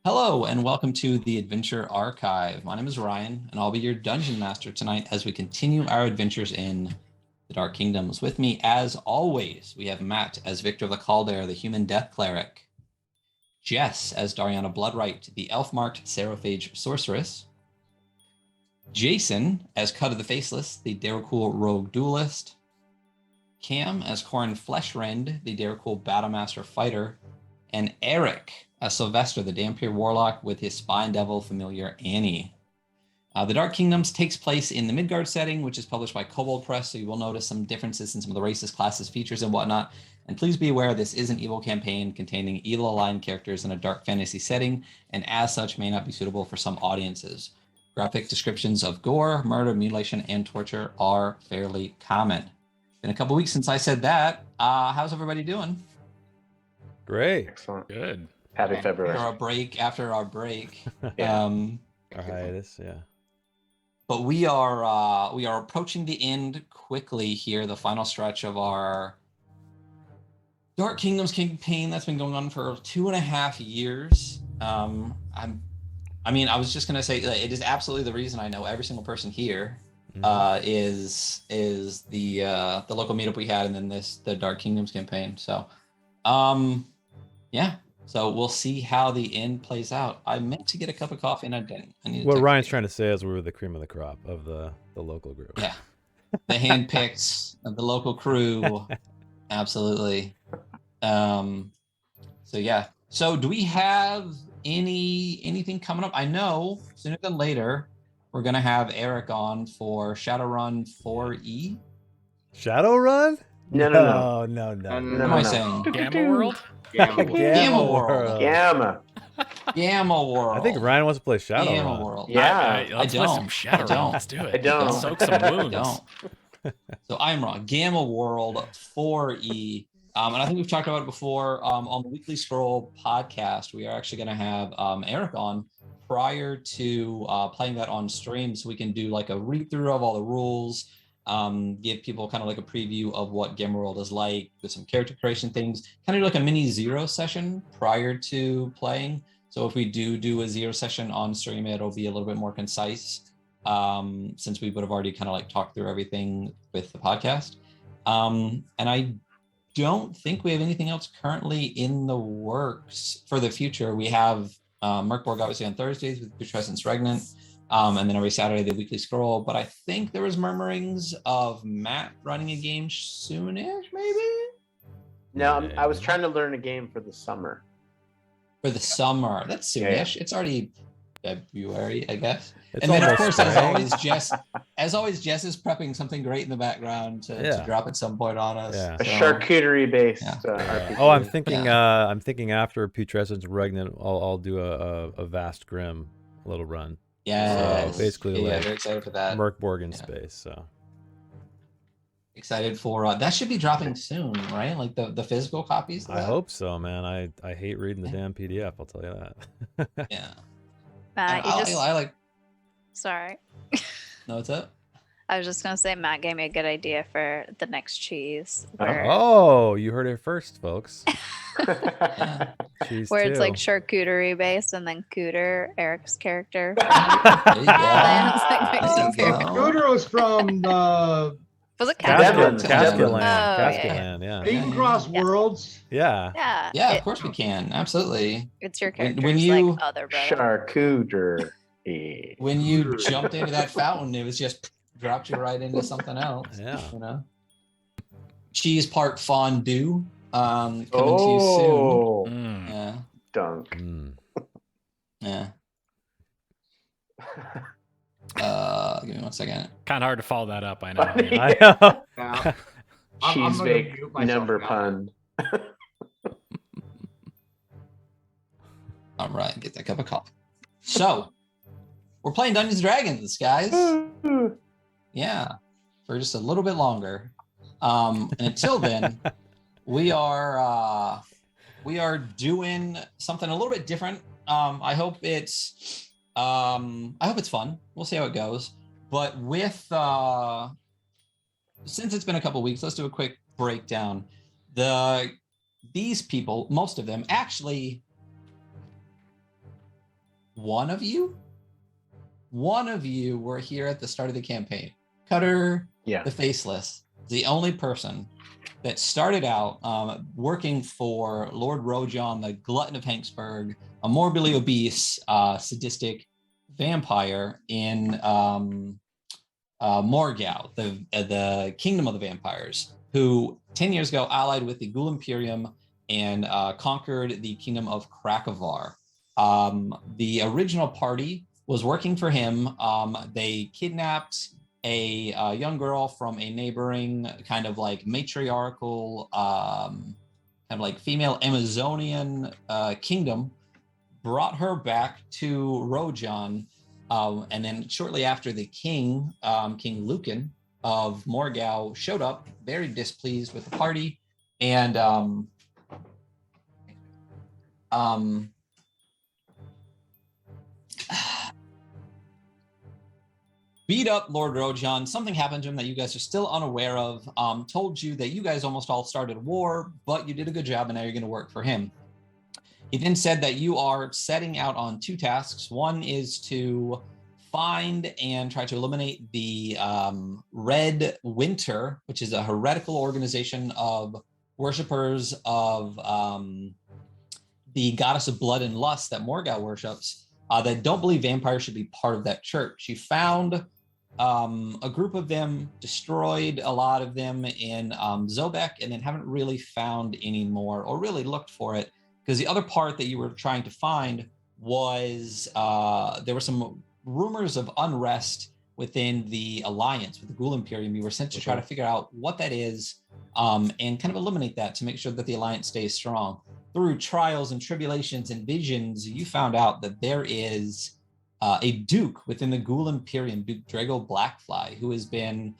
Hello and welcome to the Adventure Archive. My name is Ryan and I'll be your dungeon master tonight as we continue our adventures in the Dark Kingdoms. With me, as always, we have Matt as Victor the Calder, the human death cleric. Jess as Dariana Bloodright, the elf-marked Seraphage sorceress. Jason as Cut of the Faceless, the Darrakul rogue duelist. Cam as Corin Fleshrend, the Darrakul battlemaster fighter. And Eric as Sylvester, the Dhampir warlock, with his spine devil familiar Annie. The Dark Kingdoms takes place in the Midgard setting, which is published by Kobold Press, so you will notice some differences in some of the races, classes, features, and whatnot. And please be aware this is an evil campaign containing evil-aligned characters in a dark fantasy setting, and as such may not be suitable for some audiences. Graphic descriptions of gore, murder, mutilation, and torture are fairly common. Been a couple weeks since I said that. How's everybody doing? Great. Excellent. Good. Happy February. After our break. Yeah. Our hiatus, yeah. But we are approaching the end quickly here, the final stretch of our Dark Kingdoms campaign that's been going on for 2.5 years. I was just gonna say it is absolutely the reason I know every single person here is the local meetup we had, and then the Dark Kingdoms campaign. So yeah. So we'll see how the end plays out. I meant to get a cup of coffee and I didn't. What Ryan's trying to say is we were the cream of the crop of the local group. Yeah. The handpicked of the local crew. Absolutely. So yeah. So do we have anything coming up? I know sooner than later we're gonna have Eric on for Shadowrun 4E. Shadowrun? No. What am I saying? Gamma World? Gamma World. Gamma. Gamma World. I think Ryan wants to play Gamma Shadowrun. World. Yeah. Let's play some Shadowrun. Let's do it. I don't. Let's soak some wounds. Don't. So I'm wrong. Gamma World 4E. And I think we've talked about it before on the Weekly Scroll podcast. We are actually going to have Eric on prior to playing that on stream, so we can do like a read through of all the rules, give people kind of like a preview of what Gamma World is like with some character creation things, kind of like a mini zero session prior to playing. So if we do a zero session on stream, it'll be a little bit more concise, since we would have already kind of like talked through everything with the podcast. And I don't think we have anything else currently in the works for the future. We have Merkborg obviously on Thursdays with Putrescence Regnant, and then every Saturday the Weekly Scroll. But I think there was murmurings of Matt running a game soonish, maybe? No, I was trying to learn a game for the summer. For the summer. That's soonish. Yeah. It's already February, I guess. It's and then of almost course, as spring. always, Jess is prepping something great in the background to drop at some point on us. Yeah. A charcuterie based RPG. Oh, I'm thinking after Putrescence Regnant, I'll do a Vast Grim little run. Yeah. So basically, like very excited for that. Merkborg in space. So excited for that. Should be dropping soon, right? Like the physical copies. I hope so, man. I hate reading the damn PDF. I'll tell you that. Yeah. Matt, I like. Sorry. No, what's up? I was just gonna say Matt gave me a good idea for the next cheese. Where, Oh, you heard it first, folks. Yeah. Cheese where it's too. like charcuterie based and then Cooter, Eric's character. There you go. There you go. Scooter was from Was it Devlin. Castle? Cascaland. Oh, Cascaland, yeah. King Cross Yeah. Worlds. Yeah. Yeah. Yeah, of course we can. Absolutely. It's your When character's you- like other brother. Charcuterie. When you jumped into that fountain, it was just dropped you right into something else. Yeah. You know. Cheese part fondue. Coming to you soon. Mm. Yeah. Dunk. Mm. Yeah. Give me 1 second. Kind of hard to follow that up, I know. I know. Yeah. I'm Cheese gonna bake mute myself number now. pun. All right, get that cup of coffee. So, we're playing Dungeons and Dragons, guys. Yeah, for just a little bit longer. And until then, we are doing something a little bit different. I hope it's fun. We'll see how it goes. But with since it's been a couple weeks, let's do a quick breakdown. These people, most of them, actually one of you were here at the start of the campaign. Cutter, the Faceless, the only person that started out working for Lord Rojan, the Glutton of Hanksburg, a morbidly obese, sadistic vampire in Morgau, the Kingdom of the Vampires, who 10 years ago allied with the Ghoul Imperium and conquered the Kingdom of Krakovar. The original party was working for him. They kidnapped a young girl from a neighboring kind of like matriarchal, kind of like female Amazonian kingdom, brought her back to Rojan, and then shortly after the king, King Lucan of Morgau, showed up, very displeased with the party, and beat up Lord Rojan. Something happened to him that you guys are still unaware of. Told you that you guys almost all started a war, but you did a good job, and now you're going to work for him. He then said that you are setting out on 2 tasks. One is to find and try to eliminate the Red Winter, which is a heretical organization of worshippers of the goddess of blood and lust that Morgau worships, that don't believe vampires should be part of that church. You found a group of them, destroyed a lot of them in Zobek, and then haven't really found any more or really looked for it, because the other part that you were trying to find was there were some rumors of unrest within the alliance with the Ghoul Imperium. You were sent to try to figure out what that is, and kind of eliminate that to make sure that the alliance stays strong. Through trials and tribulations and visions, you found out that there is a duke within the Ghoul Imperium, Duke Drago Blackfly, who has been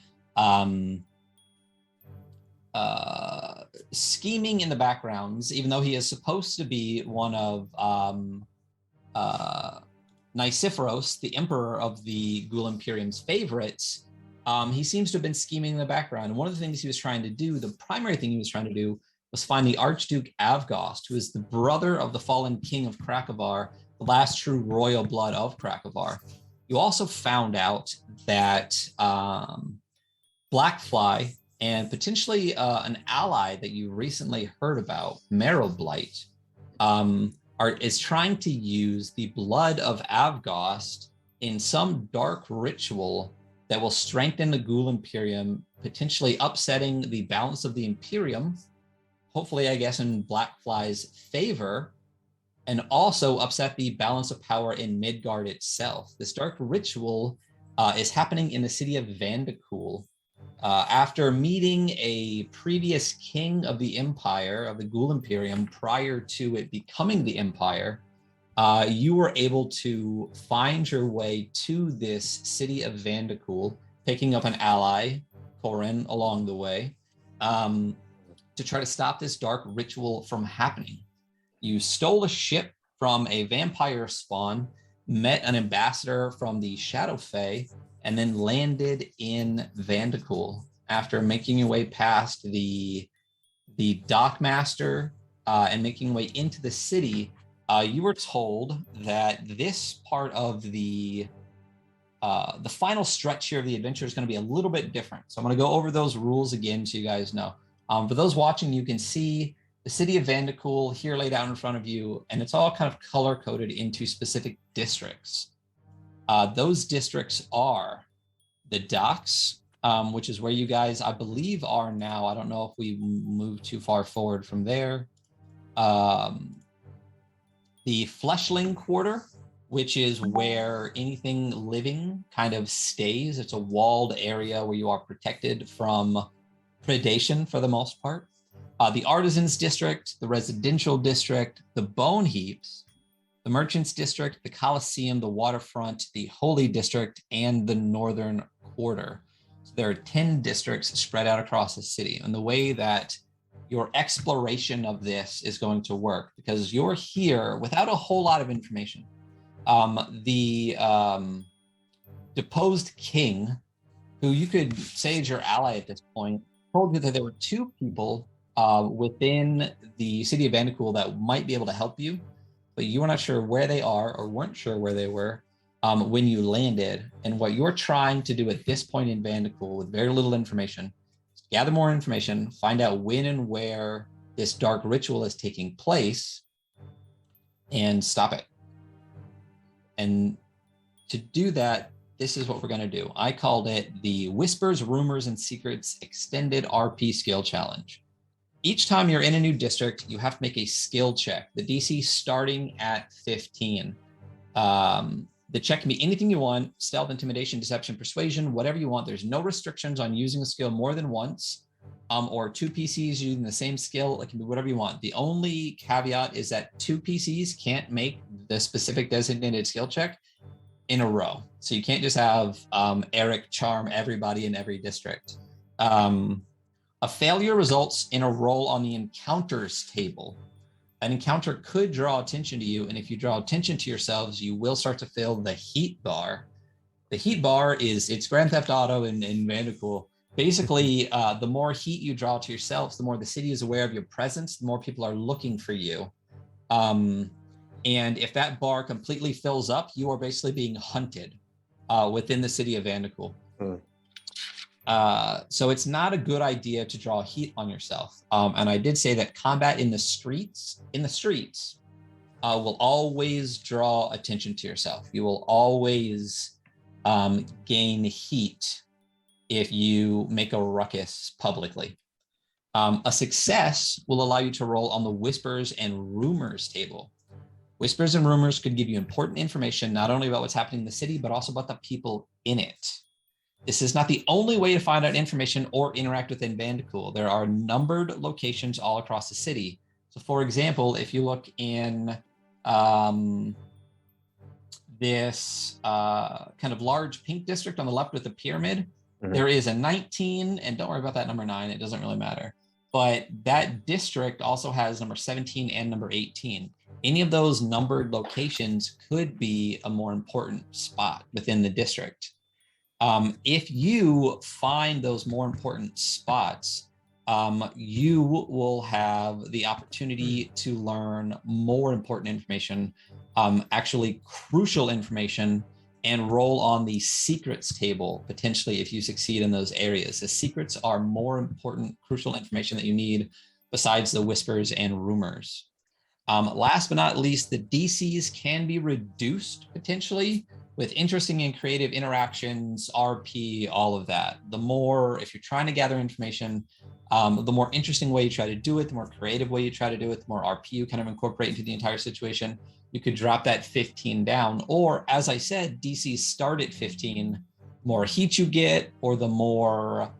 scheming in the backgrounds, even though he is supposed to be one of Nicephoros, the emperor of the Ghoul Imperium's favorites. He seems to have been scheming in the background. And one of the things he was trying to do, the primary thing he was trying to do, was find the Archduke Avgost, who is the brother of the fallen king of Krakovar, the last true royal blood of Krakovar. You also found out that Blackfly and potentially an ally that you recently heard about, Marrowblight, is trying to use the blood of Avgost in some dark ritual that will strengthen the Ghoul Imperium, potentially upsetting the balance of the Imperium, hopefully, I guess, in Blackfly's favor, and also upset the balance of power in Midgard itself. This dark ritual is happening in the city of Vandekool. After meeting a previous king of the Empire, of the Ghoul Imperium, prior to it becoming the Empire, you were able to find your way to this city of Vandekool, picking up an ally, Corin, along the way, to try to stop this dark ritual from happening. You stole a ship from a vampire spawn, met an ambassador from the Shadow Fae, and then landed in Vandekool. After making your way past the dockmaster and making your way into the city, you were told that this part of the final stretch here of the adventure is going to be a little bit different. So I'm going to go over those rules again so you guys know. For those watching, you can see the city of Vandekool here laid out in front of you, and it's all kind of color-coded into specific districts. Those districts are the docks, which is where you guys, I believe, are now. I don't know if we moved too far forward from there. The Fleshling Quarter, which is where anything living kind of stays. It's a walled area where you are protected from predation for the most part. The Artisans District, the Residential District, the Bone Heaps, the Merchants District, the Coliseum, the Waterfront, the Holy District, and the Northern Quarter. So there are 10 districts spread out across the city. And the way that your exploration of this is going to work, because you're here without a whole lot of information. The deposed king, who you could say is your ally at this point, told you that there were 2 people within the city of Vandekool that might be able to help you. but you were not sure where they are or weren't sure where they were when you landed. And what you're trying to do at this point in Vanderpool with very little information is gather more information, find out when and where this dark ritual is taking place, and stop it. And to do that, this is what we're going to do. I called it the Whispers, Rumors, and Secrets Extended RP Skill Challenge. Each time you're in a new district, you have to make a skill check. The DC starting at 15. The check can be anything you want: stealth, intimidation, deception, persuasion, whatever you want. There's no restrictions on using a skill more than once, or 2 PCs using the same skill. It can be whatever you want. The only caveat is that 2 PCs can't make the specific designated skill check in a row. So you can't just have Eric charm everybody in every district. A failure results in a roll on the encounters table. An encounter could draw attention to you, and if you draw attention to yourselves, you will start to fill the heat bar. The heat bar it's Grand Theft Auto in Vanderpool. Basically, the more heat you draw to yourselves, the more the city is aware of your presence, the more people are looking for you. And if that bar completely fills up, you are basically being hunted within the city of Vanderpool. So it's not a good idea to draw heat on yourself. And I did say that combat in the streets will always draw attention to yourself. You will always gain heat if you make a ruckus publicly. A success will allow you to roll on the Whispers and Rumors table. Whispers and Rumors could give you important information, not only about what's happening in the city, but also about the people in it. This is not the only way to find out information or interact within Vanderpool. There are numbered locations all across the city. So for example, if you look in this kind of large pink district on the left with the pyramid, there is a 19, and don't worry about that number 9, it doesn't really matter. But that district also has number 17 and number 18. Any of those numbered locations could be a more important spot within the district. If you find those more important spots, you will have the opportunity to learn more important information, actually crucial information, and roll on the secrets table, potentially, if you succeed in those areas. The secrets are more important, crucial information that you need besides the Whispers and Rumors. Last but not least, the DCs can be reduced potentially with interesting and creative interactions, RP, all of that. The more, if you're trying to gather information, the more interesting way you try to do it, the more creative way you try to do it, the more RP you kind of incorporate into the entire situation. You could drop that 15 down, or as I said, DCs start at 15. More heat you get, or the more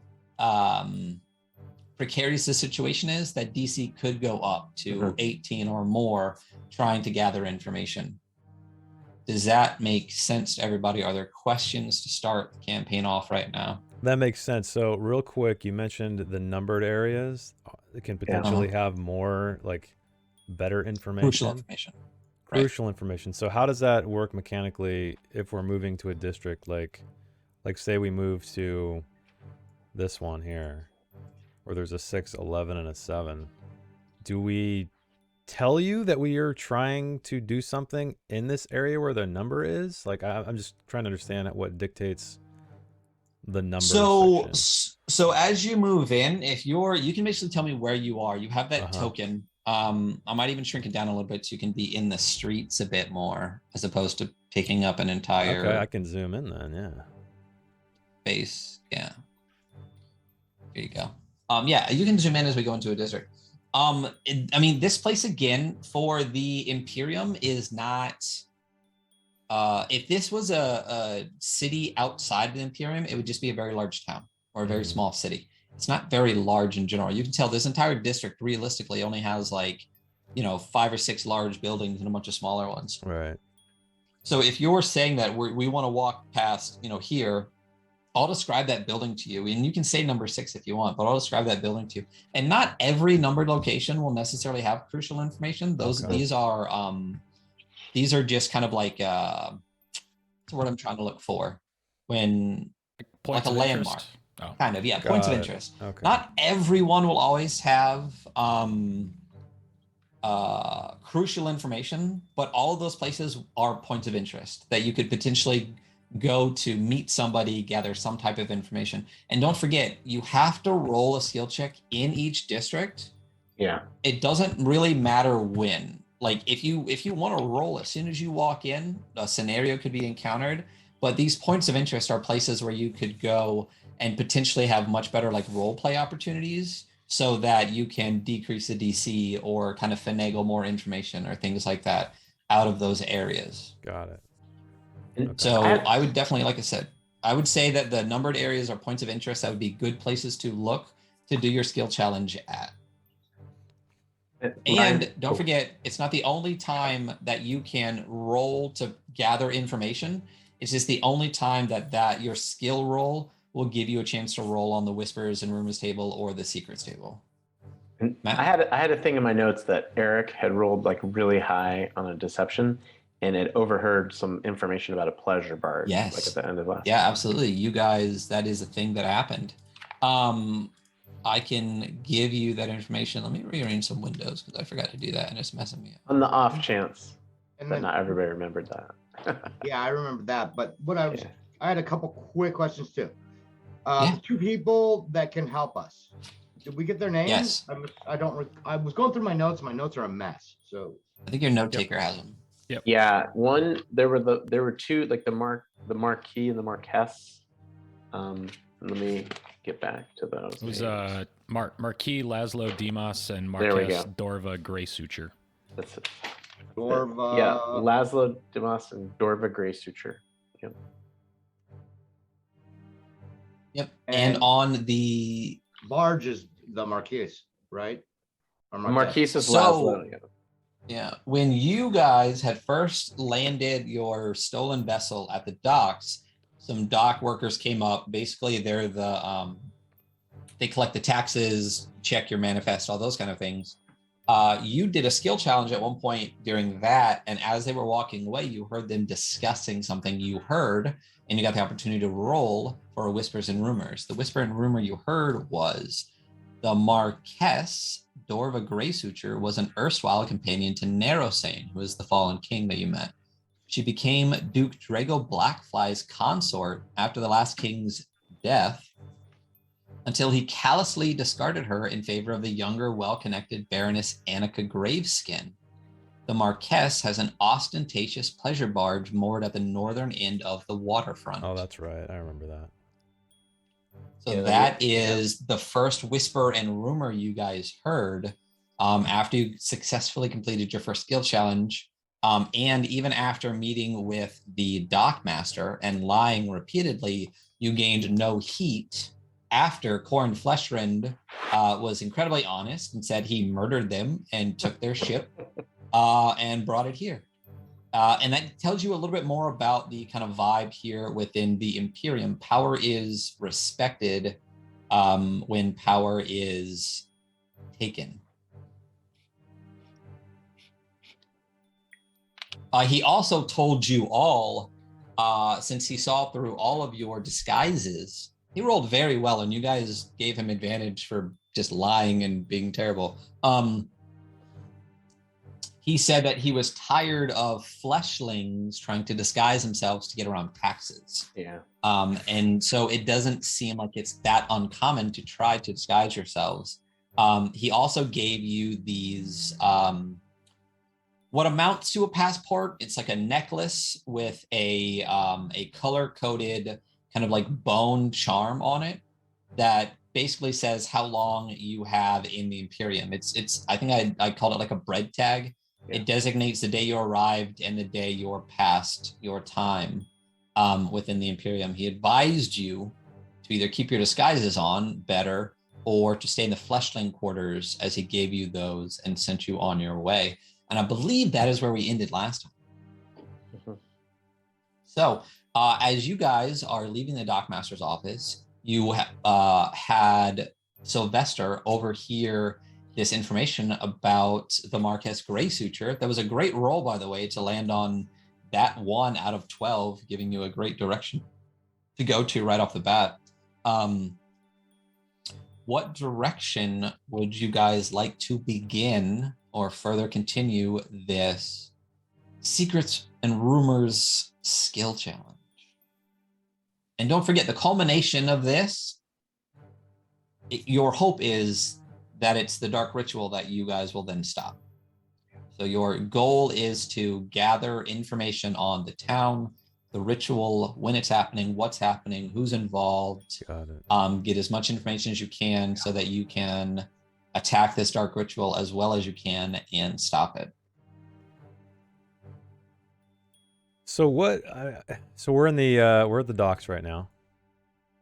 precarious the situation is, that DC could go up to 18 or more, trying to gather information. Does that make sense to everybody? Are there questions to start the campaign off right now? That makes sense. So real quick, you mentioned the numbered areas that can potentially have more, like, better information. Crucial information. Crucial information. So how does that work mechanically if we're moving to a district? Like say we move to this one here, where there's a 6, 11, and a 7. Do we tell you that we are trying to do something in this area where the number is? Like, I'm just trying to understand what dictates the number. So as you move in, you can basically tell me where you are. You have that token. I might even shrink it down a little bit so you can be in the streets a bit more, as opposed to picking up an entire. Okay, I can zoom in then. Yeah. Base. Yeah. Here you go. Yeah, you can zoom in as we go into a district. I mean, this place again for the Imperium is not. If this was a city outside of the Imperium, it would just be a very large town or a very small city. It's not very large in general. You can tell this entire district realistically only has 5 or 6 large buildings and a bunch of smaller ones. Right. So if you're saying that we want to walk past, here, I'll describe that building to you, and you can say number 6 if you want, but I'll describe that building to you. And not every numbered location will necessarily have crucial information. These are just kind of like what's the word I'm trying to look for, when Points like a of landmark. interest? Oh. Kind of, yeah, points of interest. Okay. Not everyone will always have crucial information, but all of those places are points of interest that you could potentially go to meet somebody, gather some type of information. And don't forget, you have to roll a skill check in each district. Yeah. It doesn't really matter when. Like if you want to roll as soon as you walk in, a scenario could be encountered. But these points of interest are places where you could go and potentially have much better like role play opportunities so that you can decrease the DC or kind of finagle more information or things like that out of those areas. Got it. And Okay. So I would definitely, like I said, I would say that the numbered areas are points of interest. That would be good places to look to do your skill challenge at. And don't forget, it's not the only time that you can roll to gather information. It's just the only time that your skill roll will give you a chance to roll on the Whispers and Rumors table or the Secrets table. And Matt? I had a thing in my notes that Eric had rolled like really high on a deception, and had overheard some information about a pleasure barge. Yes. Like at the end of last. Yeah, absolutely. You guys, that is a thing that happened. I can give you that information. Let me rearrange some windows because I forgot to do that and it's messing me up. On the off chance And that then, not everybody remembered that. yeah, I remember that. But what I Yeah. had a couple quick questions too. Yeah. The two people that can help us. Did we get their names? Yes. I was going through my notes. My notes are a mess. So I think your note taker has them. Yeah, there were two, like the Marquis and the Marquess. Let me get back to those. It was names. Marquis Laszlo Dimas and There we Marquess go. Dorva Gray Suture. That's it. Dorva. Yeah, Laszlo Dimas and Dorva Gray Suture. Yep. Yep. And And- on the Barge is the Marquis, right? Or Marquis is So- Laszlo. Yeah. Yeah. When you guys had first landed your stolen vessel at the docks, some dock workers came up. Basically, they're they collect the taxes, check your manifest, all those kind of things. You did a skill challenge at one point during that, and as they were walking away, you heard them discussing something you heard, and you got the opportunity to roll for Whispers and Rumors. The whisper and rumor you heard was the Marquess Dorva Grey Suture was an erstwhile companion to Narrowsane, who is the fallen king that you met. She became Duke Drago Blackfly's consort after the last king's death, until he callously discarded her in favor of the younger, well-connected Baroness Annika Graveskin. The Marquess has an ostentatious pleasure barge moored at the northern end of the waterfront. Oh, that's right. I remember that. So Yeah, that is the first whisper and rumor you guys heard after you successfully completed your first skill challenge. And even after meeting with the dockmaster and lying repeatedly, you gained no heat after Corn Fleshrind was incredibly honest and said he murdered them and took their ship and brought it here. And that tells you a little bit more about the kind of vibe here within the Imperium. Power is respected when power is taken. He also told you all, since he saw through all of your disguises, he rolled very well, and you guys gave him advantage for just lying and being terrible. He said that he was tired of fleshlings trying to disguise themselves to get around taxes. Yeah. And so it doesn't seem like it's that uncommon to try to disguise yourselves. He also gave you these, what amounts to a passport. It's like a necklace with a color-coded kind of like bone charm on it that basically says how long you have in the Imperium. It's I think I called it like a bread tag. Yeah. It designates the day you arrived and the day you're past your time within the Imperium. He advised you to either keep your disguises on better or to stay in the fleshling quarters as he gave you those and sent you on your way. And I believe that is where we ended last time. Mhm. So as you guys are leaving the dockmaster's office, you had Sylvester overhear this information about the Marquess Grey Suture. That was a great roll, by the way, to land on that 1 out of 12, giving you a great direction to go to right off the bat. What direction would you guys like to begin or further continue this secrets and rumors skill challenge. And don't forget, the culmination of this, your hope is that it's the dark ritual that you guys will then stop. So your goal is to gather information on the town, the ritual, when it's happening, what's happening, who's involved. Got it. Get as much information as you can so that you can attack this dark ritual as well as you can and stop it. So what? So we're in the we're at the docks right now.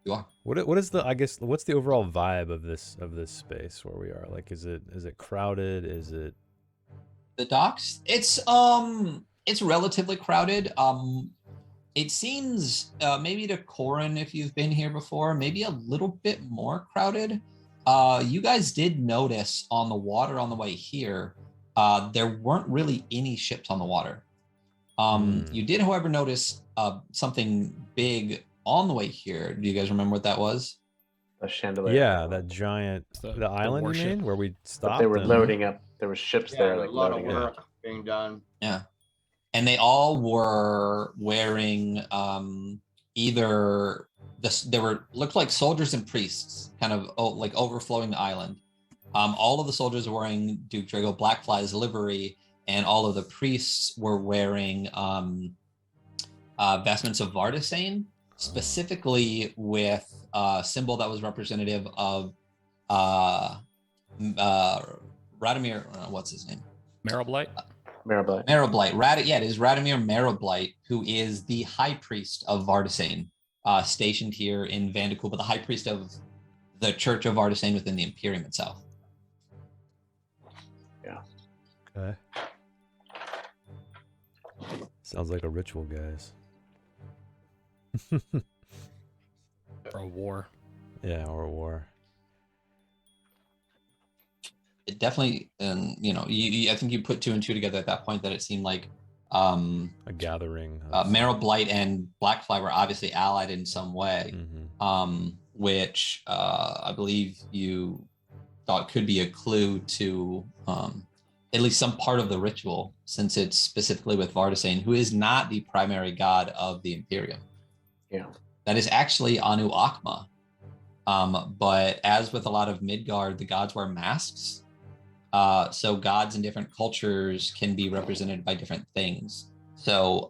You are. What is the, I guess, what's the overall vibe of this space where we are? Like, is it crowded? Is it The docks? It's relatively crowded. It seems maybe to Corin, if you've been here before, maybe a little bit more crowded. You guys did notice on the water on the way here, there weren't really any ships on the water. You did, however, notice something big on the way here. Do you guys remember what that was? A chandelier. Yeah, that giant the island you warship. mean, where we But stopped. they were and- loading up. There were ships Yeah, there, a like lot of loading up. work being done. Yeah. And they all were wearing either they were looked like soldiers and priests, kind of like overflowing the island. All of the soldiers were wearing Duke Drago Blackfly's livery, and all of the priests were wearing vestments of Vardasane, specifically with a symbol that was representative of Radomir. What's his name? Marrowblight? Marrowblight. Marrowblight. Yeah, it is Radomir Marrowblight, who is the high priest of Vardasane, stationed here in Vandercool, but the high priest of the Church of Vardasane within the Imperium itself. Okay. Sounds like a ritual, guys. Or a war. Yeah, or a war. It definitely, and I think you put two and two together at that point that it seemed like a gathering. Marrowblight and Blackfly were obviously allied in some way, which I believe you thought could be a clue to at least some part of the ritual, since it's specifically with Vardasane, who is not the primary god of the Imperium. Yeah. That is actually Anu Akma. But as with a lot of Midgard, the gods wear masks. So gods in different cultures can be represented by different things. So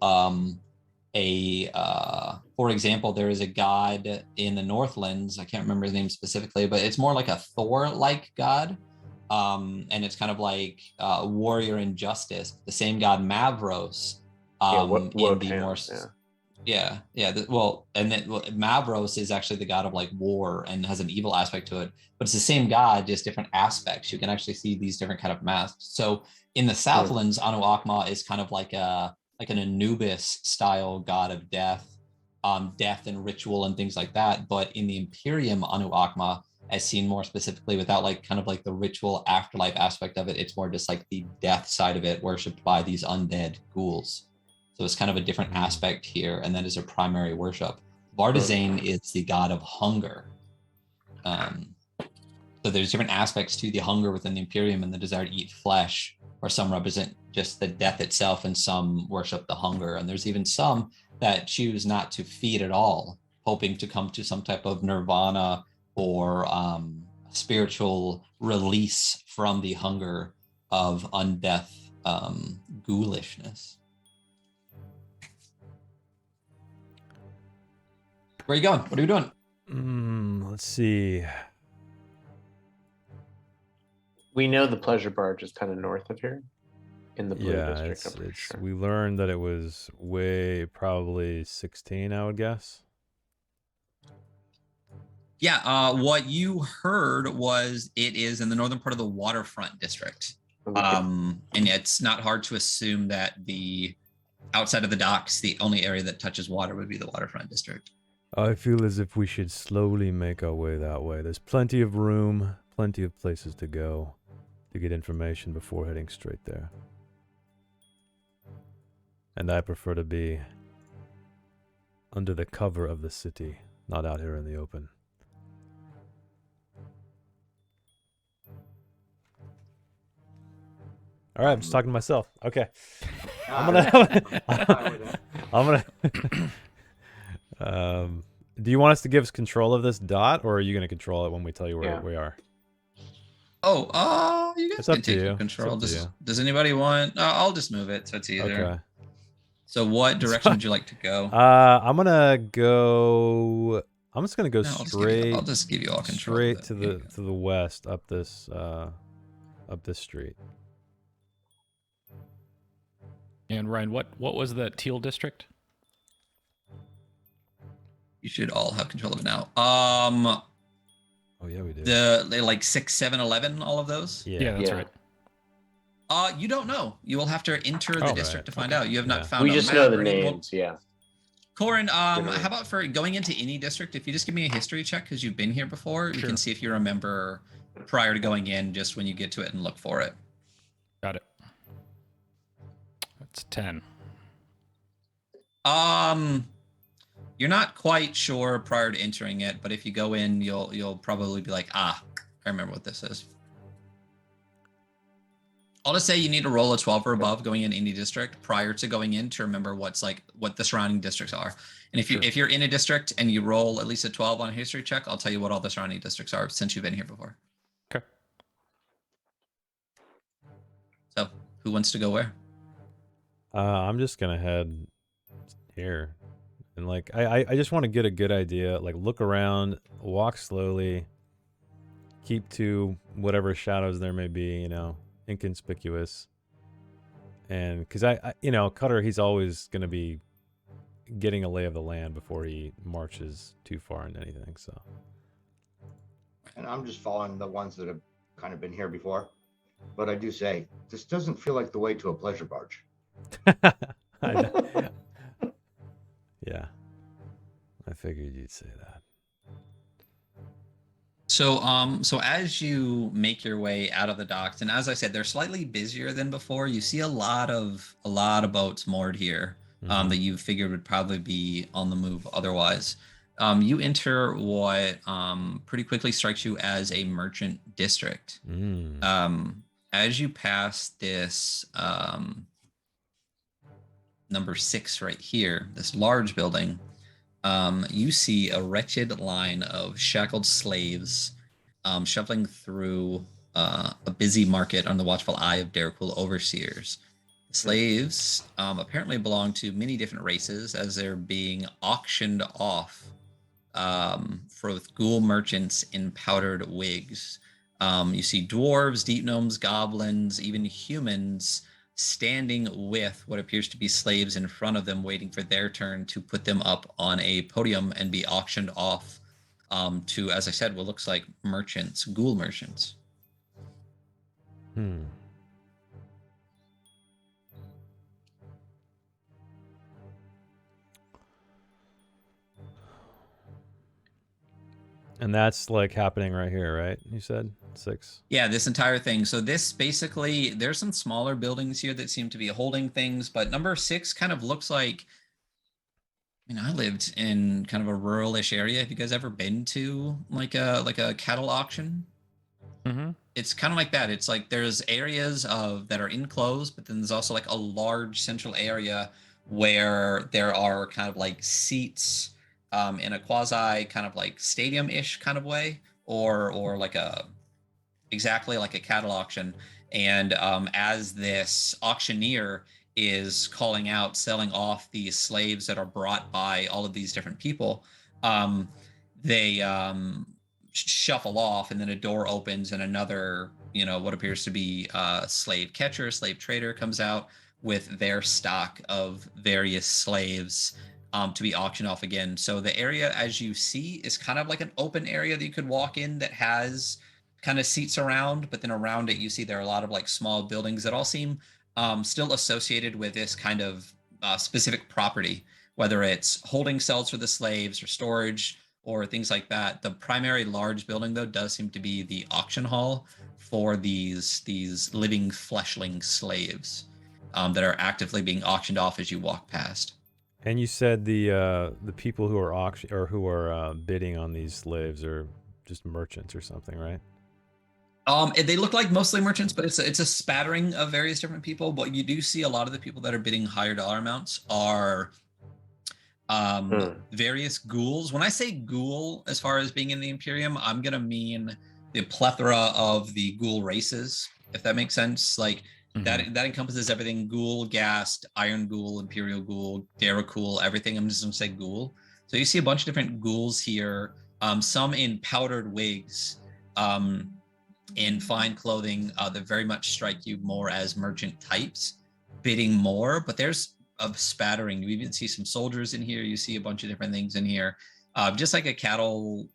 for example, there is a god in the Northlands, I can't remember his name specifically, but it's more like a Thor-like god. And it's kind of like warrior and justice. The same god Mavros. Mavros is actually the god of like war and has an evil aspect to it, but it's the same god, just different aspects. You can actually see these different kind of masks. So in the Southlands, Anu Akma is kind of like an Anubis style god of death, death and ritual and things like that. But in the Imperium, Anu Akma, as seen more specifically without like kind of like the ritual afterlife aspect of it, it's more just like the death side of it, worshipped by these undead ghouls. So it's kind of a different aspect here, and that is a primary worship. Vardasane is the god of hunger. So there's different aspects to the hunger within the Imperium and the desire to eat flesh, where some represent just the death itself and some worship the hunger. And there's even some that choose not to feed at all, hoping to come to some type of nirvana or spiritual release from the hunger of undeath ghoulishness. Where are you going? What are you doing? Let's see. We know the pleasure barge is kind of north of here, in the blue district. I'm pretty sure. We learned that it was way probably 16, I would guess. Yeah, what you heard was it is in the northern part of the waterfront district. And it's not hard to assume that the outside of the docks, the only area that touches water would be the waterfront district. I feel as if we should slowly make our way that way. There's plenty of room, plenty of places to go to get information before heading straight there. And I prefer to be under the cover of the city, not out here in the open. All right, I'm just talking to myself. Okay. Ah, I'm gonna. I'm fine with that. I'm gonna. Do you want us to give us control of this dot, or are you gonna control it when we tell you where Yeah. we are? You guys It's up can to take you. your control. It's up to you. Does anybody want? I'll just move it so it's easier. Okay. So, what It's direction fine. would you like to go? I'm gonna go. I'm just gonna go No, I'll straight, just give you all control. straight of to it. Here the you go. to the west up this street. And Ryan, what was the teal district? You should all have control of it now. Oh yeah, we do. They like 6, 7, 11, all of those. Yeah. That's Yeah. right. You don't know. You will have to enter the Oh, district right. to find Okay. out. You have Yeah. not found. We a just map know the or anything. Well, names. Yeah. Corin, how Generally. about for going into any district? If you just give me a history check because you've been here before, we Sure. can see if you remember prior to going in, just when you get to it and look for it. Got it. That's 10. You're not quite sure prior to entering it, but if you go in, you'll probably be like, I remember what this is. I'll just say you need to roll a 12 or above going in any district prior to going in to remember what the surrounding districts are. And Sure. if you're in a district and you roll at least a 12 on a history check, I'll tell you what all the surrounding districts are since you've been here before. Okay. So, who wants to go where? I'm just gonna head here, and like I just want to get a good idea. Like look around, walk slowly, keep to whatever shadows there may be. You know, inconspicuous. And because I Cutter, he's always gonna be getting a lay of the land before he marches too far into anything. So. And I'm just following the ones that have kind of been here before. But I do say, this doesn't feel like the way to a pleasure barge. I know. Yeah, I figured you'd say that. So as you make your way out of the docks, and as I said, they're slightly busier than before. You see a lot of boats moored here that you figured would probably be on the move otherwise. You enter what pretty quickly strikes you as a merchant district. As you pass this number 6 right here, this large building, you see a wretched line of shackled slaves shuffling through a busy market under the watchful eye of Darkpool overseers. The slaves apparently belong to many different races, as they're being auctioned off for ghoul merchants in powdered wigs. You see dwarves, deep gnomes, goblins, even humans standing with what appears to be slaves in front of them, waiting for their turn to put them up on a podium and be auctioned off to, as I said, what looks like merchants, ghoul merchants. And that's like happening right here, right? You said 6. Yeah, this entire thing. So this basically, there's some smaller buildings here that seem to be holding things, but number 6 kind of looks like, I lived in kind of a rural-ish area. Have you guys ever been to like a cattle auction? Mm-hmm. It's kind of like that. It's like there's areas that are enclosed, but then there's also like a large central area where there are kind of like seats in a quasi kind of like stadium-ish kind of way, or like exactly like a cattle auction. And as this auctioneer is calling out, selling off these slaves that are brought by all of these different people, they shuffle off, and then a door opens and another, what appears to be a slave catcher, slave trader comes out with their stock of various slaves to be auctioned off again. So the area, as you see, is kind of like an open area that you could walk in that has kind of seats around, but then around it you see there are a lot of like small buildings that all seem still associated with this kind of specific property, whether it's holding cells for the slaves or storage or things like that. The primary large building, though, does seem to be the auction hall for these living fleshling slaves that are actively being auctioned off as you walk past. And you said the people who are bidding on these slaves are just merchants or something, right? They look like mostly merchants, but it's a spattering of various different people. But you do see a lot of the people that are bidding higher dollar amounts are various ghouls. When I say ghoul, as far as being in the Imperium, I'm gonna mean the plethora of the ghoul races, if that makes sense. Like that encompasses everything: ghoul, ghast, iron ghoul, imperial ghoul, Daracool, everything. I'm just gonna say ghoul. So you see a bunch of different ghouls here. Some in powdered wigs, in fine clothing that very much strike you more as merchant types, bidding more. But there's a spattering. You even see some soldiers in here. You see a bunch of different things in here. Just like a cattle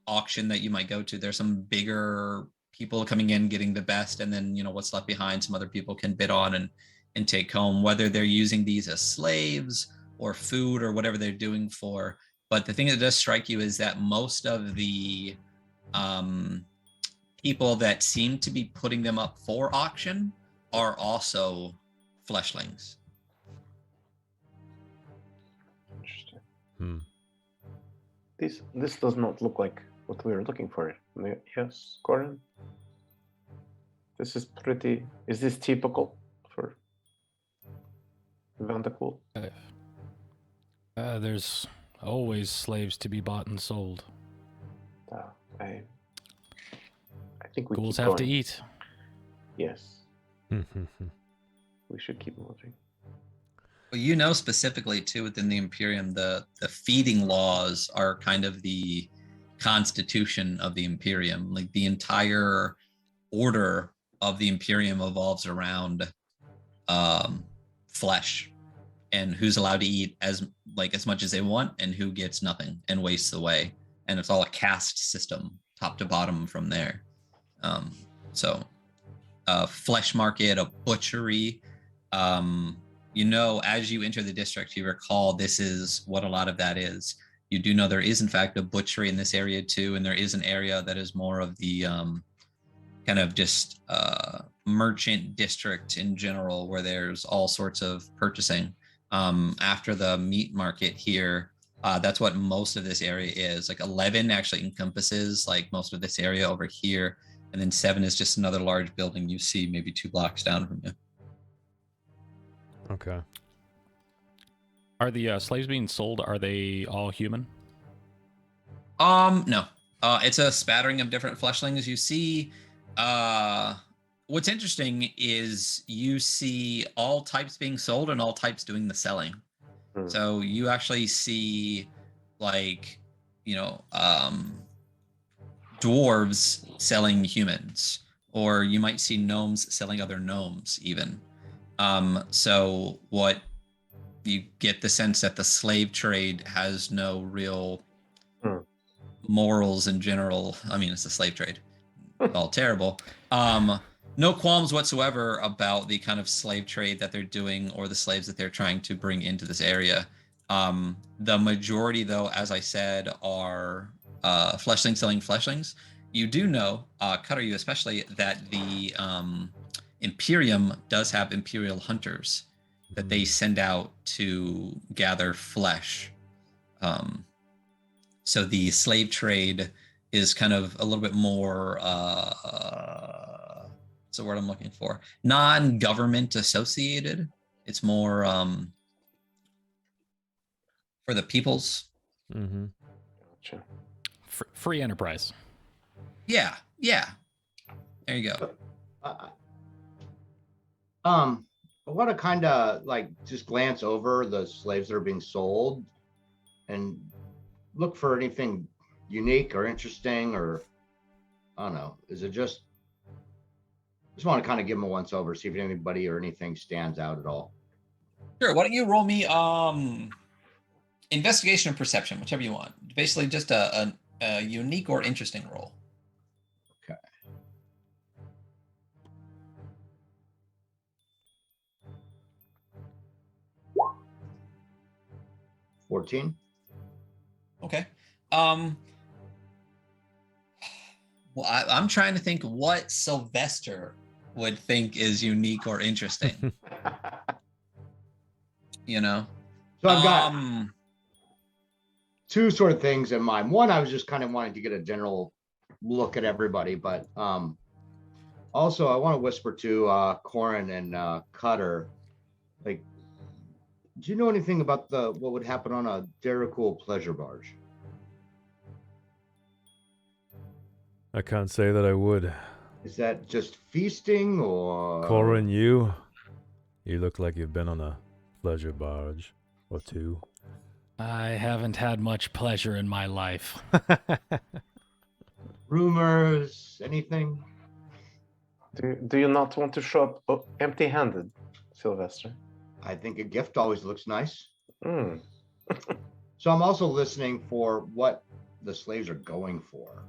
auction that you might go to, there's some bigger people coming in, getting the best, and then what's left behind, some other people can bid on and take home, whether they're using these as slaves or food or whatever they're doing for. But the thing that does strike you is that most of the people that seem to be putting them up for auction are also fleshlings. Interesting. This does not look like what we were looking for. Yes, Corin? This is pretty... Is this typical for Vanderpool? There's always slaves to be bought and sold. I think we Ghouls keep have to going. eat. Yes. We should keep moving. Well, specifically too within the Imperium, the feeding laws are kind of the constitution of the Imperium. Like the entire order of the Imperium evolves around flesh and who's allowed to eat as much as they want and who gets nothing and wastes away. And it's all a caste system, top to bottom from there. So a flesh market, a butchery, as you enter the district, you recall this is what a lot of that is. You do know there is in fact a butchery in this area too, and there is an area that is more of the kind of just merchant district in general, where there's all sorts of purchasing. After the meat market here, that's what most of this area is. Like 11 actually encompasses like most of this area over here, and then 7 is just another large building you see maybe 2 blocks down from you. Okay. Are the slaves being sold, are they all human? No. It's a spattering of different fleshlings. You see, what's interesting is you see all types being sold and all types doing the selling. So you actually see dwarves selling humans, or you might see gnomes selling other gnomes even. So what you get the sense that the slave trade has no real morals in general. I mean, it's a slave trade. It's all terrible. No qualms whatsoever about the kind of slave trade that they're doing or the slaves that they're trying to bring into this area. The majority, though, as I said, are fleshlings selling fleshlings. You do know, Cutter, you especially, that the Imperium does have Imperial hunters that they send out to gather flesh. So the slave trade is kind of a little bit more, what's the word I'm looking for? Non-government associated. It's more for the peoples. Mm-hmm. Gotcha. Free enterprise. Yeah. There you go. I want to kind of just glance over the slaves that are being sold and look for anything unique or interesting, or I don't know. Is it just want to kind of give them a once over, see if anybody or anything stands out at all. Sure. Why don't you roll me investigation or perception, whichever you want. Basically, just a unique or interesting roll. Okay. $14. Okay. Well, I'm trying to think what Sylvester would think is unique or interesting. So I've got 2 sort of things in mind. One, I was just kind of wanting to get a general look at everybody, but Also, I want to whisper to Corin and Cutter, like, do you know anything about what would happen on a Dericool pleasure barge? I can't say that I would. Is that just feasting or Corin, you look like you've been on a pleasure barge or two. I haven't had much pleasure in my life. rumors, anything? Do you not want to show up empty-handed, Sylvester? I think a gift always looks nice. Hmm. So I'm also listening for what the slaves are going for.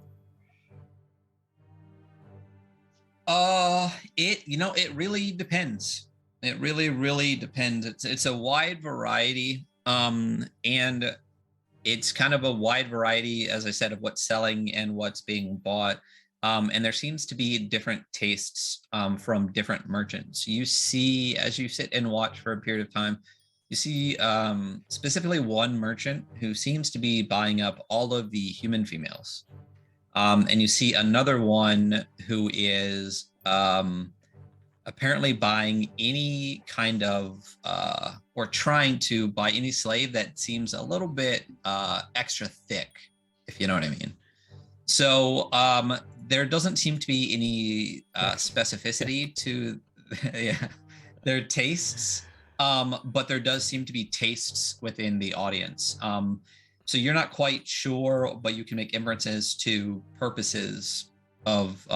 It really depends. It really depends. It's a wide variety. And it's kind of a wide variety, as I said, of what's selling and what's being bought. And there seems to be different tastes from different merchants. You see, as you sit and watch for a period of time, you see specifically one merchant who seems to be buying up all of the human females. And you see another one who is apparently buying any kind of, or trying to buy any slave that seems a little bit extra thick, if you know what I mean. So there doesn't seem to be any specificity to their tastes, but there does seem to be tastes within the audience. So you're not quite sure, but you can make inferences to purposes of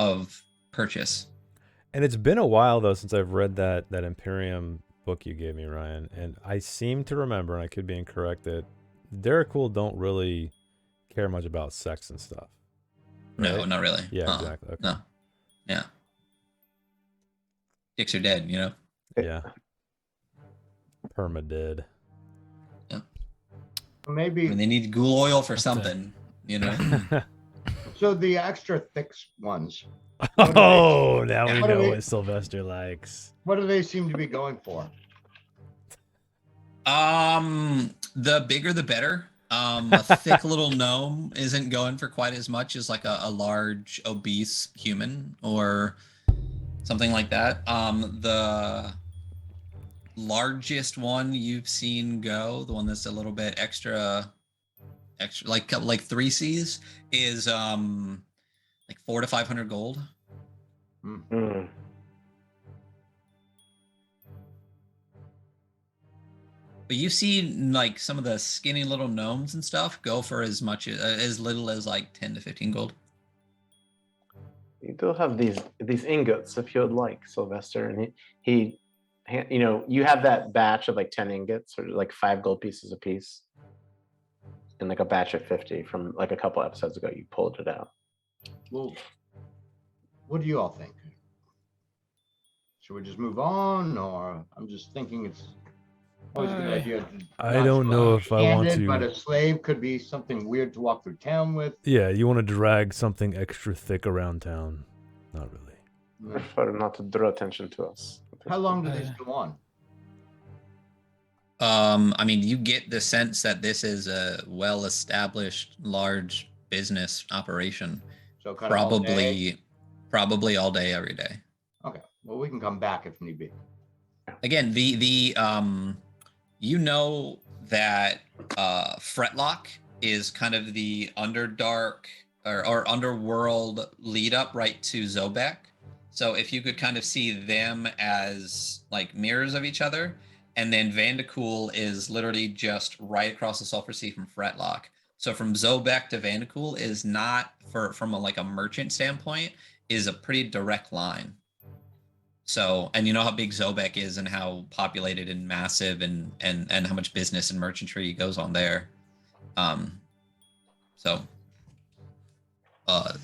purchase. And it's been a while though since I've read that Imperium book you gave me, Ryan, and I seem to remember, and I could be incorrect, that Dericool don't really care much about sex and stuff. No, right? not really. Yeah, exactly. Okay. No. Yeah. Dicks are dead, you know? Yeah. Perma-dead. Maybe. I mean, they need ghoul oil for something, you know? So the extra thick ones. Oh, now we what do know they- what Sylvester likes. What do they seem to be going for? The bigger the better. A thick little gnome isn't going for quite as much as like a large obese human or something like that. The largest one you've seen go, the one that's a little bit extra like 3Cs, is like 400 to 500 gold. Hmm. But you see like some of the skinny little gnomes and stuff go for as much as little as like 10 to 15 gold. You do have these ingots if you would like, Sylvester, and he you have that batch of like 10 ingots or like 5 gold pieces a piece, and like a batch of 50 from like a couple episodes ago. You pulled it out. Well, what do you all think? Should we just move on, or I'm just thinking it's always a good idea. I not don't know if I want handed, to. But a slave could be something weird to walk through town with. Yeah, you want to drag something extra thick around town? Not really. No. Prefer not to draw attention to us. How long do these go on? I mean, you get the sense that this is a well-established, large business operation. So kind of all day? Probably all day, every day. Okay. Well, we can come back if need be. Again, you know that Fretlock is kind of the underdark or underworld lead up right to Zobek. So if you could kind of see them as like mirrors of each other, and then Vandecool is literally just right across the Sulphur Sea from Fretlock. So from Zobek to Vandecool is not from a merchant standpoint is a pretty direct line. So, and you know how big Zobek is and how populated and massive and how much business and merchantry goes on there.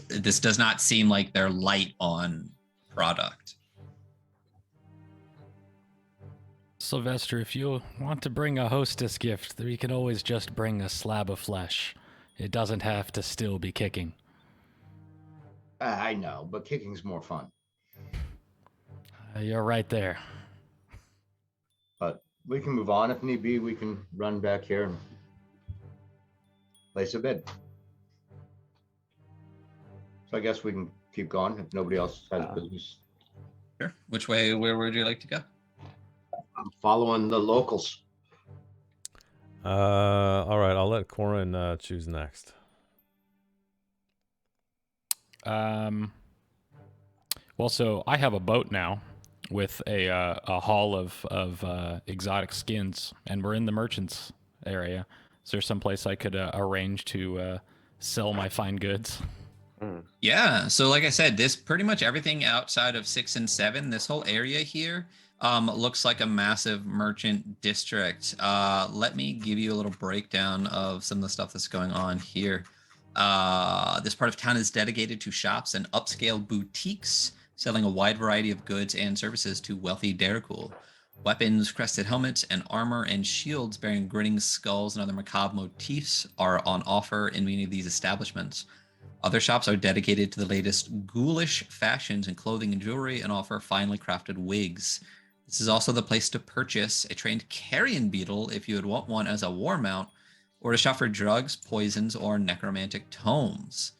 This does not seem like they're light on product. Sylvester, if you want to bring a hostess gift, we can always just bring a slab of flesh. It doesn't have to still be kicking. I know, but kicking's more fun. You're right there. But we can move on if need be. We can run back here and place a bid. So I guess we can keep going if nobody else has business Sure. Where would you like to go? I'm following the locals. All right, I'll let Corin choose next. Well, so I have a boat now with a haul of exotic skins, and we're in the merchants area. Is there some place I could arrange to sell my fine goods? Yeah. So like I said, this pretty much everything outside of 6 and 7, this whole area here looks like a massive merchant district. Let me give you a little breakdown of some of the stuff that's going on here. This part of town is dedicated to shops and upscale boutiques selling a wide variety of goods and services to wealthy Daracool. Weapons, crested helmets, and armor and shields bearing grinning skulls and other macabre motifs are on offer in many of these establishments. Other shops are dedicated to the latest ghoulish fashions in clothing and jewelry and offer finely crafted wigs. This is also the place to purchase a trained carrion beetle if you would want one as a war mount, or to shop for drugs, poisons, or necromantic tomes.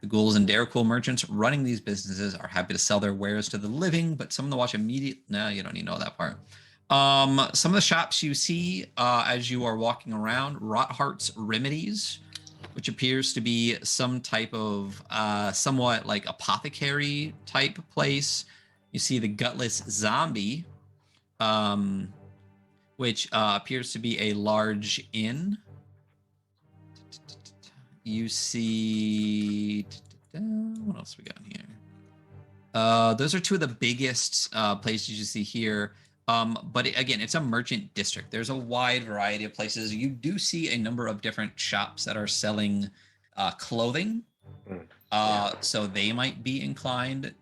The ghouls and Daracool merchants running these businesses are happy to sell their wares to the living, but some of the watch immediate. No, you don't need to know that part. Some of the shops you see as you are walking around: Rotheart's Remedies, which appears to be some type of somewhat like apothecary type place. You see the Gutless Zombie, which appears to be a large inn. You see, what else we got here? Those are two of the biggest places you see here. But again, it's a merchant district. There's a wide variety of places. You do see a number of different shops that are selling clothing. So they might be inclined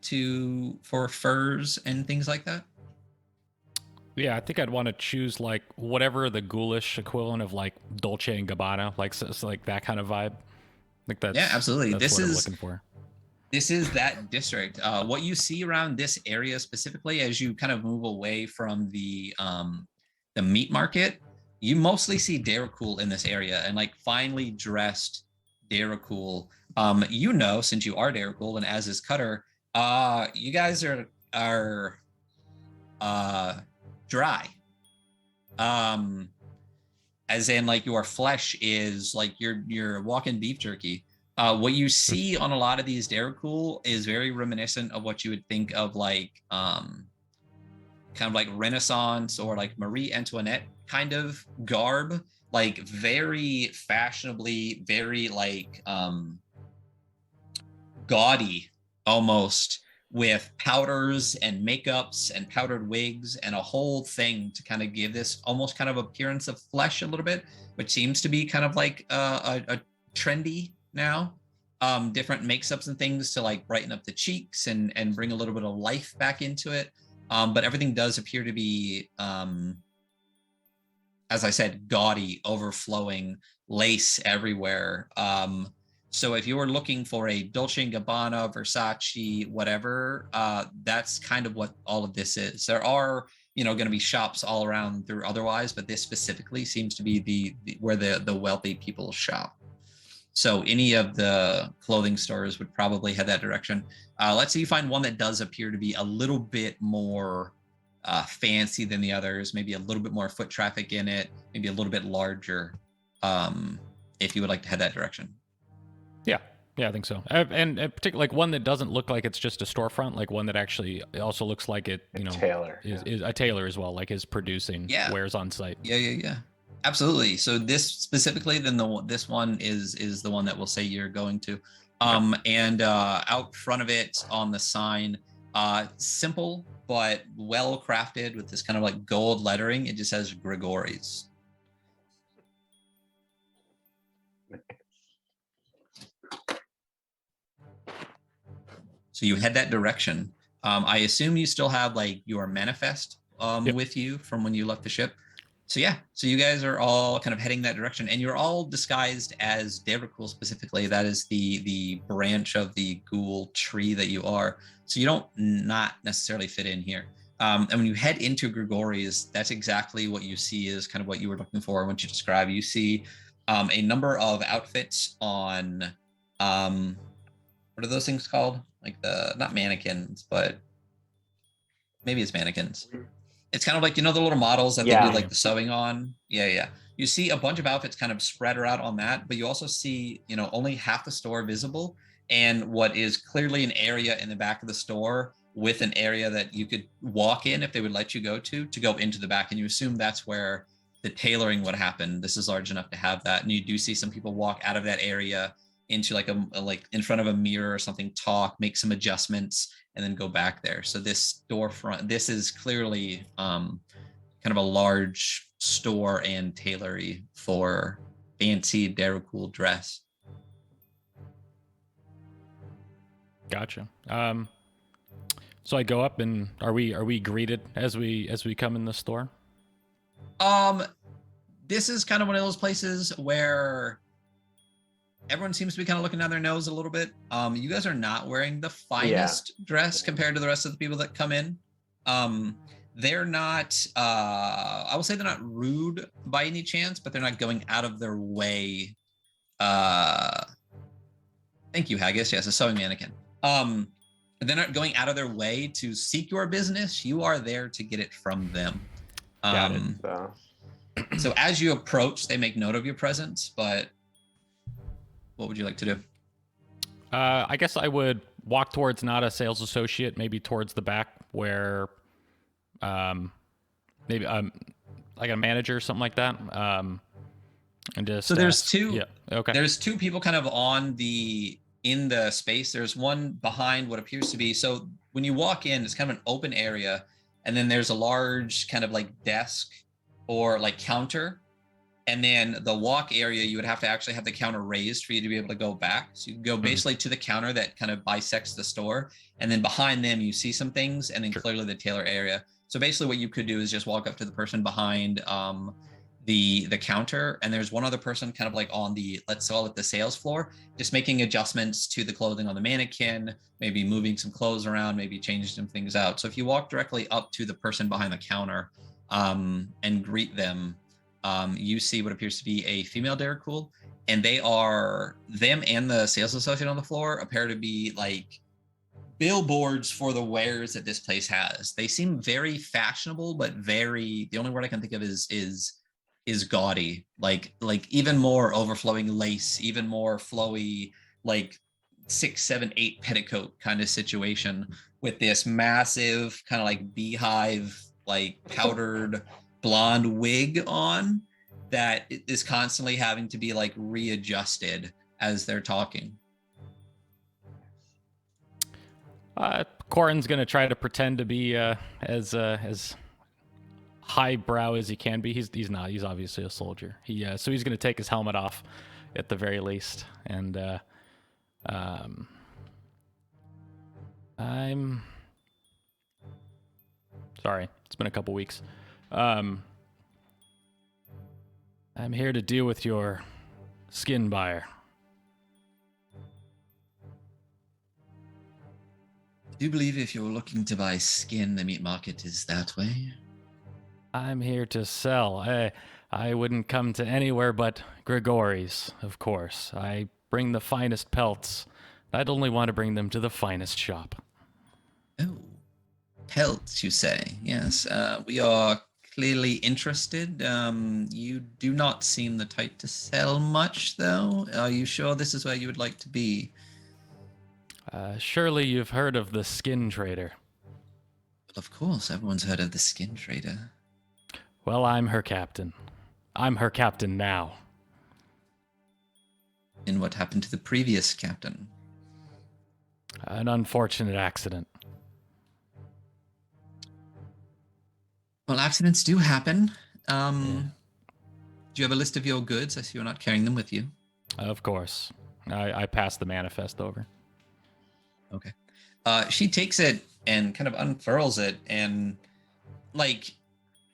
for furs and things like that. Yeah, I think I'd want to choose like whatever the ghoulish equivalent of like Dolce and Gabbana, like so like that kind of vibe. Like that's absolutely. That's what I'm looking for. This is that district. What you see around this area specifically, as you kind of move away from the meat market, you mostly see Daracool in this area, and like finely dressed Daracool. Since you are Daracool, and as is Cutter, you guys are dry. As in like your flesh is like you're walking beef jerky. What you see on a lot of these Daracool is very reminiscent of what you would think of like kind of like Renaissance or like Marie Antoinette kind of garb, like very fashionably, very like gaudy almost, with powders and makeups and powdered wigs and a whole thing to kind of give this almost kind of appearance of flesh a little bit, which seems to be kind of like a trendy now. Different makeups and things to like brighten up the cheeks and bring a little bit of life back into it. But everything does appear to be, as I said, gaudy, overflowing, lace everywhere. So if you were looking for a Dolce & Gabbana, Versace, whatever, that's kind of what all of this is. There are, going to be shops all around through otherwise, but this specifically seems to be where the wealthy people shop. So any of the clothing stores would probably head that direction. Let's say you find one that does appear to be a little bit more fancy than the others, maybe a little bit more foot traffic in it, maybe a little bit larger, if you would like to head that direction. Yeah, I think so. And particularly like one that doesn't look like it's just a storefront, like one that actually also looks like it, tailor is a tailor as well, like is producing wares on site. Yeah. Absolutely. So this specifically, then this one is the one that we'll say you're going to. And out front of it on the sign, simple but well crafted with this kind of like gold lettering. It just says Grigori's. So you head that direction. I assume you still have like your manifest with you from when you left the ship. So you guys are all kind of heading that direction, and you're all disguised as Daracool specifically. That is the branch of the ghoul tree that you are. So you don't not necessarily fit in here. And when you head into Grigori's, that's exactly what you see is kind of what you were looking for. Once you describe, you see a number of outfits on what are those things called? Like not mannequins, but maybe it's mannequins. It's kind of like, you know, the little models that they Yeah. do like the sewing on. Yeah. You see a bunch of outfits kind of spread around on that, but you also see, you know, only half the store visible, and what is clearly an area in the back of the store with an area that you could walk in if they would let you go go into the back. And you assume that's where the tailoring would happen. This is large enough to have that. And you do see some people walk out of that area into like like in front of a mirror or something, talk, make some adjustments, and then go back there. So this storefront, this is clearly kind of a large store and tailory for fancy Daracool dress. Gotcha. So I go up, and are we greeted as we come in the store? This is kind of one of those places where everyone seems to be kind of looking down their nose a little bit. You guys are not wearing the finest dress compared to the rest of the people that come in. They're not, I will say they're not rude by any chance, but they're not going out of their way. Thank you, Haggis. Yes, a sewing mannequin. They're not going out of their way to seek your business. You are there to get it from them. Got it. So as you approach, they make note of your presence, but what would you like to do? I guess I would walk towards not a sales associate, maybe towards the back where maybe like a manager or something like that. And just so there's two. Yeah. Okay. There's two people kind of in the space. There's one behind what appears to be. So when you walk in, it's kind of an open area, and then there's a large kind of like desk or like counter. And then the walk area, you would have to actually have the counter raised for you to be able to go back. So you go basically to the counter that kind of bisects the store. And then behind them, you see some things, and then clearly the tailor area. So basically what you could do is just walk up to the person behind the counter. And there's one other person kind of like on the, let's call it the sales floor, just making adjustments to the clothing on the mannequin, maybe moving some clothes around, maybe changing some things out. So if you walk directly up to the person behind the counter and greet them, you see what appears to be a female Daracool, and them and the sales associate on the floor appear to be like billboards for the wares that this place has. They seem very fashionable, but the only word I can think of is gaudy, like even more overflowing lace, even more flowy, like 6, 7, 8 petticoat kind of situation, with this massive kind of like beehive, like powdered blonde wig on that is constantly having to be like readjusted as they're talking. Corin's gonna try to pretend to be as highbrow as he can be. He's not. He's obviously a soldier. So he's gonna take his helmet off at the very least, and I'm sorry. It's been a couple weeks. I'm here to deal with your skin buyer. Do you believe if you're looking to buy skin, the meat market is that way? I'm here to sell. I wouldn't come to anywhere but Grigori's, of course. I bring the finest pelts. I'd only want to bring them to the finest shop. Oh, pelts, you say? Yes, we are clearly interested. You do not seem the type to sell much, though. Are you sure this is where you would like to be? Surely you've heard of the skin trader. Well, of course, everyone's heard of the skin trader. Well, I'm her captain. I'm her captain now. And what happened to the previous captain? An unfortunate accident. Well, accidents do happen. Do you have a list of your goods? I see you're not carrying them with you. Of course. I passed the manifest over. Okay. She takes it and kind of unfurls it and like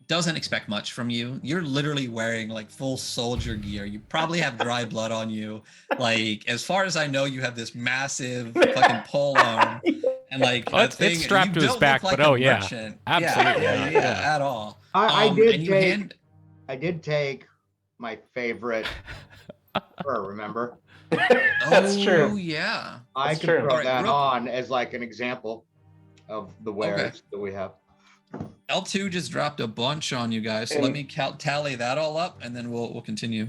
doesn't expect much from you. You're literally wearing like full soldier gear. You probably have dry blood on you. Like, as far as I know, you have this massive fucking pole arm. And like it's strapped to his back, but absolutely, yeah, at all. I did take my favorite fur, remember? That's true. Oh yeah. I That's can true. throw All right, that real- on as like an example of the wares that we have. L2 just dropped a bunch on you guys. So let me tally that all up, and then we'll continue.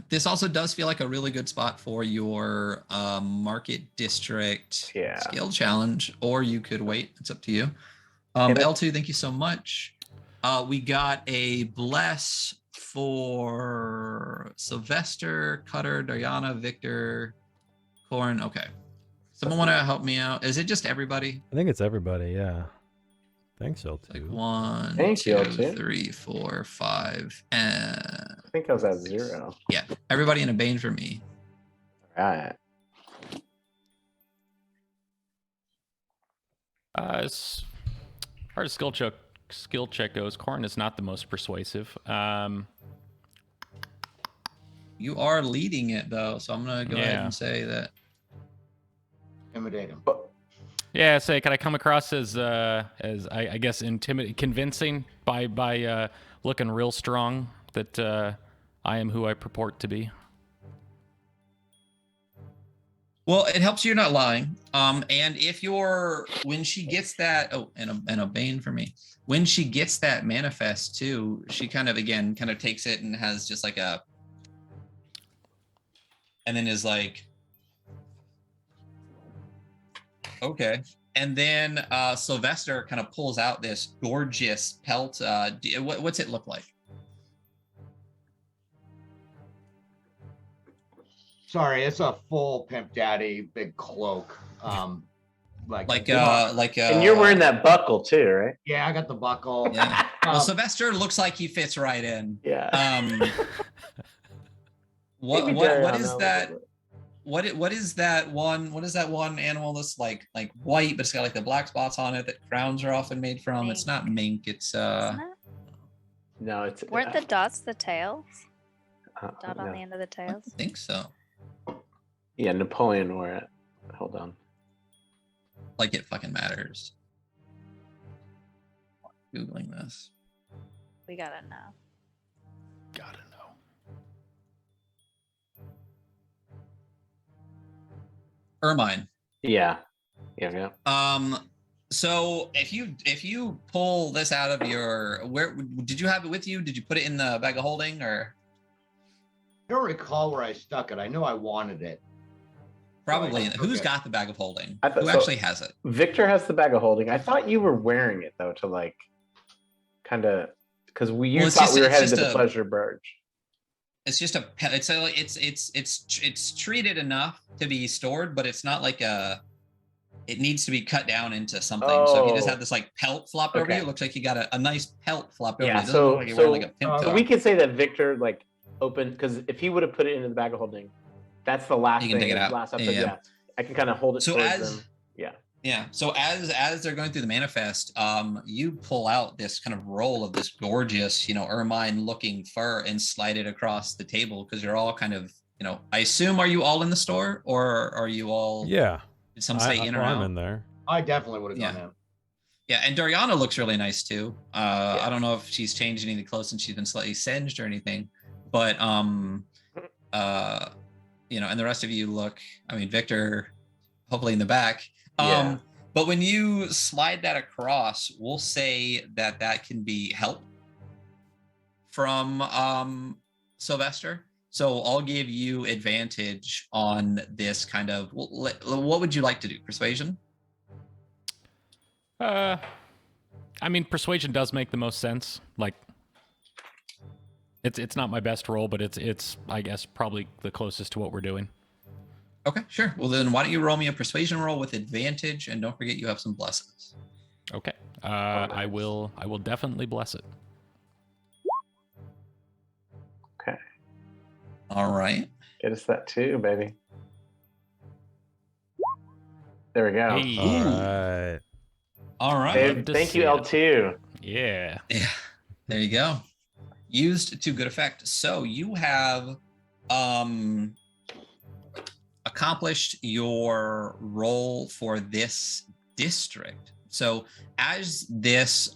This also does feel like a really good spot for your market district skill challenge, or you could wait. It's up to you. L2, thank you so much. We got a bless for Sylvester, Cutter, Diana, Victor, Corn. Okay. Someone want to help me out? Is it just everybody? I think it's everybody, yeah. Thanks, L2. Like 1, Thank you, 2, L2. 3, 4, 5, and I think I was at 0. yeah, everybody in a bane for me. All right. As far as skill check goes, Corn is not the most persuasive. You are leading it though, so I'm gonna go ahead and say that. Intimidate him. Yeah, say, can I come across as I guess convincing by looking real strong that I am who I purport to be? Well, it helps you're not lying. And if when she gets that, and a bane for me. When she gets that manifest too, she kind of takes it and has just like and then is like, okay. And then Sylvester kind of pulls out this gorgeous pelt. What's it look like? Sorry, it's a full Pimp Daddy big cloak. And you're wearing that buckle too, right? Yeah, I got the buckle. Yeah. Well, Sylvester looks like he fits right in. Yeah. What is that? What is that one animal that's like white, but it's got like the black spots on it that crowns are often made from? Mink. It's not mink. It's Isn't it? No, it's Weren't the dots the tails? Dot on no. the end of the I tails? think so. Yeah, Napoleon wore it. Hold on. Like it fucking matters. Googling this. We gotta know. Gotta know. Ermine. Yeah. So if you pull this out of where did you have it with you? Did you put it in the bag of holding or? I don't recall where I stuck it. I know I wanted it. Probably. So Who's got the bag of holding? I thought Who so. actually has it? Victor has the bag of holding. I thought you were wearing it though to like kind of because you thought we were headed to the pleasure barge. It's just it's treated enough to be stored, but it's not like it needs to be cut down into something. So if you just have this like pelt flopped over you, it looks like you got a nice pelt flopped over you. It doesn't look like you're wearing like a pimp so top. we could say that Victor like opened because if he would have put it into the bag of holding, that's the last thing. Take it out. Last episode, yeah. I can kind of hold it towards them. Yeah. So as they're going through the manifest, you pull out this kind of roll of this gorgeous, ermine-looking fur and slide it across the table because you're all kind of, I assume, are you all in the store or are you all? Yeah. Did some stay in or out? I'm in there. I definitely would have gone in. Yeah, and Doriana looks really nice too. I don't know if she's changed any of the clothes since she's been slightly singed or anything, but and the rest of you look. I mean, Victor, hopefully in the back. But when you slide that across, we'll say that can be help from Sylvester. So I'll give you advantage on this kind of. What would you like to do? Persuasion? I mean, persuasion does make the most sense. Like, it's not my best roll, but it's I guess probably the closest to what we're doing. Okay, sure. Well, then why don't you roll me a persuasion roll with advantage, and don't forget you have some blesses. Okay. I will definitely bless it. Okay. All right. Get us that too, baby. There we go. Hey. All right. All right. Dave, thank you, L2. Yeah. Yeah. There you go. Used to good effect. So you have accomplished your role for this district. So as this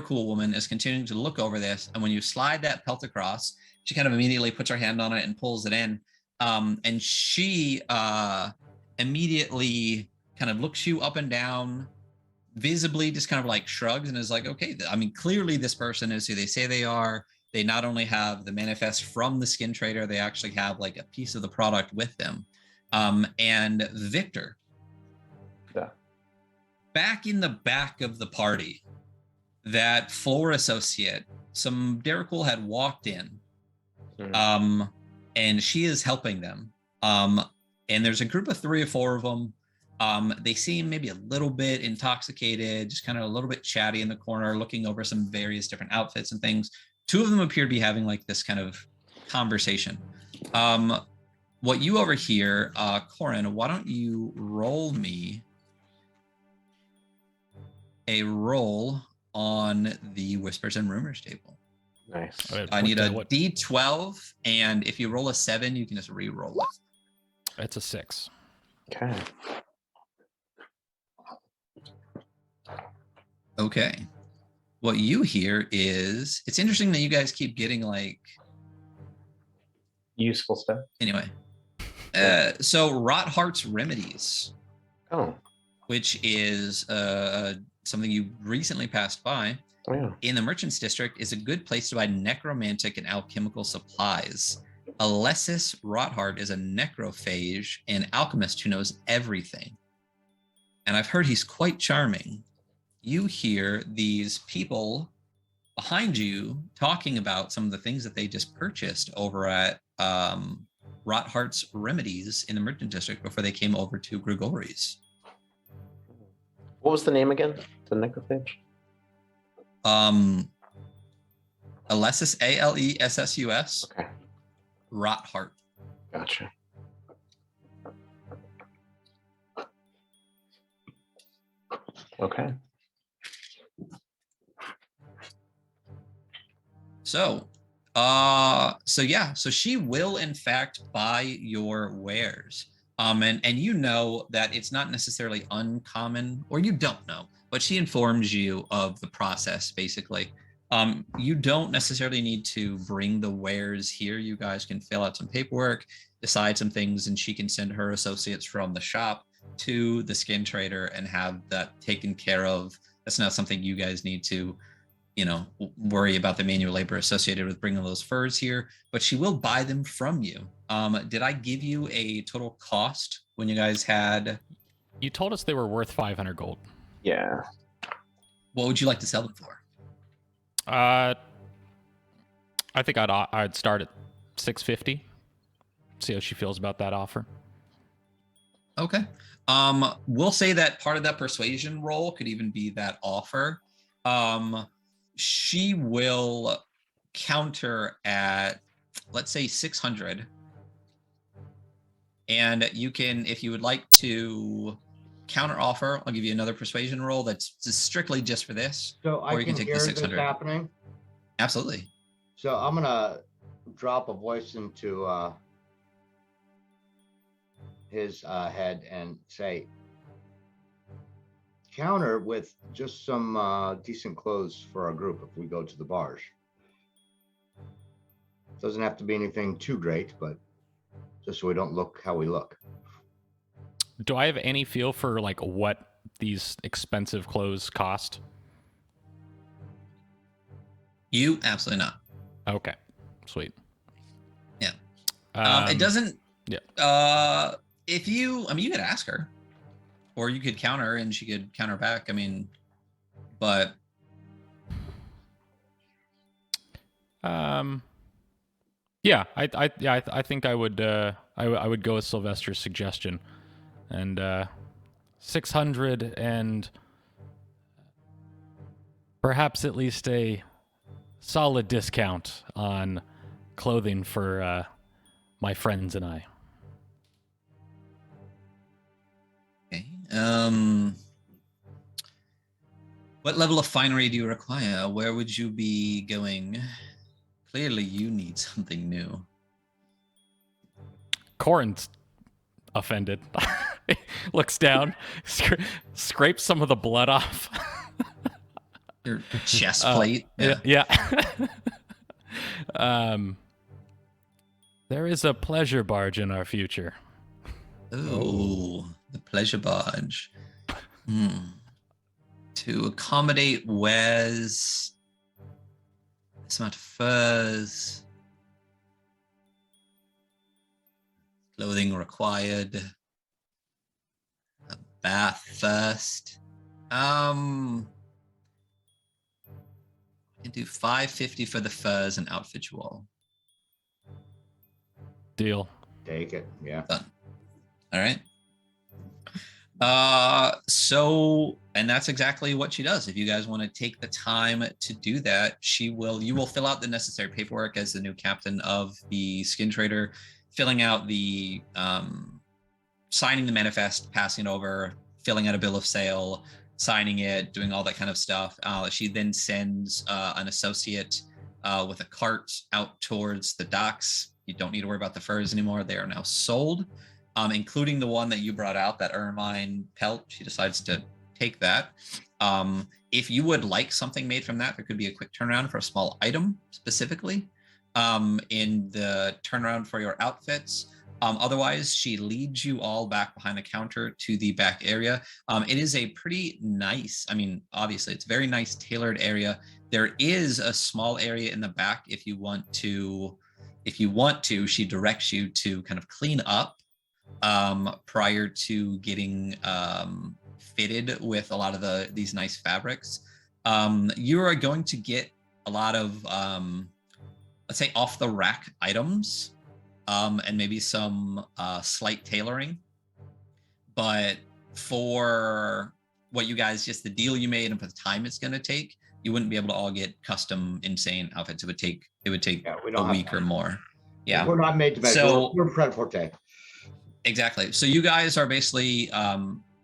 Cool woman is continuing to look over this, and when you slide that pelt across, she kind of immediately puts her hand on it and pulls it in. And she immediately kind of looks you up and down, visibly just kind of like shrugs and is like, okay, I mean, clearly this person is who they say they are. They not only have the manifest from the skin trader, they actually have like a piece of the product with them. And Victor, Yeah. back in the back of the party, that floor associate, some Derrickle had walked in, and she is helping them. And there's a group of 3 or 4 of them. They seem maybe a little bit intoxicated, just kind of a little bit chatty in the corner, looking over some various different outfits and things. 2 of them appear to be having like this kind of conversation. What you overhear, Corin, why don't you roll me a roll on the Whispers and Rumors table? Nice. I need a D12, and if you roll a 7, you can just re-roll it. It's a 6. Okay. Okay. What you hear is, it's interesting that you guys keep getting like, Useful stuff. anyway. So Rot Heart's Remedies, Oh. which is something you recently passed by Oh yeah. in the Merchants District, is a good place to buy necromantic and alchemical supplies. Alessis Rotheart is a necrophage and alchemist who knows everything. And I've heard he's quite charming. You hear these people behind you talking about some of the things that they just purchased over at Rotheart's Remedies in the Merchant District before they came over to Grigori's. What was the name again? The necrophage? Alessis, Alessus, Okay. Rotheart. Gotcha. Okay. So she will in fact buy your wares. And you know that it's not necessarily uncommon, or you don't know, but she informs you of the process basically. You don't necessarily need to bring the wares here. You guys can fill out some paperwork, decide some things, and she can send her associates from the shop to the skin trader and have that taken care of. That's not something you guys need to, worry about the manual labor associated with bringing those furs here, but she will buy them from you. Did I give you a total cost when you guys had? You told us they were worth 500 gold. Yeah. What would you like to sell them for? I think I'd start at 650. See how she feels about that offer. Okay. We'll say that part of that persuasion roll could even be that offer. She will counter at, let's say, 600. And you can, if you would like to counter offer, I'll give you another persuasion roll that's strictly just for this. So Or I you can can take the hear this 600. happening. Absolutely. So I'm gonna drop a voice into his head and say, counter with just some decent clothes for our group if we go to the bars. Doesn't have to be anything too great, but just so we don't look how we look. Do I have any feel for like what these expensive clothes cost? You absolutely not. Okay, sweet. Yeah. Um, It doesn't. yeah. If you, you could ask her, or you could counter and she could counter back. But. Yeah, I think I would I would go with Sylvester's suggestion, and 600 and perhaps at least a solid discount on clothing for my friends and I. Okay. What level of finery do you require? Where would you be going? Clearly, you need something new. Corin's offended. Looks down, scrapes some of the blood off. Your chest plate. Yeah. There is a pleasure barge in our future. Ooh. the pleasure barge. To accommodate Wes, this amount of furs, clothing required, a bath first. I can do $550 for the furs and outfit you all. Deal. Take it. Yeah. Done. All right. And that's exactly what she does. If you guys want to take the time to do that, you will fill out the necessary paperwork as the new captain of the skin trader, filling out the signing the manifest, passing it over, filling out a bill of sale, signing it, doing all that kind of stuff. She then sends an associate with a cart out towards the docks. You don't need to worry about the furs anymore. They are now sold, including the one that you brought out, that ermine pelt. She decides to take that. If you would like something made from that, there could be a quick turnaround for a small item specifically in the turnaround for your outfits. Otherwise, she leads you all back behind the counter to the back area. It is a pretty nice, obviously, it's a very nice tailored area. There is a small area in the back if you want to, she directs you to kind of clean up prior to getting fitted with a lot of these nice fabrics. You are going to get a lot of, let's say, off the rack items. And maybe some slight tailoring. But for what you guys, just the deal you made and for the time it's going to take, you wouldn't be able to all get custom insane outfits. It would take a week or more. Yeah. We're not made to measure. So, we're Fred Forte. Exactly. So you guys are basically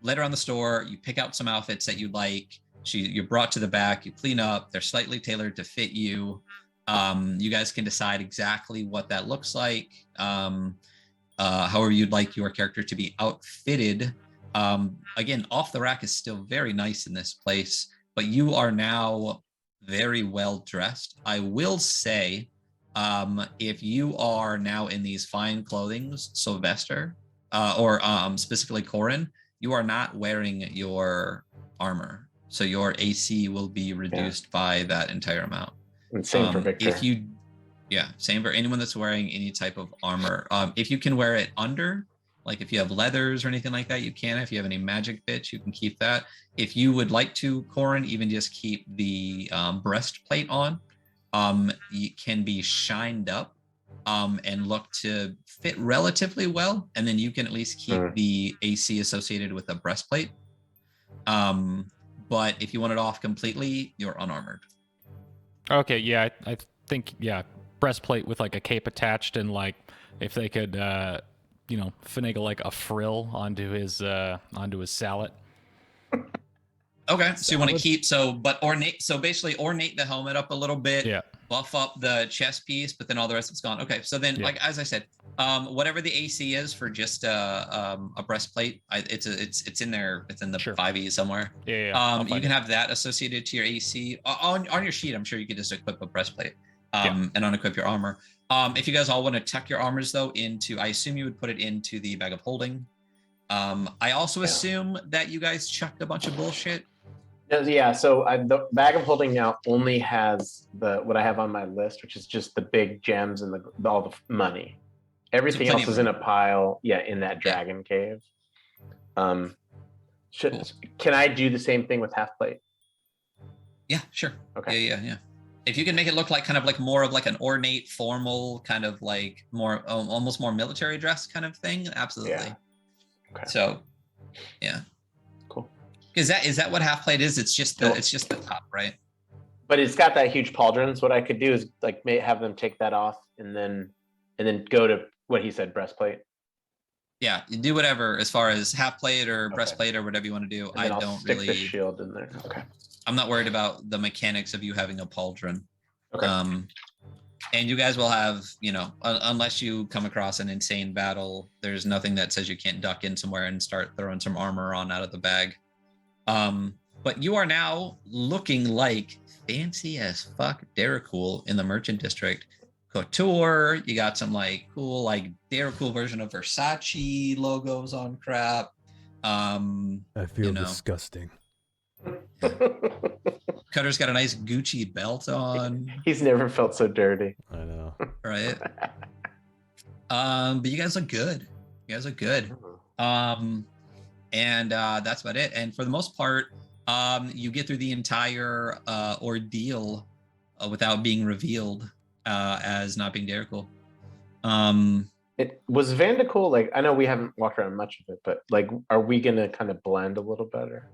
let around the store. You pick out some outfits that you like. You're brought to the back. You clean up. They're slightly tailored to fit you. You guys can decide exactly what that looks like, however you'd like your character to be outfitted. Again, off the rack is still very nice in this place, but you are now very well dressed. I will say, if you are now in these fine clothings, Sylvester, or specifically Corin, you are not wearing your armor. So your AC will be reduced by that entire amount. And same for Victor. Same for anyone that's wearing any type of armor. If you can wear it under, like if you have leathers or anything like that, you can. If you have any magic bits, you can keep that. If you would like to, Corin, even just keep the breastplate on, it can be shined up and look to fit relatively well. And then you can at least keep the AC associated with the breastplate. But if you want it off completely, you're unarmored. Okay, yeah, I think, breastplate with like a cape attached, and like if they could, finagle like a frill onto his sallet. Okay, so you want to keep basically ornate the helmet up a little bit, buff up the chest piece, but then all the rest of it's gone. Okay, so then like as I said, whatever the AC is for just a breastplate, it's in there. It's in the 5e somewhere. You can have that associated to your AC on your sheet. I'm sure you could just equip a breastplate and unequip your armor. If you guys all want to tuck your armors though into, I assume you would put it into the bag of holding. I also assume that you guys chucked a bunch of bullshit. Yeah, so the bag of holding now only has what I have on my list, which is just the big gems and all the money. Everything else is in a pile, in that dragon cave. Can I do the same thing with half plate? Yeah, sure. Okay. Yeah. If you can make it look like kind of like more of like an ornate, formal kind of like more almost more military dress kind of thing, absolutely. Yeah. Okay. So, yeah. Cool. Is that what half plate is? It's just the top, right? But it's got that huge pauldron. So what I could do is like have them take that off and then go to what he said, breastplate. Yeah, you do whatever as far as half plate or breastplate or whatever you want to do. I don't stick the shield in there. Okay. I'm not worried about the mechanics of you having a pauldron. Okay. And you guys will have, unless you come across an insane battle, there's nothing that says you can't duck in somewhere and start throwing some armor on out of the bag. But you are now looking like fancy as fuck Daracool in the Merchant District. Couture, you got some like cool, like Daracool version of Versace logos on crap. I feel you know. disgusting. Cutter's got a nice Gucci belt on, He's never felt so dirty. I know. right? But you guys look good. You guys look good. And that's about it. And for the most part, you get through the entire ordeal without being revealed as not being Derical. It was Vandical, like, I know we haven't walked around much of it, but like, are we gonna kind of blend a little better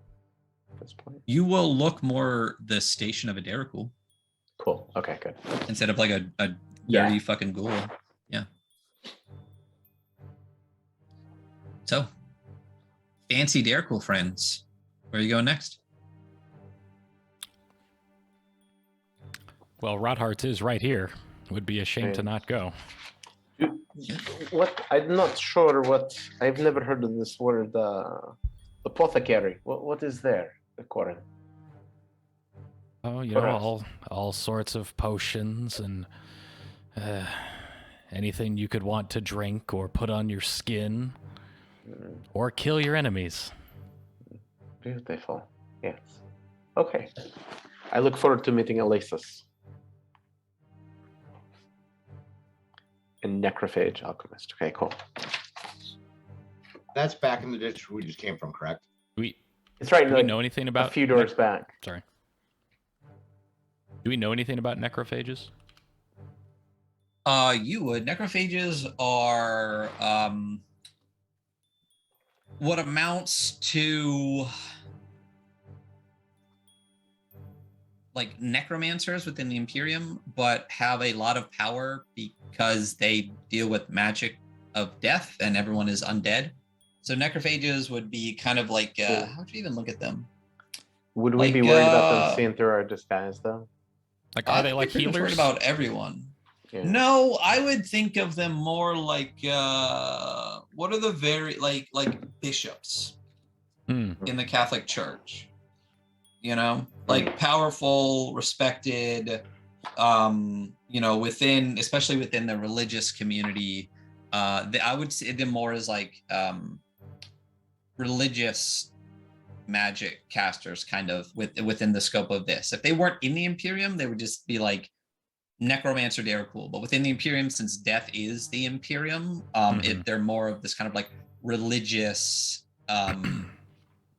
at this point? You will look more the station of a Derical Cool. Okay, good. instead of like a Yeah. dirty fucking ghoul. Yeah. So, fancy Derical friends. Where are you going next? Well, Rodhart's is right here. Would be a shame to Right. not go. What, I'm not sure what, I've never heard of this word, apothecary. What is there, the Corin? Oh, you What know, else? all sorts of potions and anything you could want to drink or put on your skin or kill your enemies. Beautiful. Yes. Okay. I look forward to meeting Elasus. And Necrophage Alchemist. Okay, cool. That's back in the district we just came from, correct? It's right Do we like know anything a about few doors back. Sorry. Do we know anything about necrophages? You would. Necrophages are what amounts to like necromancers within the Imperium, but have a lot of power because they deal with magic of death and everyone is undead. So necrophages would be kind of like, how would you even look at them? Would we Like, be worried about them seeing through our disguise, though? Like, are they like pretty much worried healers? about everyone. Yeah. No, I would think of them more like what are the very like bishops Hmm. in the Catholic Church, you know, like powerful, respected, you know, within, especially within the religious community. I would see them more as like religious magic casters, kind of within the scope of this. If they weren't in the Imperium, they would just be like necromancer Derical. But within the Imperium, since death is the Imperium, they're more of this kind of like religious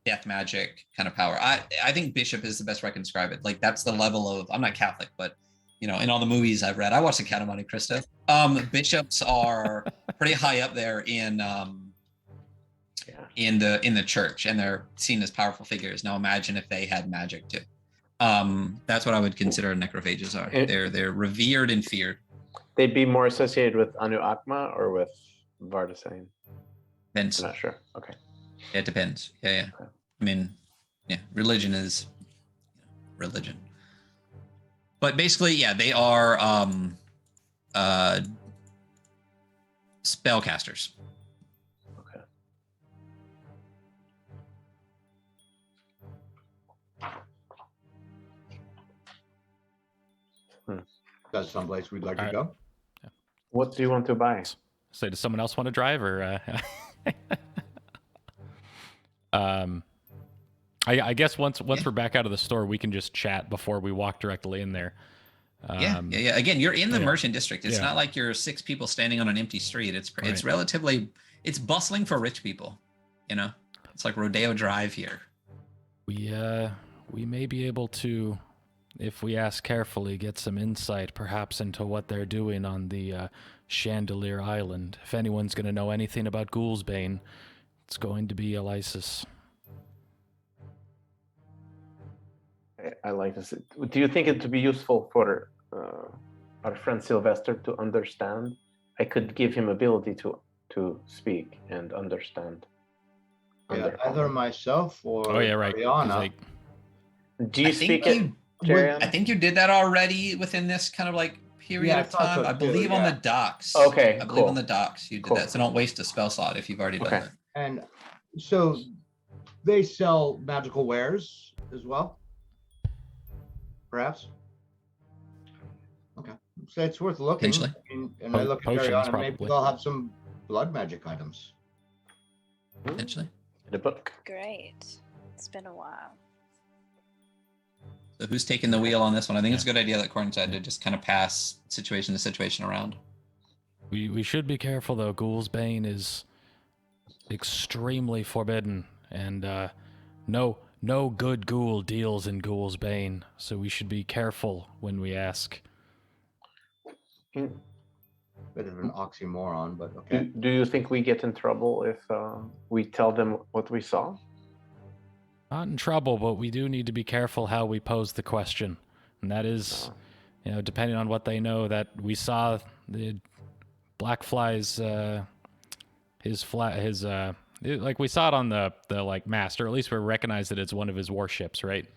death magic kind of power. I think bishop is the best way I can describe it. Like that's the level of, I'm not Catholic, but you know, in all the movies I've read, I watched The Count of Monte Cristo. Bishops are pretty high up there in the church, and they're seen as powerful figures. Now imagine if they had magic too. That's what I would consider necrophages are. They're revered and feared. They'd be more associated with Anu Akma or with Vardasane? Depends. I'm not sure. Okay. It depends. Yeah. Okay. I mean, yeah, religion is religion. But basically, yeah, they are spellcasters. Okay. That's someplace we'd like to All go. What do you want to buy? So does someone else want to drive or I guess once we're back out of the store, we can just chat before we walk directly in there. Yeah. Again, you're in the yeah. merchant district. It's Yeah. not like you're 6 people standing on an empty street. It's Right. relatively, it's bustling for rich people. You know, it's like Rodeo Drive here. We may be able to, if we ask carefully, get some insight perhaps into what they're doing on the Chandelier Island. If anyone's going to know anything about Ghoulsbane, it's going to be Elysis. I like this. Do you think it would be useful for our friend Sylvester to understand? I could give him ability to speak and understand. Yeah, either myself or Oh yeah, right. 'cause, Ariana. like, Do you speak it, Jeriana? I think you did that already within this kind of like period Yeah, I of thought time. so I too, believe on yeah. the docks. Okay, I believe cool. on the docks you did Cool. that. So don't waste a spell slot if you've already done Okay. that. And so they sell magical wares as well? Perhaps? Okay. So it's worth looking. Potentially. And I look at Potions, Ariana, maybe probably. they'll have some blood magic items. Potentially. the book. Great. It's been a while. So who's taking the wheel on this one? I think it's a good idea that Corin said to just kind of pass situation to situation around. We should be careful though. Ghoul's Bane is extremely forbidden, and no good ghoul deals in Ghoul's Bane, so we should be careful when we ask. In- Bit of an oxymoron, but okay. Do you think we get in trouble if we tell them what we saw? Not in trouble, but we do need to be careful how we pose the question, and that is, depending on what they know, that we saw the black flies, like we saw it on the like mast, or at least we recognize that it's one of his warships, right?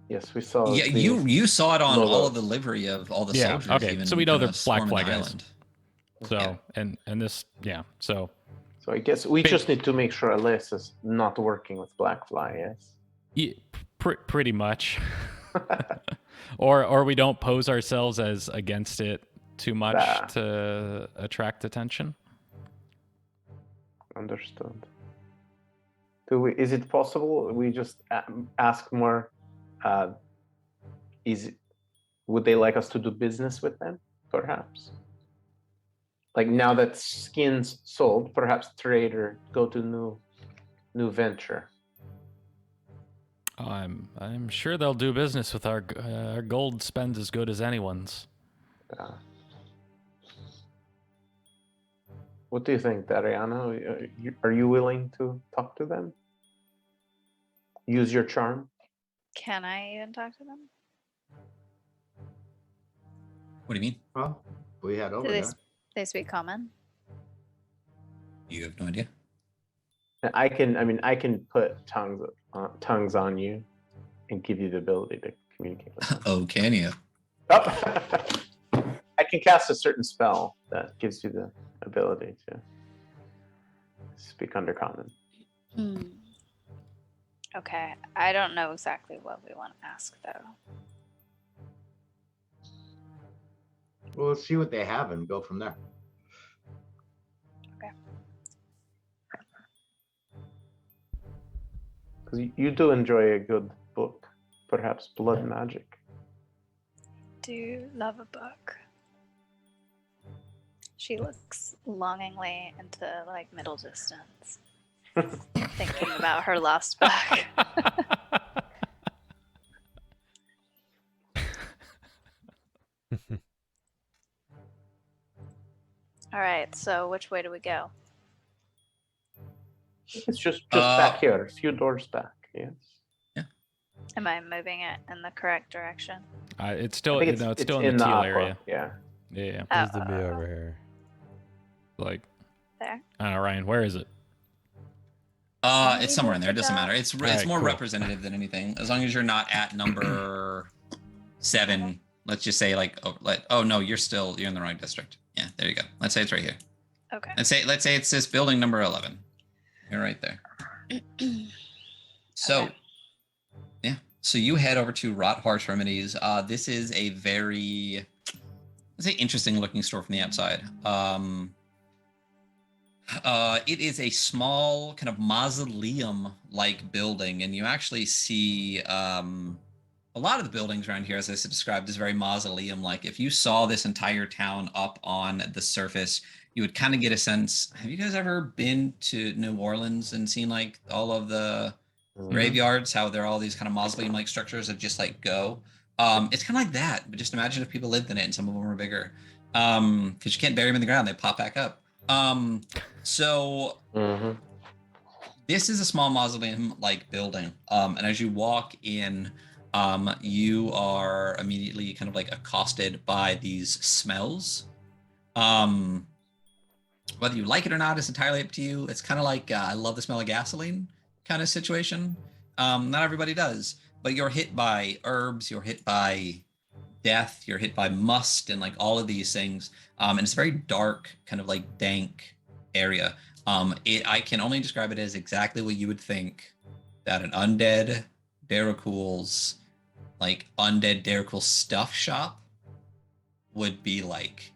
Yes, we saw. Yeah, you saw it on all logos. of the livery of all the Yeah, soldiers. okay, Even so we know kinda they're Black swarming Flag the guys. island. So Yeah. and this, yeah, so So I guess we just need to make sure Alice is not working with Blackfly. Yes. yeah, pretty much. or we don't pose ourselves as against it too much Bah. to attract attention. Understood. Is it possible we just ask more? Would they like us to do business with them? Perhaps. Like now that skins sold, perhaps trade or go to new venture. I'm sure they'll do business with our gold spends as good as anyone's. What do you think, Dariana? Are you willing to talk to them? Use your charm? Can I even talk to them? What do you mean? Well, we had over Do there. they speak common? You have no idea. I can put tongues on you and give you the ability to communicate with them. Oh, can you? Oh. I can cast a certain spell that gives you the ability to speak undercommon. Okay. I don't know exactly what we want to ask, though. Well, let's see what they have and go from there. Okay. Because you do enjoy a good book, perhaps Blood Magic. Do love a book. She looks longingly into like middle distance, thinking about her lost book. All right, so which way do we go? It's just back here, a few doors back. Yes. Am I moving it in the correct direction? It's still, I think it's still in the teal aqua, area. Yeah. Yeah. Needs to be over here. Like, There. I don't know, Ryan, where is it? It's somewhere in there. It doesn't matter. It's Alright, more cool. representative than anything. As long as you're not at number 7. Let's just say oh no, you're in the wrong district. Yeah, there you go. Let's say it's right here. Okay. Let's say it's this building number 11. You're right there. So, Okay. yeah. So you head over to Rot Harsh Remedies. This is a very, let's say, interesting looking store from the outside. It is a small kind of mausoleum-like building, and you actually see a lot of the buildings around here, as I described, is very mausoleum-like. If you saw this entire town up on the surface, you would kind of get a sense. Have you guys ever been to New Orleans and seen like all of the graveyards, how they're all these kind of mausoleum-like structures that just like go? It's kind of like that, but just imagine if people lived in it and some of them were bigger. Because you can't bury them in the ground, they pop back up. So this is a small mausoleum-like building. And as you walk in, you are immediately kind of like accosted by these smells. Whether you like it or not is entirely up to you. It's kind of like I love the smell of gasoline kind of situation. Not everybody does, but you're hit by herbs, you're hit by death, you're hit by must, and like all of these things. And it's a very dark, kind of like dank area. I can only describe it as exactly what you would think that an undead Darakul's like undead Darakul stuff shop would be like.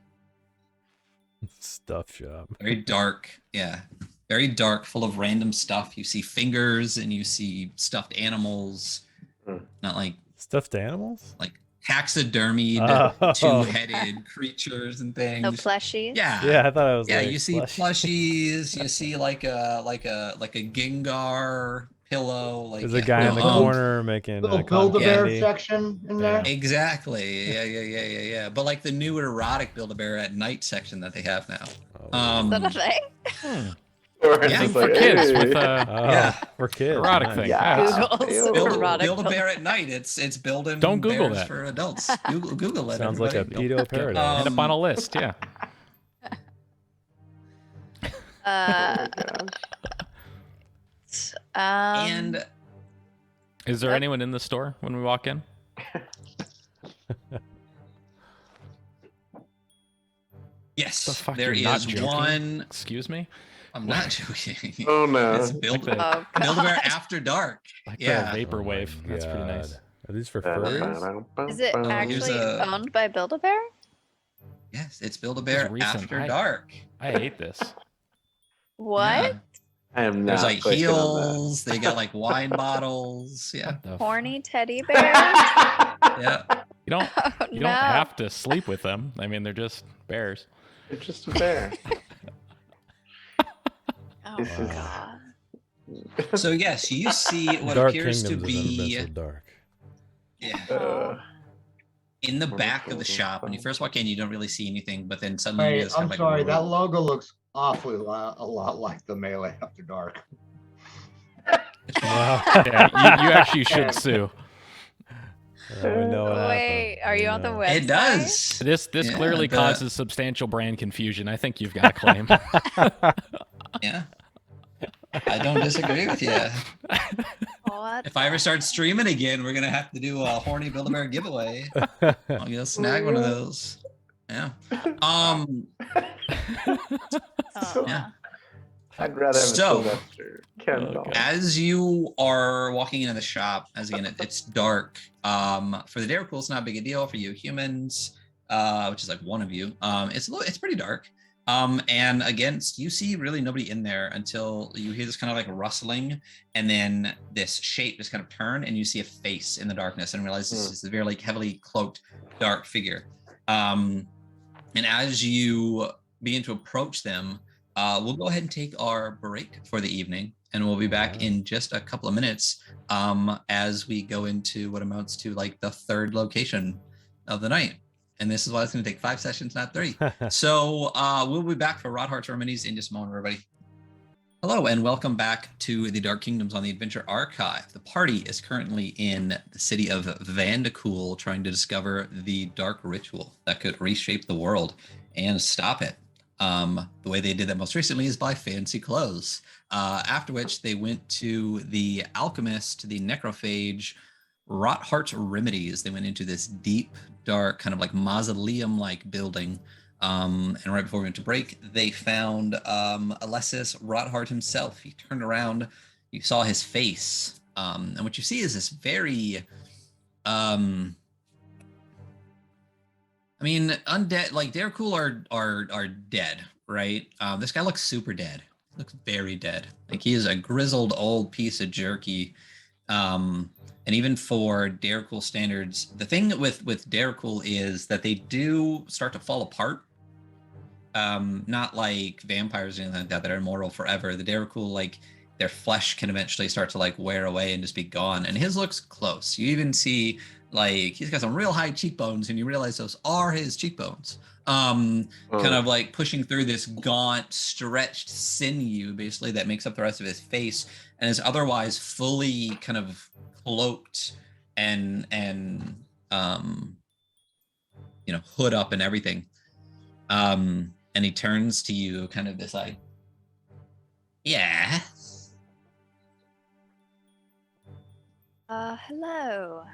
Stuff shop. Very dark, yeah. very dark, full of random stuff. You see fingers and you see stuffed animals, not like Stuffed animals? like taxidermied, Oh. two-headed creatures and things. No plushies. Yeah. Yeah, I thought I was Yeah, like you see plush. plushies, you see like a Gengar pillow, like There's a guy in the corner making Little cotton Build-A-Bear candy. section in Yeah. there. Exactly. Yeah. But like the new erotic Build-A-Bear at night section that they have now. Oh. Is that a thing? Or it's Yeah, just For like, kids "Hey." with Yeah. For kids. erotic nice. thing. Yeah. Google's Ew. erotic Build a Bear at night. It's building Don't Google bears that. for adults. Google it. Sounds like a everybody. pedo paradise. End up on a list, yeah. Uh, And Is there Yep. anyone in the store when we walk in? yes, The fuck, there you're not is joking? one. Excuse me? I'm not joking. Oh no. It's Build a oh Bear god. After Dark. Like Yeah. the vaporwave. Oh my That's pretty nice. God. Are these for furries? Is it Here's actually a- owned by Build-A-Bear? Yes, it's Build a Bear recent. After Dark. I hate this. What? Yeah. I am not There's like clicking on heels. They got like wine bottles. Yeah. What the f- Horny teddy bears? that. Yeah. You don't Oh, you no. don't have to sleep with them. I mean, they're just bears. It's just a bear. Oh This is- god. So yes, you see what Dark appears Kingdoms to have never been be so dark. yeah. Oh. In the back of the shop. When you first walk in, you don't really see anything, but then suddenly you Wait, just have I'm like sorry. a That room. logo looks awfully a lot like the Melee After Dark. Wow. Yeah, you actually should sue. Yeah, we know what Wait, happened. are We you on the know. website? It does. This Yeah, clearly the- causes substantial brand confusion. I think you've got a claim. Yeah. I don't disagree with you. What? If I ever start streaming again, we're gonna have to do a horny Build-A-Bear giveaway. I'll get a snag one of those. Yeah. Oh, Yeah. I'd rather have So- a Sylvester Ken doll. As you are walking into the shop, as again it's dark. For the Dare Pool, it's not a big a deal. For you humans, which is like one of you, it's pretty dark. And again, you see really nobody in there until you hear this kind of like rustling, and then this shape just kind of turn, and you see a face in the darkness, and realize this is a very like heavily cloaked, dark figure. And as you begin to approach them, we'll go ahead and take our break for the evening, and we'll be back in just a couple of minutes as we go into what amounts to like the third location of the night. And this is why it's going to take 5 sessions, not 3. So we'll be back for Rod Heart's Remedies in just a moment, everybody. Hello, and welcome back to the Dark Kingdoms on the Adventure Archive. The party is currently in the city of Vandacool, trying to discover the dark ritual that could reshape the world and stop it. The way they did that most recently is by fancy clothes. After which they went to the alchemist, the necrophage, Rot Heart's Remedies. They went into this deep, dark, kind of like mausoleum-like building. And right before we went to break, they found Alessis Rotheart himself. He turned around, you saw his face. And what you see is this very I mean, undead, like Darecool are dead, right? This guy looks super dead. Looks very dead. Like he is a grizzled old piece of jerky. And even for Darecool standards, the thing with Darecool is that they do start to fall apart. Not like vampires or anything like that are immortal forever. The Darecool, like their flesh can eventually start to like wear away and just be gone. And his looks close. You even see like he's got some real high cheekbones, and you realize those are his cheekbones. Kind of like pushing through this gaunt, stretched sinew, basically, that makes up the rest of his face, and is otherwise fully kind of cloaked and you know, hood up and everything. And he turns to you, kind of this like, yeah. Hello.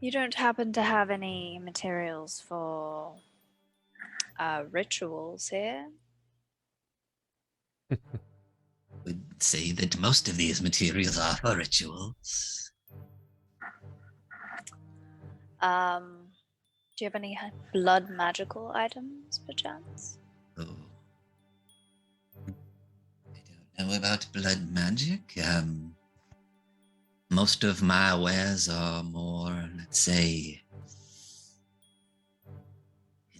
You don't happen to have any materials for rituals here? Would say that most of these materials are for rituals. Do you have any blood magical items, perchance? know about blood magic? Most of my wares are more, let's say,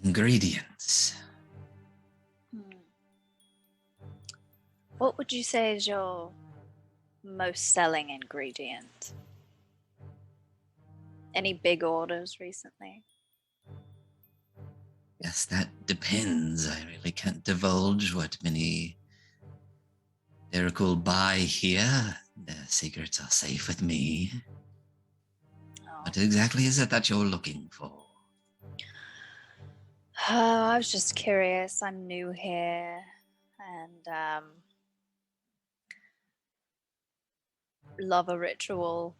ingredients. What would you say is your most selling ingredient? Any big orders recently? Yes, that depends. I really can't divulge what many Derek buy here. Their secrets are safe with me. Oh. What exactly is it that you're looking for? I was just curious. I'm new here, and love a ritual.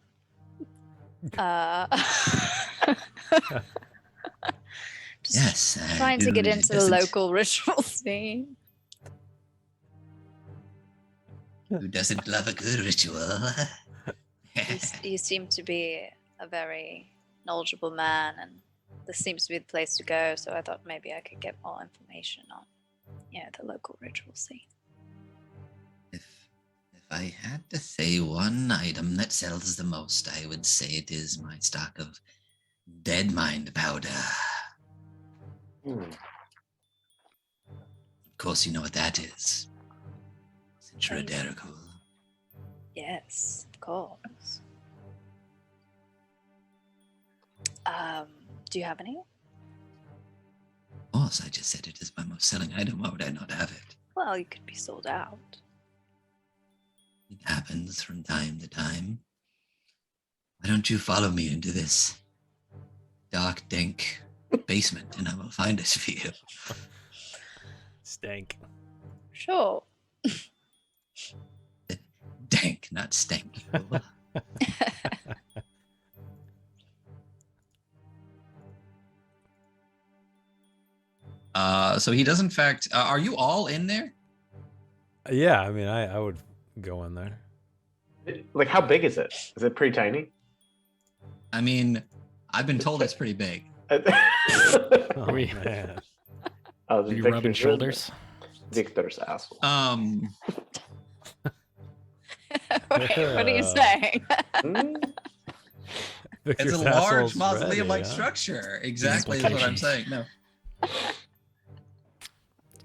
Just Yes, I trying to get do. into the Doesn't- local ritual scene. Who doesn't love a good ritual? You seem to be a very knowledgeable man, and this seems to be the place to go. So I thought maybe I could get more information on, the local ritual scene. If I had to say one item that sells the most, I would say it is my stock of dead mind powder. Of course, you know what that is. Since you're a Derek. Yes, of course. Do you have any? Of course, I just said it is my most selling item. Why would I not have it? Well, you could be sold out. It happens from time to time. Why don't you follow me into this dark, dank basement, and I will find it for you. Stank. Sure. Dank, not stank. So he does, in fact. Are you all in there? Yeah, I mean, I would go in there. Like, how big is it? Is it pretty tiny? I mean, I've been told it's pretty big. Oh, We- man. Oh, Are you Victor's rubbing room? shoulders? Victor's asshole. Wait, what are you saying? It's a Victor's large asshole's mausoleum-like ready, huh? structure. Exactly is what I'm saying. No,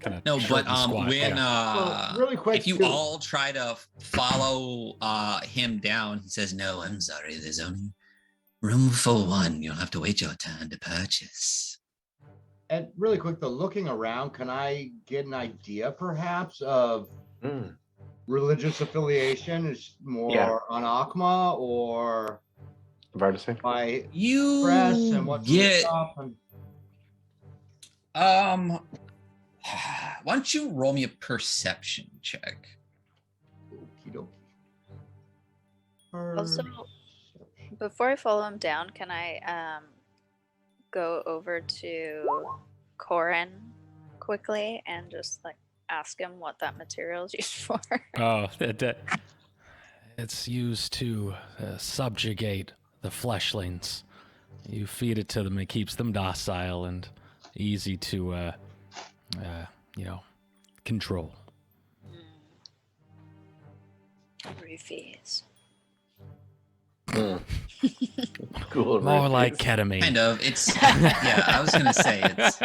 Kinda no, short but and squat, when yeah. Well, really quick, if you too. all try to follow him down, he says, "No, I'm sorry. There's only room for one. You'll have to wait your turn to purchase." And really quick, though, looking around, can I get an idea perhaps of religious affiliation? Is more on Akma or Vardising? by You press and what's in the get shop? And why don't you roll me a perception check? okie dokie. Also, before I follow him down, can I go over to Corin quickly and just like ask him what that material is used for? Oh, it's used to subjugate the fleshlings. You feed it to them, it keeps them docile and easy to, control. Roofies. Cool. More like roofies. ketamine. Kind of. It's yeah. I was gonna say it's.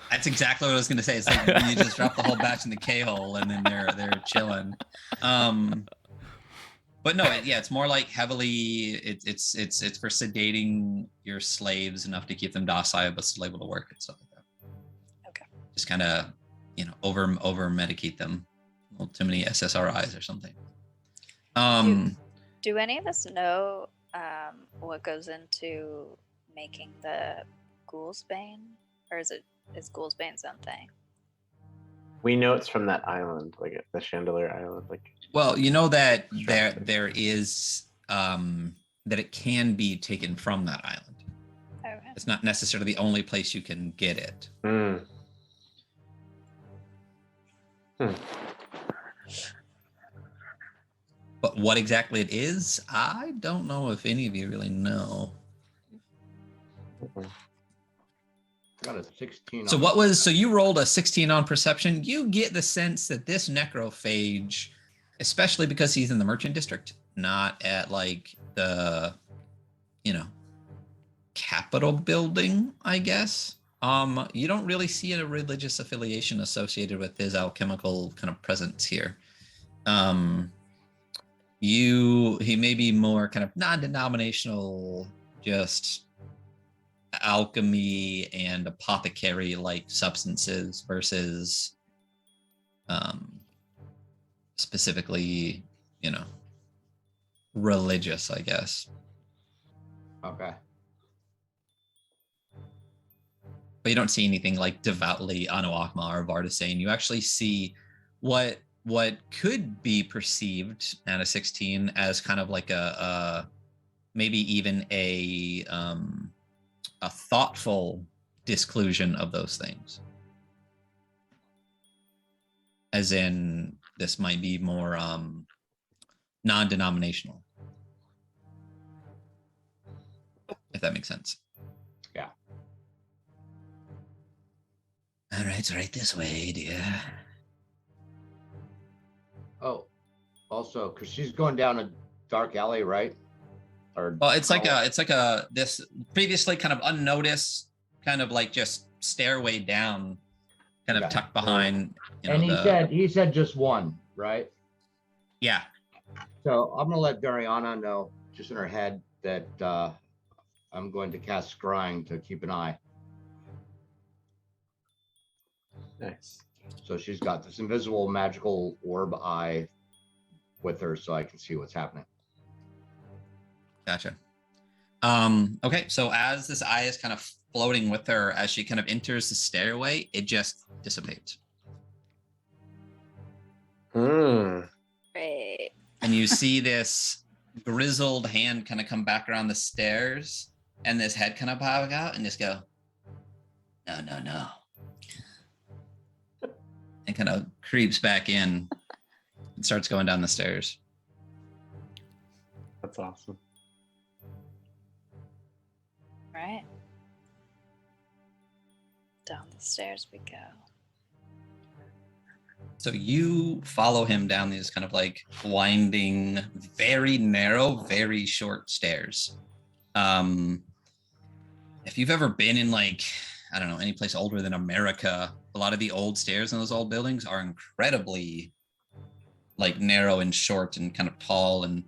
That's exactly what I was gonna say. It's like when you just drop the whole batch in the K-hole and then they're chilling. But no, it's more like heavily. It's for sedating your slaves enough to keep them docile but still able to work and stuff like that. Okay. Just kind of, over medicate them. Well, too many SSRIs or something. Do any of us know what goes into making the Ghoulsbane? Or is Ghoulsbane something? We know it's from that island, like the Chandelier Island. Like, Well, you know that Sure. there is that it can be taken from that island. Okay. It's not necessarily the only place you can get it. But what exactly it is, I don't know if any of you really know. Got a 16. So what was, so you rolled a 16 on perception. You get the sense that this necrophage, especially because he's in the merchant district, not at like the, Capitol building, I guess. You don't really see a religious affiliation associated with his alchemical kind of presence here. He may be more kind of non-denominational, just alchemy and apothecary like substances versus specifically, religious, I guess. Okay. But you don't see anything like devoutly Anuakma or Vardasane. You actually see what could be perceived at a 16 as kind of like a maybe even a thoughtful disclusion of those things. As in, this might be more non-denominational. If that makes sense. Yeah. All right, it's right this way, dear. Oh, also, because she's going down a dark alley, right? Or Well, it's like this previously kind of unnoticed, kind of like just stairway down, kind of Okay. tucked behind. And he said just one, right? Yeah. So I'm gonna let Dariana know, just in her head, that I'm going to cast Scrying to keep an eye. Nice. So she's got this invisible magical orb eye with her, so I can see what's happening. Gotcha. Okay, so as this eye is kind of floating with her, as she kind of enters the stairway, it just dissipates. Great. And you see this grizzled hand kind of come back around the stairs, and this head kind of pop out and just go, no. And kind of creeps back in and starts going down the stairs. That's awesome. Right. Down the stairs we go. So you follow him down these kind of like winding, very narrow, very short stairs. If you've ever been in like, I don't know, any place older than America, a lot of the old stairs in those old buildings are incredibly like narrow and short and kind of tall, and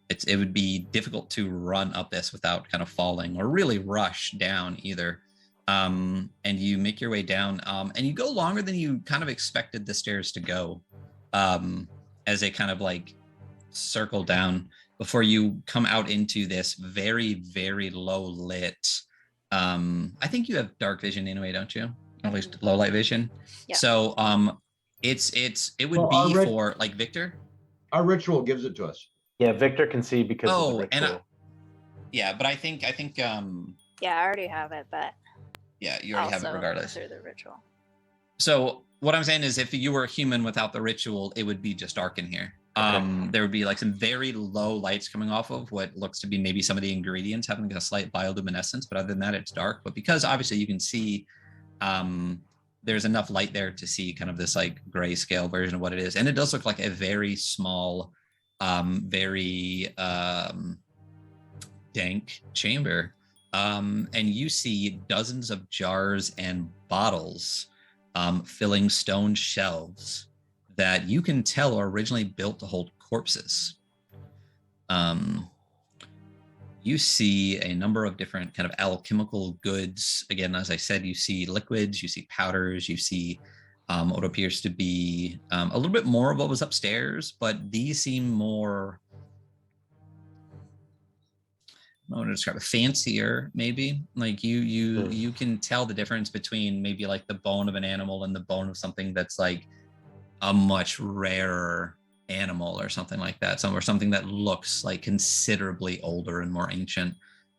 it would be difficult to run up this without kind of falling or really rush down either. And you make your way down, and you go longer than you kind of expected the stairs to go, as they kind of like circle down before you come out into this very, very low lit. I think you have dark vision anyway, don't you? At least low light vision. Yeah. So it would Well, be for like Victor. Our ritual gives it to us. Yeah, Victor can see because of the and ritual. but I think Yeah, I already have it, but yeah, you already have it also regardless. through the ritual. So what I'm saying is if you were a human without the ritual, it would be just dark in here. Okay. There would be like some very low lights coming off of what looks to be maybe some of the ingredients having a slight bioluminescence, but other than that, it's dark. But because obviously you can see, there's enough light there to see kind of this like grayscale version of what it is. And it does look like a very small, very dank chamber. And you see dozens of jars and bottles filling stone shelves that you can tell are originally built to hold corpses. You see a number of different kind of alchemical goods. Again, as I said, you see liquids, you see powders, you see what appears to be a little bit more of what was upstairs, but these seem more, I want to describe it, fancier maybe. Like you can tell the difference between maybe like the bone of an animal and the bone of something that's like a much rarer animal or something like that, something that looks like considerably older and more ancient.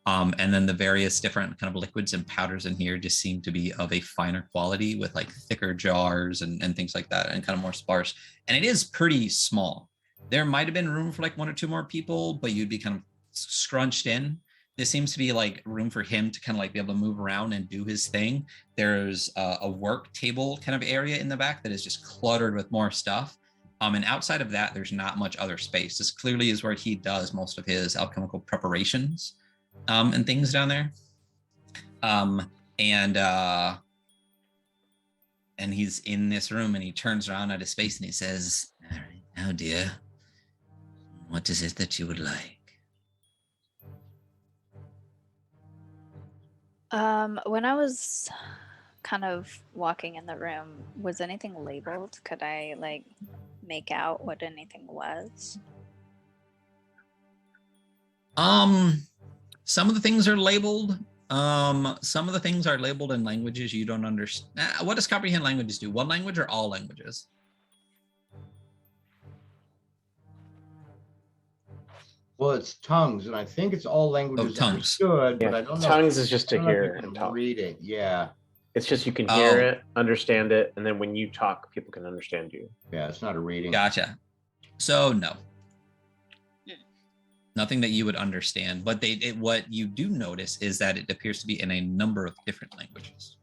And then the various different kind of liquids and powders in here just seem to be of a finer quality with like thicker jars and things like that, and kind of more sparse. And it is pretty small. There might have been room for like one or two more people, but you'd be kind of scrunched in. this seems to be like room for him to kind of like be able to move around and do his thing. There's a work table kind of area in the back that is just cluttered with more stuff. And outside of that, there's not much other space. This clearly is where he does most of his alchemical preparations and things down there. And he's in this room, and he turns around at his space and he says, "All right, now, dear, what is it that you would like?" When I was kind of walking in the room, was anything labeled? Could I like make out what anything was? Some of the things are labeled. Some of the things are labeled in languages you don't understand. What does comprehend languages do? One language or all languages? Well, it's tongues, and I think it's all languages tongues. understood, Yeah, but I don't know. tongues is just I to don't know if hear you and can talk. read it. Yeah, It's just you can hear Oh. it, understand it, and then when you talk, people can understand you. yeah, it's not a reading. Gotcha. So no. Nothing that you would understand, but what you do notice is that it appears to be in a number of different languages.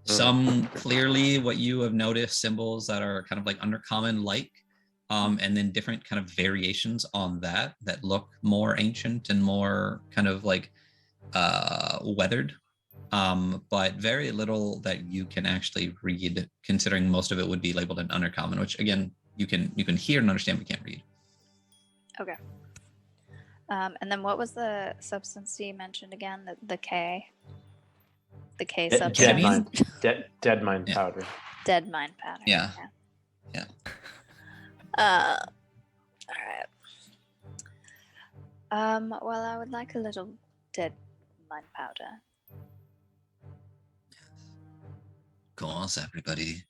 Some clearly what you have noticed, symbols that are kind of like undercommon like, and then different kind of variations on that look more ancient and more kind of like weathered. But very little that you can actually read, considering most of it would be labeled in undercommon, which again, you can hear and understand, but can't read. Okay. And then what was the substance you mentioned again? The K? The K substance? Dead mind, dead mind Yeah. powder. Dead mind powder. Yeah. Okay. Yeah. All right. Well, I would like a little dead mind powder. Of course, everybody.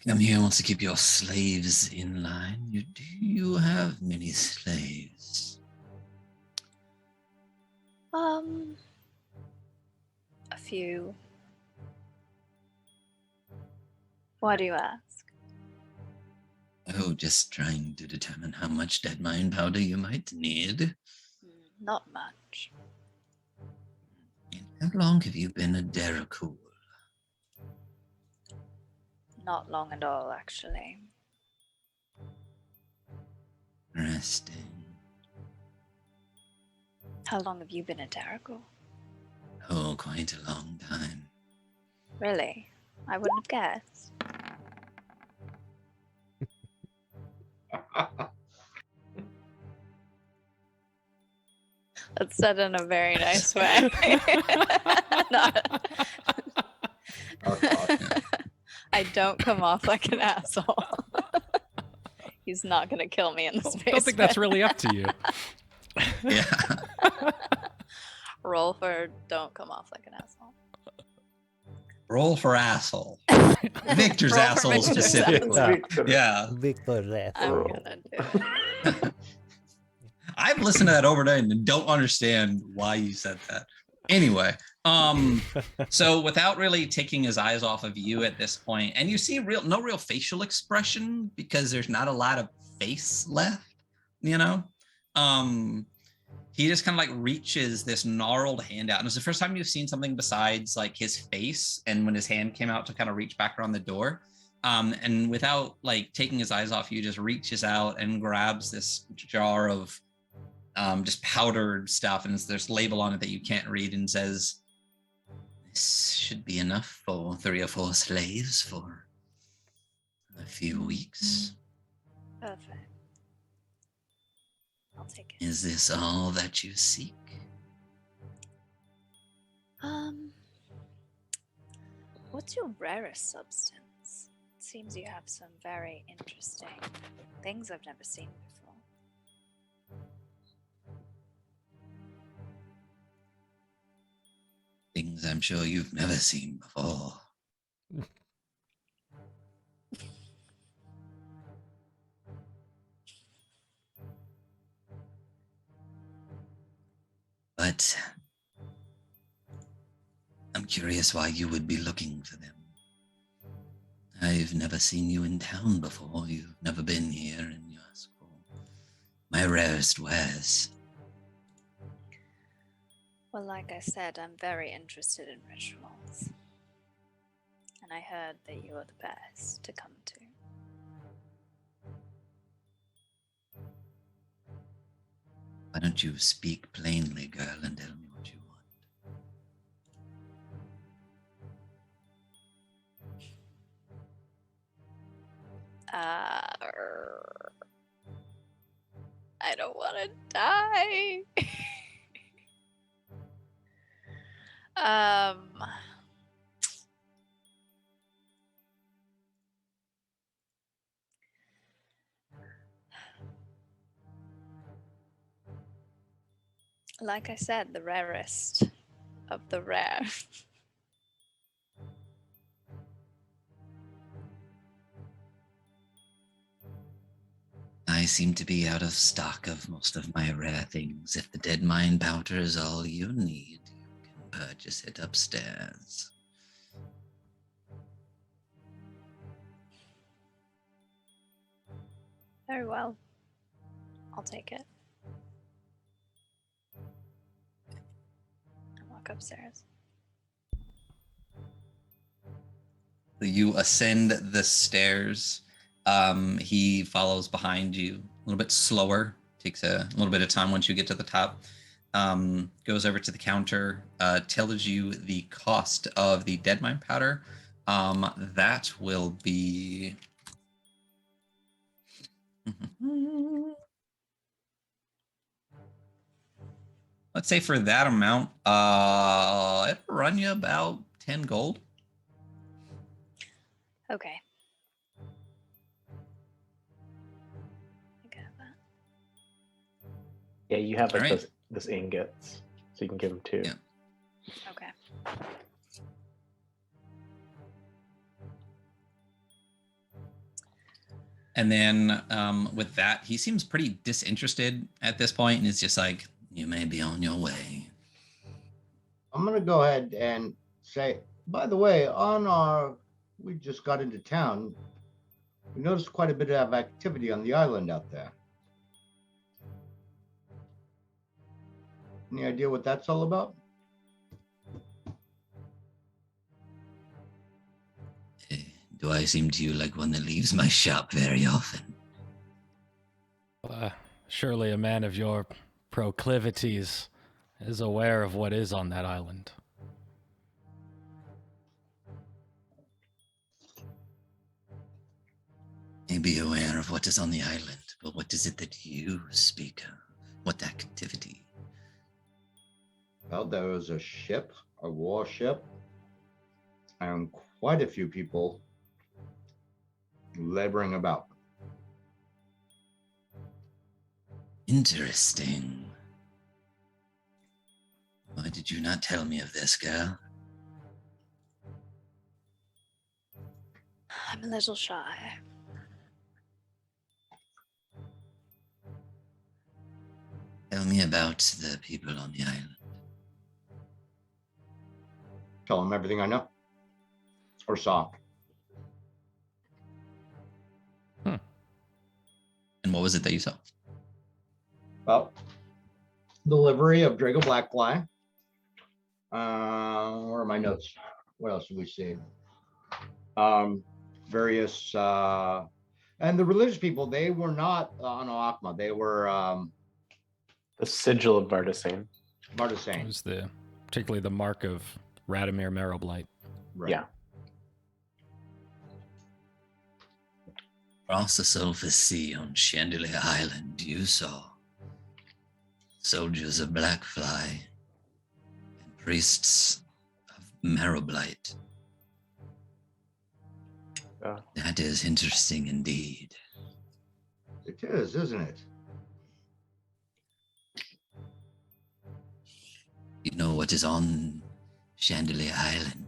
Come here wants to keep your slaves in line. Do you have many slaves? A few. Why do you ask? Oh, just trying to determine how much dead mind powder you might need. Not much. How long have you been a Derricool? Not long at all, actually. Interesting. How long have you been a Derricool? Oh, quite a long time. Really? I wouldn't have guessed. That's said in a very nice way. I don't come off like an asshole. He's not gonna kill me in this I don't think that's really up to you. Yeah. Roll for don't come off like an asshole. Roll for asshole. Victor's Roll for asshole Victor's specifically. asshole. Yeah. Victor's I'm asshole. gonna do it. I've listened to that overnight and don't understand why you said that. Anyway, so without really taking his eyes off of you at this point, and you see no real facial expression because there's not a lot of face left, you know? He just kind of like reaches this gnarled hand out. And it's the first time you've seen something besides like his face and when his hand came out to kind of reach back around the door. And without like taking his eyes off you, just reaches out and grabs this jar of just powdered stuff, and there's a label on it that you can't read, and says, "This should be enough for 3 or 4 slaves for a few weeks." Perfect. I'll take it. Is this all that you seek? What's your rarest substance? It seems you have some very interesting things I've never seen before. Things I'm sure you've never seen before. But I'm curious why you would be looking for them. I've never seen you in town before. You've never been here, and you ask for my rarest wares. Well, like I said, I'm very interested in rituals. And I heard that you are the best to come to. Why don't you speak plainly, girl, and tell me what you want? I don't want to die. um, like I said, the rarest of the rare. I seem to be out of stock of most of my rare things. If the dead mind powder is all you need, you can purchase it upstairs. Very well. I'll take it. I'll walk upstairs. You ascend the stairs. He follows behind you a little bit slower. Takes a little bit of time once you get to the top. Goes over to the counter, tells you the cost of the dead mind powder. That will be... Let's say for that amount, it'll run you about 10 gold. Okay. I got that. Yeah, you have like Alright. this ingots, so you can give them 2. Yeah. Okay. And then with that, he seems pretty disinterested at this point, and is just like, you may be on your way. I'm gonna go ahead and say, by the way, we just got into town. We noticed quite a bit of activity on the island out there. Any idea what that's all about? Do I seem to you like one that leaves my shop very often? Surely a man of your proclivities is aware of what is on that island. May be aware of what is on the island, but what is it that you speak of? What activity? Well, there was a ship, a warship, and quite a few people laboring about. Interesting. Why did you not tell me of this, girl? I'm a little shy. Tell me about the people on the island. Tell them everything I know or saw. And what was it that you saw? Well, delivery of Drago Blackfly. Where are my notes? What else did we see? Various and the religious people, they were not on Oakma. They were The sigil of Vardasane. It Vardasane. was particularly the mark of Radomir Marrowblight. Right. Yeah. Across the Sulphur Sea on Chandelier Island, you saw soldiers of Blackfly and priests of Marrowblight. Yeah. That is interesting indeed. It is, isn't it? You know what is on Chandelier Island?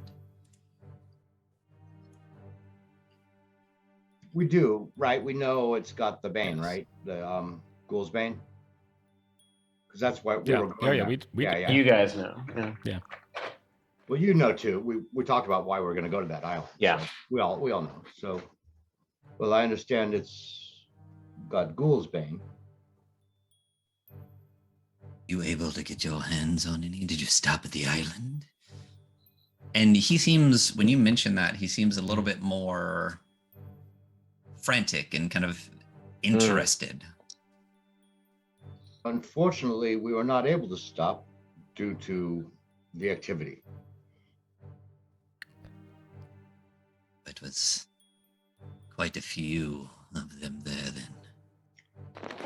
We do, right? We know it's got the bane, Yes. right? The Ghoul's bane. Because that's why we Yeah, were going there. we You guys know. Yeah. Well, you know too. We talked about why we're going to go to that island. Yeah. So we all know. So, well, I understand it's got Ghoul's bane. You able to get your hands on any? Did you stop at the island? And he seems, when you mention that, he seems a little bit more frantic and kind of interested. Unfortunately, we were not able to stop due to the activity. It was quite a few of them there then.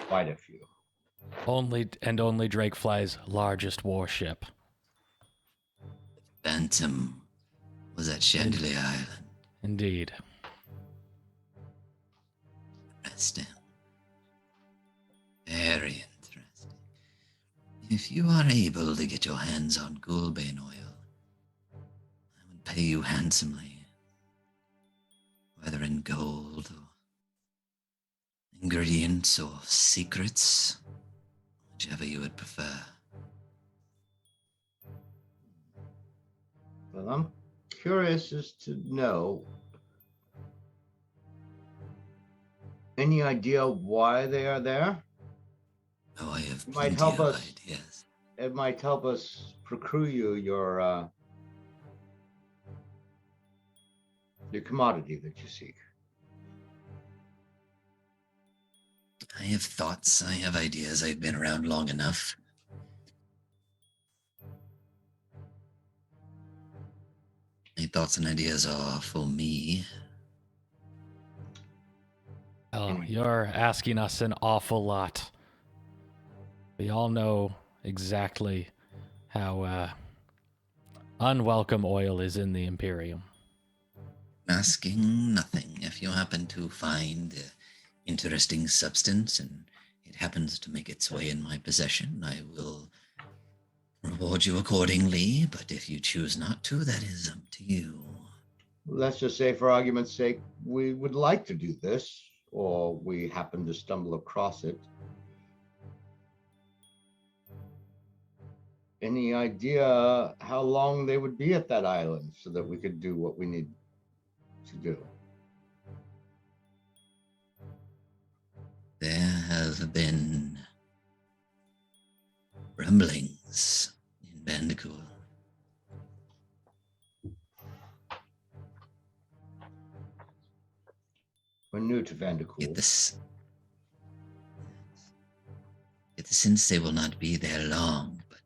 Quite a few. Only Drakefly's largest warship. Phantom was at Chandelier Island. Indeed. Interesting. Very interesting. If you are able to get your hands on Gulbane oil, I would pay you handsomely, whether in gold or ingredients or secrets, whichever you would prefer. Well, I'm curious as to know, any idea why they are there? Oh, I have It might plenty help of us. ideas. It might help us procure you your commodity that you seek. I have thoughts, I have ideas. I've been around long enough. My thoughts and ideas are for me. Oh, you're asking us an awful lot. We all know exactly how unwelcome oil is in the Imperium. Asking nothing. If you happen to find interesting substance and it happens to make its way in my possession, I will reward you accordingly. But if you choose not to, that is up to you. Let's just say, for argument's sake, we would like to do this, or we happen to stumble across it. Any idea how long they would be at that island so that we could do what we need to do? There have been rumblings in Bandicoot. We're new to Vandercool. Get the sense they will not be there long, but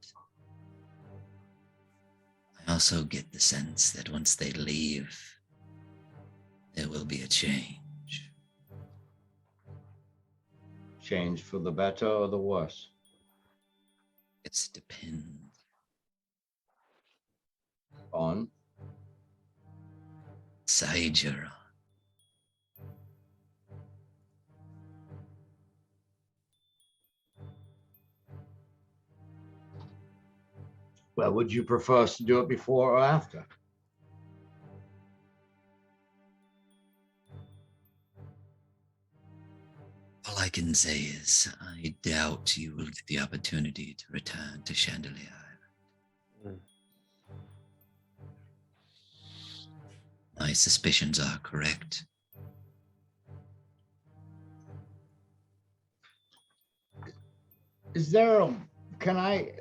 I also get the sense that once they leave, there will be a change. Change for the better or the worse? It depends. On? Side you're on. Well, would you prefer us to do it before or after? All I can say is I doubt you will get the opportunity to return to Chandelier Island. My suspicions are correct. Is there can I,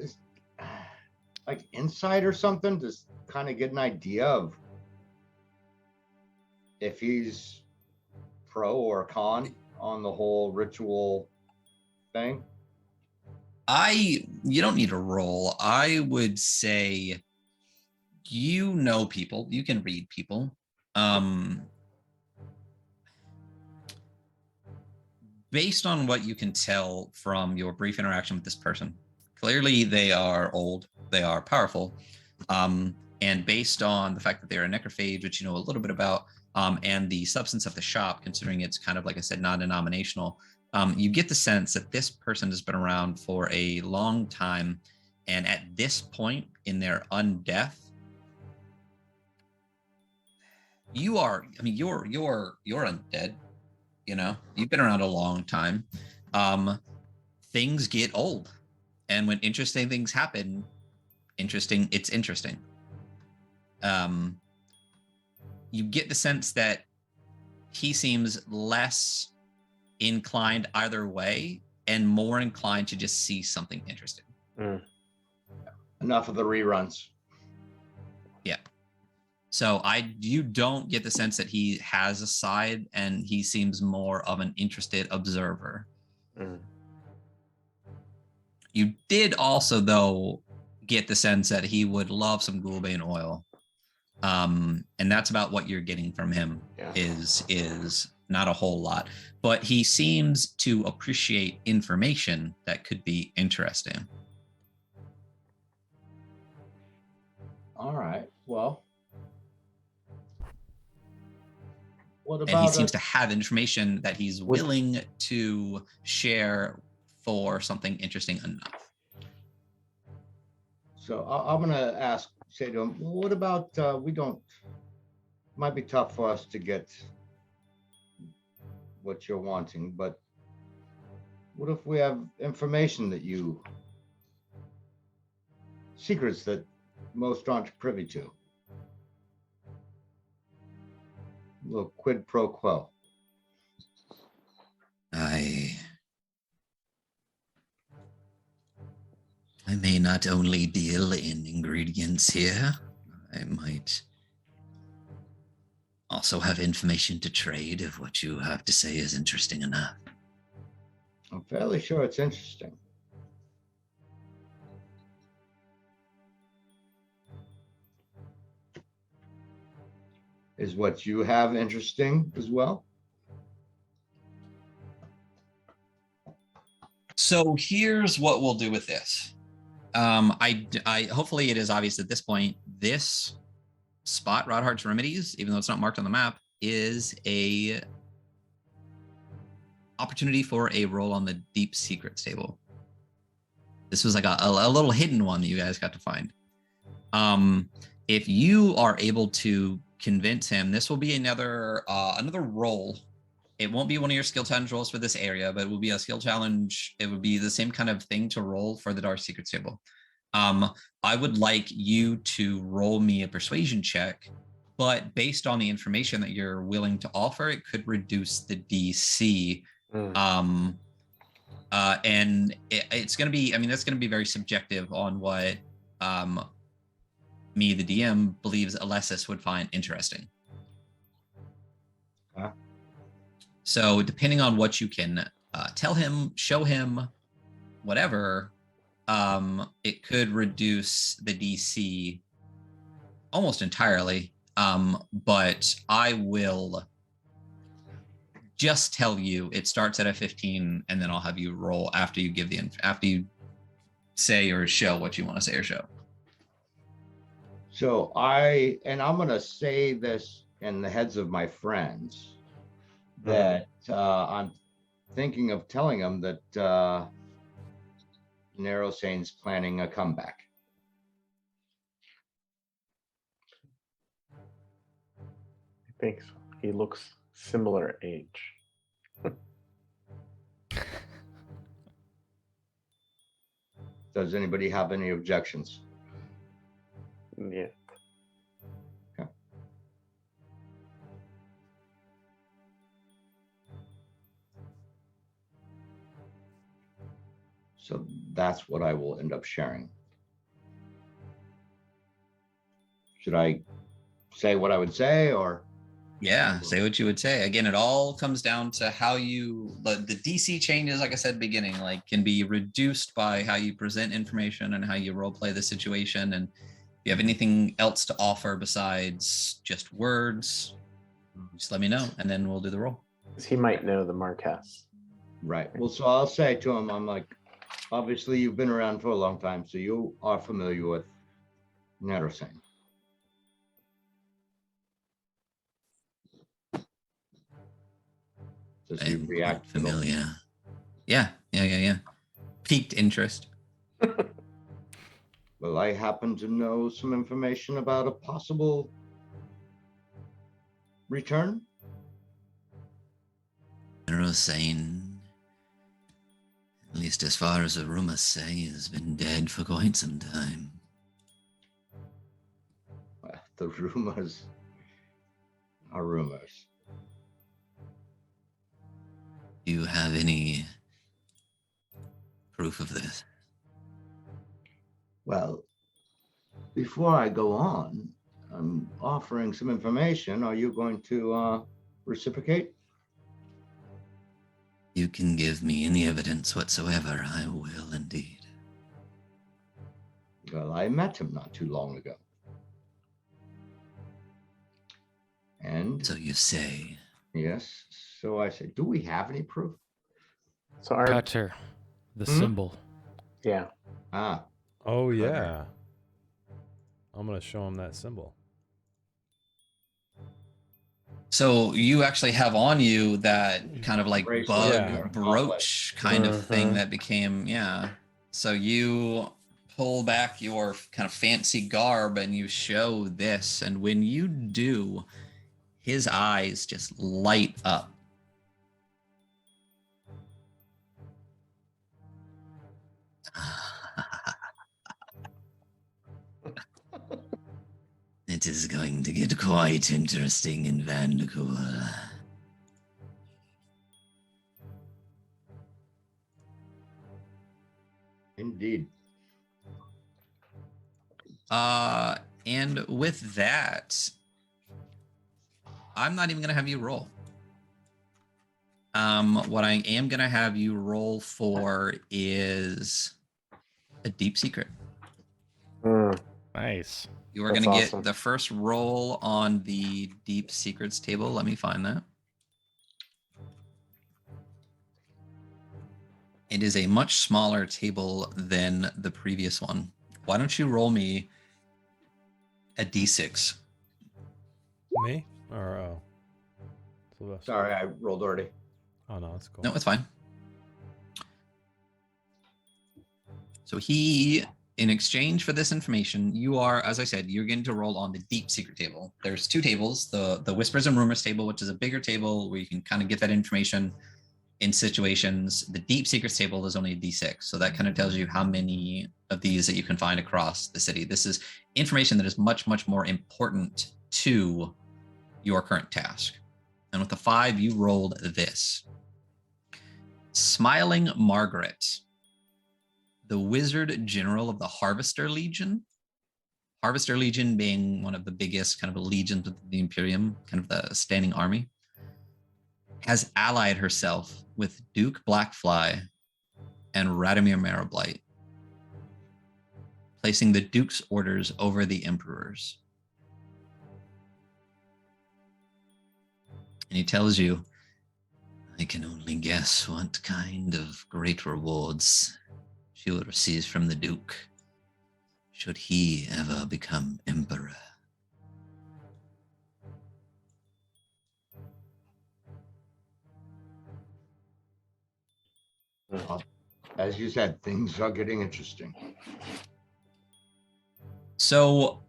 like, insight or something to kind of get an idea of if he's pro or con on the whole ritual thing? You don't need a roll. I would say you know people. You can read people. Based on what you can tell from your brief interaction with this person, clearly they are old, they are powerful, and based on the fact that they're a necrophage, which you know a little bit about, and the substance of the shop, considering it's kind of, like I said, non-denominational, you get the sense that this person has been around for a long time, and at this point in their undeath, you're undead. You know, you've been around a long time. Things get old, and when interesting things happen, it's interesting. You get the sense that he seems less inclined either way and more inclined to just see something interesting. Mm. Enough of the reruns. Yeah. So you don't get the sense that he has a side, and he seems more of an interested observer. Mm. You did also, though, get the sense that he would love some Ghoulbane oil. And that's about what you're getting from him. Yeah. Is not a whole lot, but he seems to appreciate information that could be interesting. All right. Well, what about? And he seems to have information that he's willing to share for something interesting enough. So I'm gonna say to him, what about? Might be tough for us to get what you're wanting, but what if we have information that secrets that most aren't privy to? A little quid pro quo. I may not only deal in ingredients here, I might also have information to trade if what you have to say is interesting enough. I'm fairly sure it's interesting. Is what you have interesting as well? So here's what we'll do with this. I hopefully it is obvious at this point, this spot, Rodhart's Remedies, even though it's not marked on the map, is a opportunity for a roll on the Deep Secrets table. This was like a little hidden one that you guys got to find. If you are able to convince him, this will be another roll. It won't be one of your skill challenge rolls for this area, but it will be a skill challenge. It would be the same kind of thing to roll for the Dark Secrets table. I would like you to roll me a persuasion check, but based on the information that you're willing to offer, it could reduce the DC. And it's going to be, that's going to be very subjective on what me, the DM, believes Alessis would find interesting. So depending on what you can tell him, show him, whatever, it could reduce the DC almost entirely. But I will just tell you it starts at a 15, and then I'll have you roll after you give after you say or show what you want to say or show. So I'm gonna say this in the heads of my friends that I'm thinking of telling them that Narrowsane's planning a comeback. I think so. He looks similar age. Does anybody have any objections? Yeah. Okay. So that's what I will end up sharing. Should I say what I would say, or? Yeah, say what you would say. Again, it all comes down to how the DC changes, like I said, beginning, like can be reduced by how you present information and how you role play the situation. And if you have anything else to offer besides just words, just let me know, and then we'll do the roll. Because he might know the Marquess. Right. Well, so I'll say to him, I'm like, obviously you've been around for a long time, so you are familiar with Narrowsane. Does he react familiar? Yeah. Piqued interest. Well, I happen to know some information about a possible return. Narrowsane, at least as far as the rumors say, has been dead for quite some time. Well, the rumors are rumors. Do you have any proof of this? Well, before I go on, I'm offering some information. Are you going to reciprocate? You can give me any evidence whatsoever. I will indeed. Well, I met him not too long ago. And So you say. yes, so I say, do we have any proof? So our Cutter, the Hmm? symbol. yeah. Ah, Oh Clever. yeah. I'm gonna show him that symbol. So you actually have on you that kind of like Bracelet, bug yeah. brooch kind of thing Mhm. that became, yeah. So you pull back your kind of fancy garb and you show this. And when you do, his eyes just light up. It is going to get quite interesting in Vandercool. indeed. And with that, I'm not even gonna have you roll. What I am gonna have you roll for is a deep secret. Mm, Nice. You are That's gonna awesome. get the first roll on the deep secrets table. Let me find that. It is a much smaller table than the previous one. Why don't you roll me a d6? Me? Or oh. Sylvester. Sorry, I rolled already. Oh no, that's cool. No, it's fine. So he, in exchange for this information, you are, as I said, you're going to roll on the deep secret table. There's two tables, the whispers and rumors table, which is a bigger table where you can kind of get that information in situations. The deep secrets table is only a d6. So that kind of tells you how many of these that you can find across the city. This is information that is much, much more important to your current task. And with the 5, you rolled this. Smiling Margaret, the Wizard General of the Harvester Legion. Harvester Legion being one of the biggest kind of legions of the Imperium, kind of the standing army, has allied herself with Duke Blackfly and Radomir Marrow-Blight, placing the Duke's orders over the Emperor's. And he tells you, I can only guess what kind of great rewards she will receive from the Duke should he ever become Emperor. As you said, things are getting interesting. So,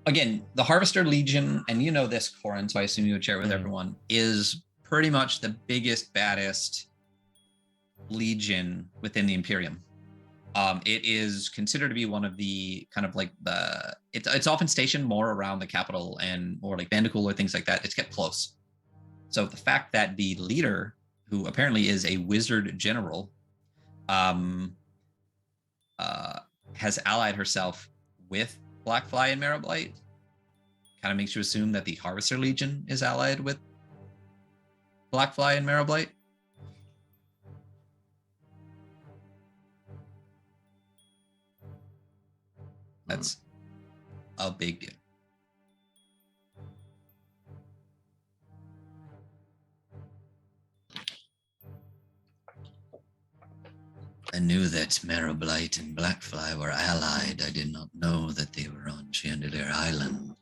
again, the Harvester Legion, and you know this, Corin, so I assume you would share it with everyone, is pretty much the biggest, baddest legion within the Imperium. It is considered to be one of the kind of like it's often stationed more around the capital and more like Vandercool or things like that. It's kept close. So the fact that the leader, who apparently is a wizard general, has allied herself with Blackfly and Marrow-Blight kind of makes you assume that the Harvester Legion is allied with Blackfly and Marrow-Blight. That's a big deal. I knew that Marrow-Blight and Blackfly were allied. I did not know that they were on Chandelier Island.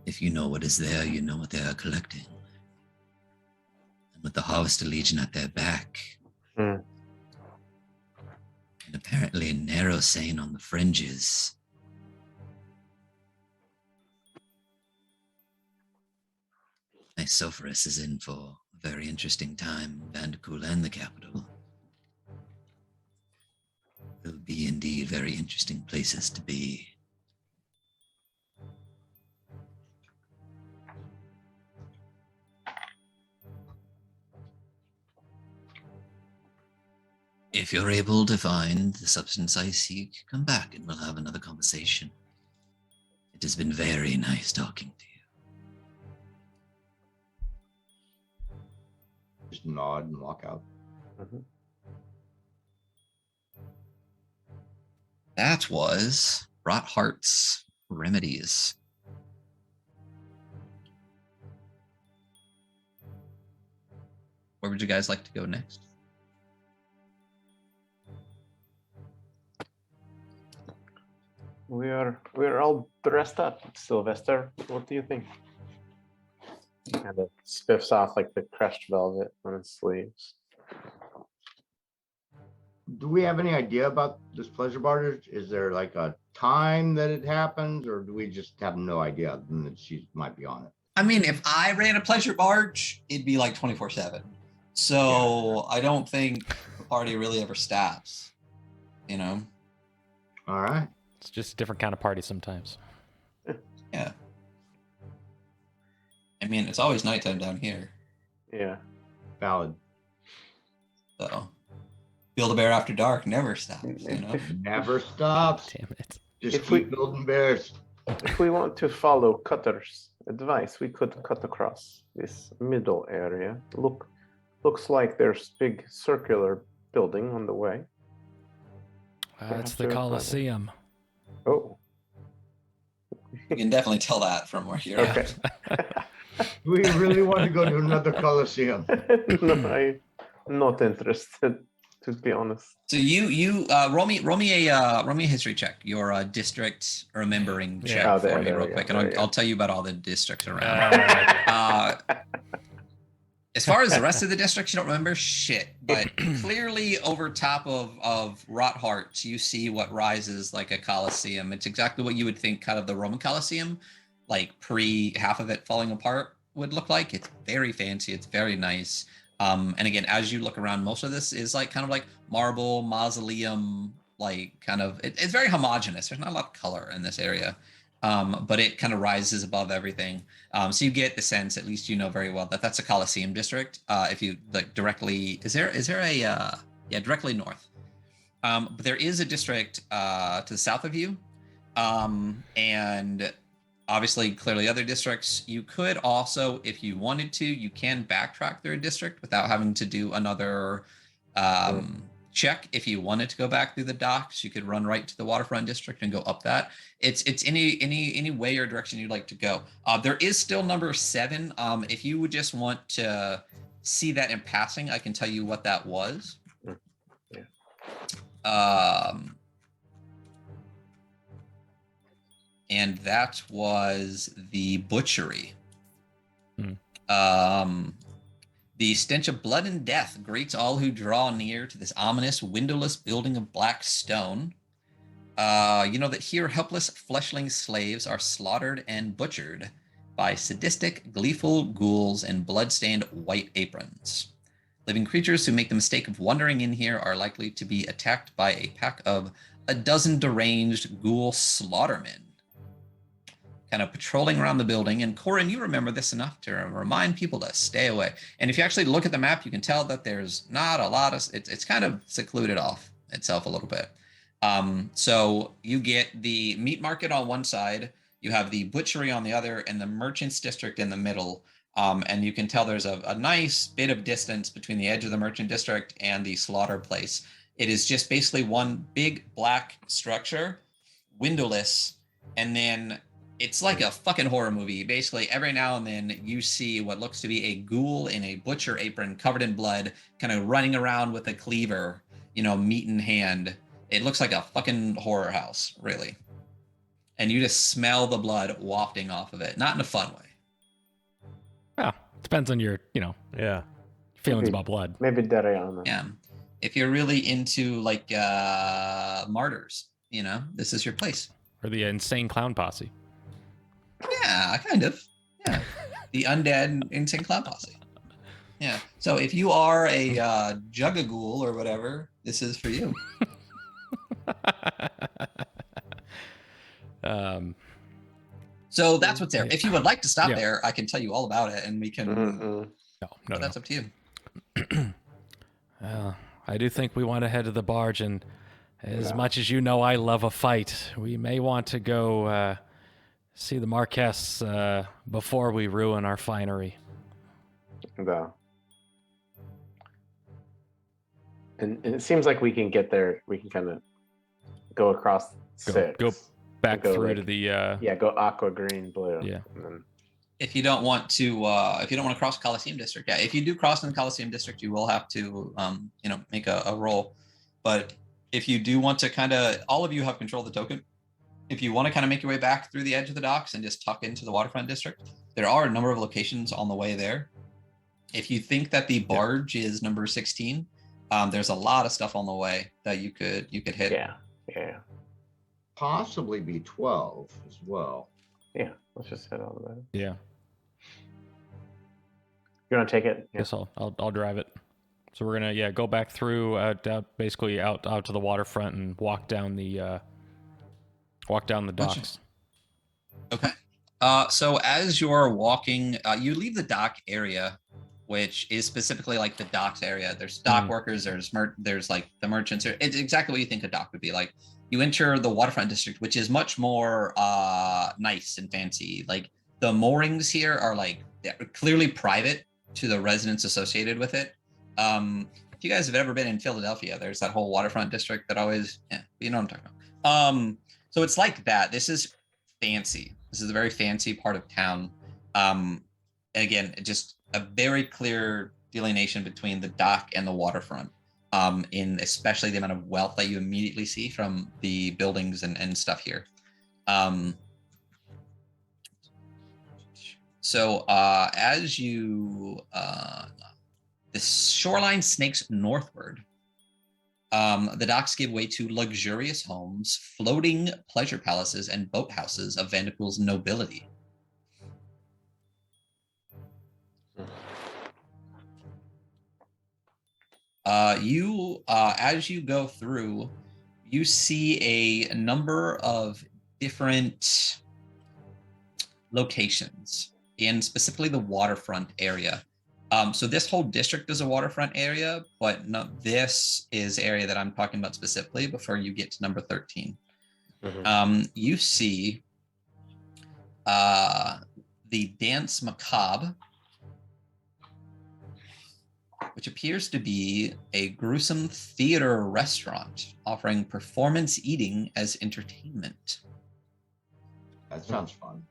If you know what is there, you know what they are collecting. And with the Harvester Legion at their back, Hmm. and apparently Narrow Sane on the fringes, Isophoros is in for a very interesting time. Vandercool and the capital will be indeed very interesting places to be. If you're able to find the substance I seek, come back and we'll have another conversation. It has been very nice talking to you. Just nod and walk out. Mhm. That was Rot Heart's Remedies. Where would you guys like to go next? We're all dressed up, Sylvester. What do you think? Kind of spiffs off like the crushed velvet on his sleeves. Do we have any idea about this pleasure barge? Is there like a time that it happens, or do we just have no idea other than that she might be on it? I mean, if I ran a pleasure barge, it'd be like 24/7. So I don't think the party really ever stops. You know? All right. It's just a different kind of party sometimes. Yeah. I mean, it's always nighttime down here. Yeah. Valid. So Build-A-Bear After Dark never stops, you know? Never stops. Damn it. Just If keep we- building bears. If we want to follow Cutter's advice, we could cut across this middle area. Looks like there's big circular building on the way. That's Perhaps the we will find it. Coliseum. Oh, You can definitely tell that from where you're okay. at. We really want to go to another Coliseum. No, I'm not interested, to be honest. So you roll me a history check. Your district remembering Yeah. check Oh, for there me we real go, quick, there and we I'll go. tell you about all the districts around. Alright. As far as the rest of the districts, you don't remember shit. But clearly, over top of Rot Heart, you see what rises like a Colosseum. It's exactly what you would think, kind of the Roman Colosseum, like pre half of it falling apart would look like. It's very fancy. It's very nice. And again, as you look around, most of this is like kind of like marble mausoleum, like kind of. It's very homogeneous. There's not a lot of color in this area. But it kind of rises above everything. So you get the sense, at least you know very well, that that's a Colosseum district. If you like directly, is there a directly north. But there is a district to the south of you, and obviously clearly other districts. You could also, if you wanted to, you can backtrack through a district without having to do another check. If you wanted to go back through the docks, you could run right to the waterfront district and go up that. It's any way or direction you'd like to go. There is still number 7. If you would just want to see that in passing, I can tell you what that was. And that was the butchery. The stench of blood and death greets all who draw near to this ominous, windowless building of black stone. You know that here helpless fleshling slaves are slaughtered and butchered by sadistic, gleeful ghouls in blood-stained white aprons. Living creatures who make the mistake of wandering in here are likely to be attacked by a pack of a dozen deranged ghoul slaughtermen, kind of patrolling around the building. And Corin, you remember this enough to remind people to stay away. And if you actually look at the map, you can tell that there's not a lot of, it's kind of secluded off itself a little bit. So you get the meat market on one side, you have the butchery on the other, and the merchants district in the middle. And you can tell there's a nice bit of distance between the edge of the merchant district and the slaughter place. It is just basically one big black structure, windowless, and then it's like a fucking horror movie. Basically, every now and then you see what looks to be a ghoul in a butcher apron covered in blood, kind of running around with a cleaver, meat in hand. It looks like a fucking horror house, really. And you just smell the blood wafting off of it. Not in a fun way. Well, depends on your, Yeah. feelings Maybe. about blood. Maybe Dariana. Yeah. If you're really into like martyrs, this is your place. Or the insane clown posse. Yeah, kind of. Yeah. The undead insane clown posse. Yeah. So if you are a Juggagool or whatever, this is for you. So that's what's there. If you would like to stop Yeah. there, I can tell you all about it and we can. Mm-mm. No. But that's up to you. I do think we want to head to the barge, and as much as you know I love a fight, we may want to go see the Marquess before we ruin our finery. And it seems like we can get there. We can kind of go across six. Go back go through like- to the go aqua, green, blue. Yeah. And then, If you don't want to, cross Coliseum District, if you do cross in the Coliseum District, you will have to, make a roll. But if you do want to kind of, all of you have control of the token. If you want to kind of make your way back through the edge of the docks and just tuck into the waterfront district, there are a number of locations on the way there. If you think that the barge is number 16, there's a lot of stuff on the way that you could hit. Yeah. Possibly be 12 as well. Yeah. Let's just hit all of that. Yeah. You want to take it? Yeah. Guess I'll drive it. So we're gonna go back through basically out to the waterfront and walk down the docks. Okay. So as you're walking, you leave the dock area, which is specifically like the docks area. There's dock workers, there's like the merchants. It's exactly what you think a dock would be like. You enter the waterfront district, which is much more nice and fancy. Like the moorings here are like clearly private to the residents associated with it. If you guys have ever been in Philadelphia, there's that whole waterfront district that always, you know what I'm talking about. So it's like that. This is fancy. This is a very fancy part of town. Again, just a very clear delineation between the dock and the waterfront. In especially the amount of wealth that you immediately see from the buildings and stuff here. So as you, the shoreline snakes northward. The docks give way to luxurious homes, floating pleasure palaces, and boathouses of Vanderpool's nobility. As you go through, you see a number of different locations in specifically the waterfront area. So this whole district is a waterfront area, but no, this is area that I'm talking about specifically before you get to number 13. You see the Dance Macabre, which appears to be a gruesome theater restaurant offering performance eating as entertainment. That sounds fun.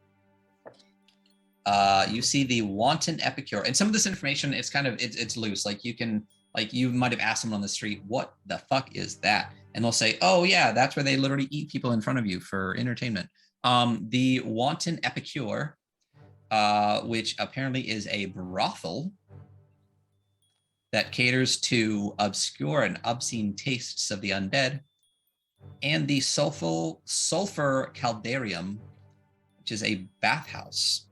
You see the Wanton Epicure, and some of this information is kind of it's loose. Like you might have asked someone on the street, "What the fuck is that?" And they'll say, "Oh yeah, that's where they literally eat people in front of you for entertainment." The Wanton Epicure, which apparently is a brothel that caters to obscure and obscene tastes of the undead, and the Sulfur Caldarium, which is a bathhouse.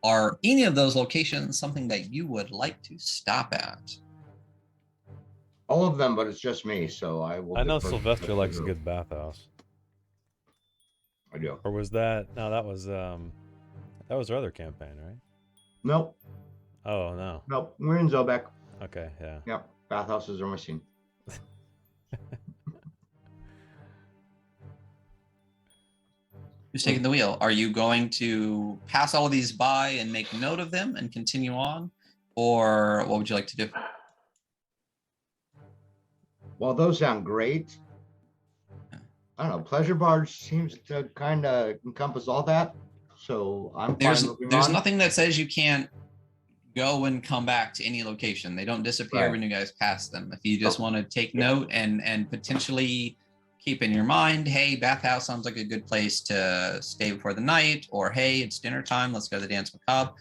Are any of those locations something that you would like to stop at? All of them, but it's just me, so I will. I know defer to Sylvester likes a you. good bathhouse. I do. Or was that? No, that was our other campaign, right? Nope. Oh no. Nope. We're in Zobek. Okay, yeah. Yep. Bathhouses are my scene. Who's taking the wheel? Are you going to pass all of these by and make note of them and continue on? Or what would you like to do? Well, those sound great. I don't know. Pleasure Barge seems to kind of encompass all that. So I'm There's fine moving there's on. nothing that says you can't go and come back to any location. They don't disappear Right. when you guys pass them. If you just want to take note and potentially keep in your mind, hey, bathhouse sounds like a good place to stay before the night, or hey, it's dinner time, let's go to the Dance Macabre.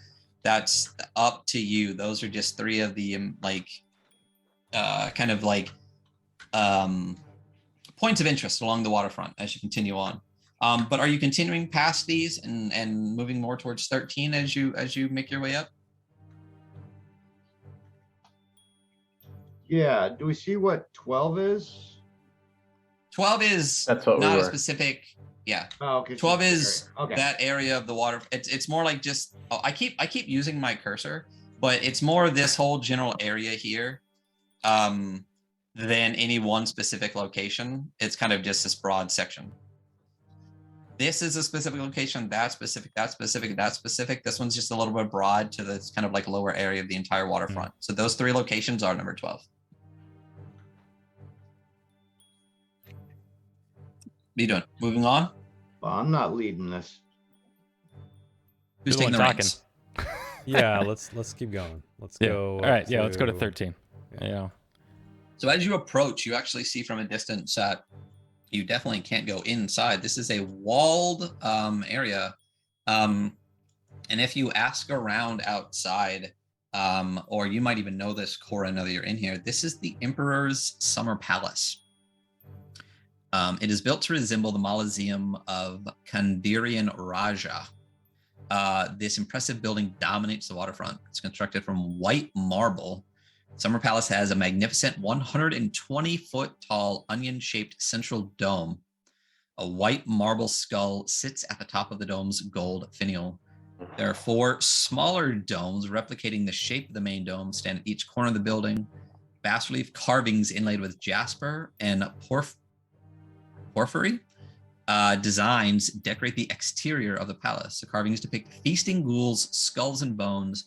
That's up to you. Those are just three of the points of interest along the waterfront as you continue on. But are you continuing past these and moving more towards 13 as you make your way up? Yeah. Do we see what 12 is? 12 is That's what we not a were. specific. Yeah. Oh, okay. 12 just is area. Okay. that area of the water. It's more like just. Oh, I keep using my cursor, but it's more this whole general area here, than any one specific location. It's kind of just this broad section. This is a specific location. That specific. That specific. That specific. This one's just a little bit broad to this kind of like lower area of the entire waterfront. So those 3 locations are number 12. What are you doing? Moving on? Well, I'm not leading this. Who's You're taking the the one reins? Yeah, let's keep going. Let's go. All right, up yeah, let's go to 13. Yeah. So as you approach, you actually see from a distance that you definitely can't go inside. This is a walled area. And if you ask around outside, or you might even know this, Cora, now that you're in here, this is the Emperor's Summer Palace. It is built to resemble the Mausoleum of Kandarian Raja. This impressive building dominates the waterfront. It's constructed from white marble. Summer Palace has a magnificent 120-foot tall onion-shaped central dome. A white marble skull sits at the top of the dome's gold finial. There are 4 smaller domes replicating the shape of the main dome stand at each corner of the building. Bas-relief carvings inlaid with jasper and porphyry designs decorate the exterior of the palace. The carvings depict feasting ghouls, skulls and bones,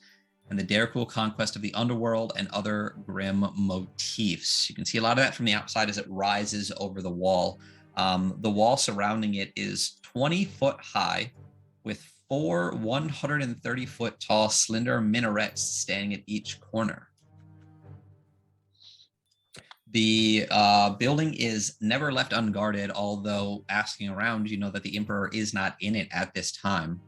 and the Darkul conquest of the underworld and other grim motifs. You can see a lot of that from the outside as it rises over the wall. The wall surrounding it is 20 foot high with 4 130-foot tall slender minarets standing at each corner. The building is never left unguarded, although asking around, you know that the Emperor is not in it at this time.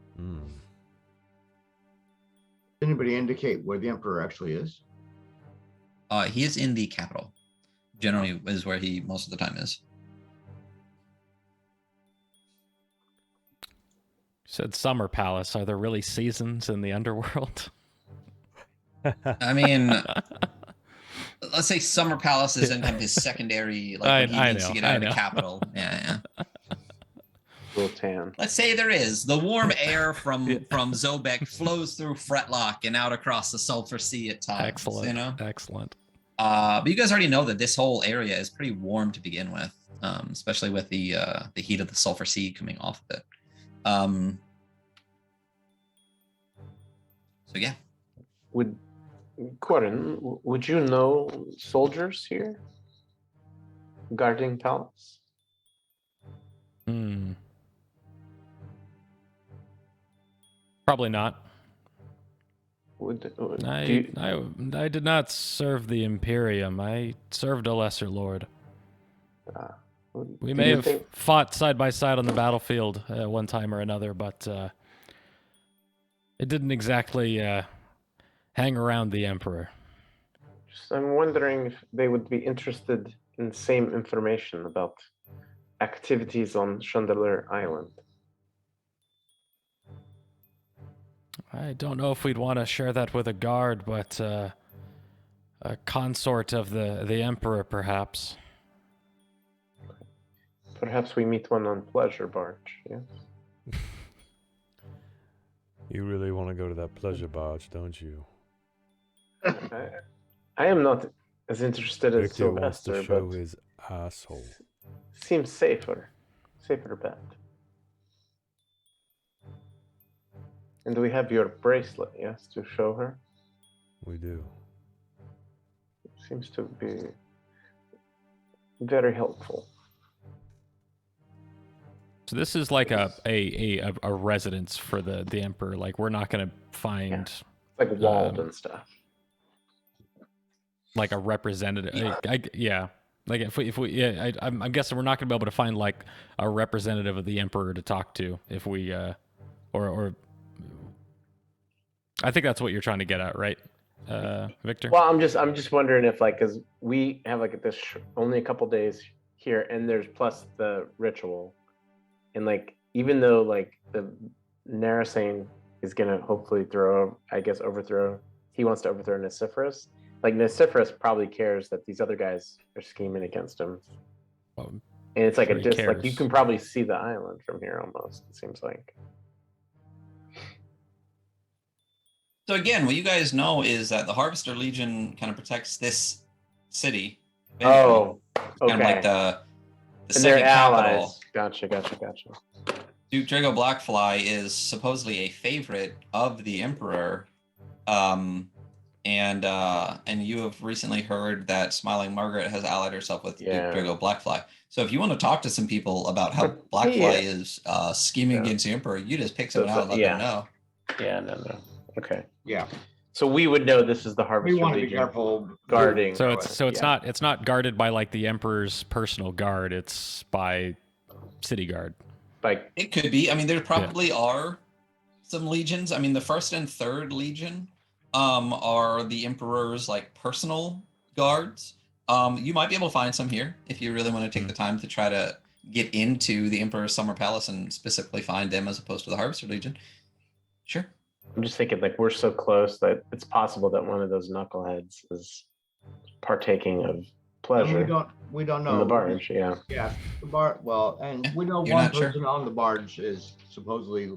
Anybody indicate where the Emperor actually is? He is in the capital. Generally is where he most of the time is. You said Summer Palace. Are there really seasons in the underworld? I mean, let's say Summer Palace is in kind of his secondary, like when he needs to get out of the capital. Yeah. Little tan. Let's say there is. The warm air from Zobek flows through Fretlock and out across the Sulphur Sea at times. Excellent. You know? Excellent. But you guys already know that this whole area is pretty warm to begin with, especially with the heat of the Sulphur Sea coming off of it. So yeah. Corin, would you know soldiers here guarding palace? Probably not. I I did not serve the Imperium. I served a lesser lord. We may have fought side by side on the battlefield one time or another, but it didn't exactly hang around the Emperor. I'm wondering if they would be interested in the same information about activities on Chandelier Island. I don't know if we'd want to share that with a guard, but a consort of the Emperor, perhaps. Perhaps we meet one on Pleasure Barge, yes? You really want to go to that pleasure barge, don't you? I am not as interested as Victor wants to Sylvester, show but his asshole. seems safer bet. And we have your bracelet, yes, to show her? We do. Seems to be very helpful. So this is like a residence for the Emperor. Like, we're not going to find like walled and stuff. Like a representative. Yeah. Like if we I'm guessing we're not going to be able to find like a representative of the Emperor to talk to if we or I think that's what you're trying to get at, right, Victor? Well, I'm just wondering if because we have this only a couple days here, and there's plus the ritual, and even though the Narasane is gonna hopefully overthrow. He wants to overthrow Nisiphorus. Nisiphorus probably cares that these other guys are scheming against him. And it's like Sure a he like you cares. can probably see the island from here almost. It seems like. So again, what you guys know is that the Harvester Legion kind of protects this city. Basically. Oh, Kind of like okay. the And second they're capital. allies. Gotcha. Duke Drago Blackfly is supposedly a favorite of the Emperor, and you have recently heard that Smiling Margaret has allied herself with Yeah. Duke Drago Blackfly. So if you want to talk to some people about how Blackfly Yeah. is scheming Yeah. against the Emperor, you just pick someone out and let them know. Yeah, no. Okay. Yeah. So we would know this is the We Harvester want to be Legion careful guarding. So it's Yeah. not guarded by like the Emperor's personal guard. It's by city guard. Like It could be. I mean, there probably are some legions. I mean, the first and third legion are the Emperor's like personal guards. You might be able to find some here if you really want to take the time to try to get into the Emperor's Summer Palace and specifically find them as opposed to the Harvester Legion. Sure. I'm just thinking like we're so close that it's possible that one of those knuckleheads is partaking of pleasure. We don't know. On the barge, yeah. Yeah, the bar. Well, and we know You're one not sure? person on the barge is supposedly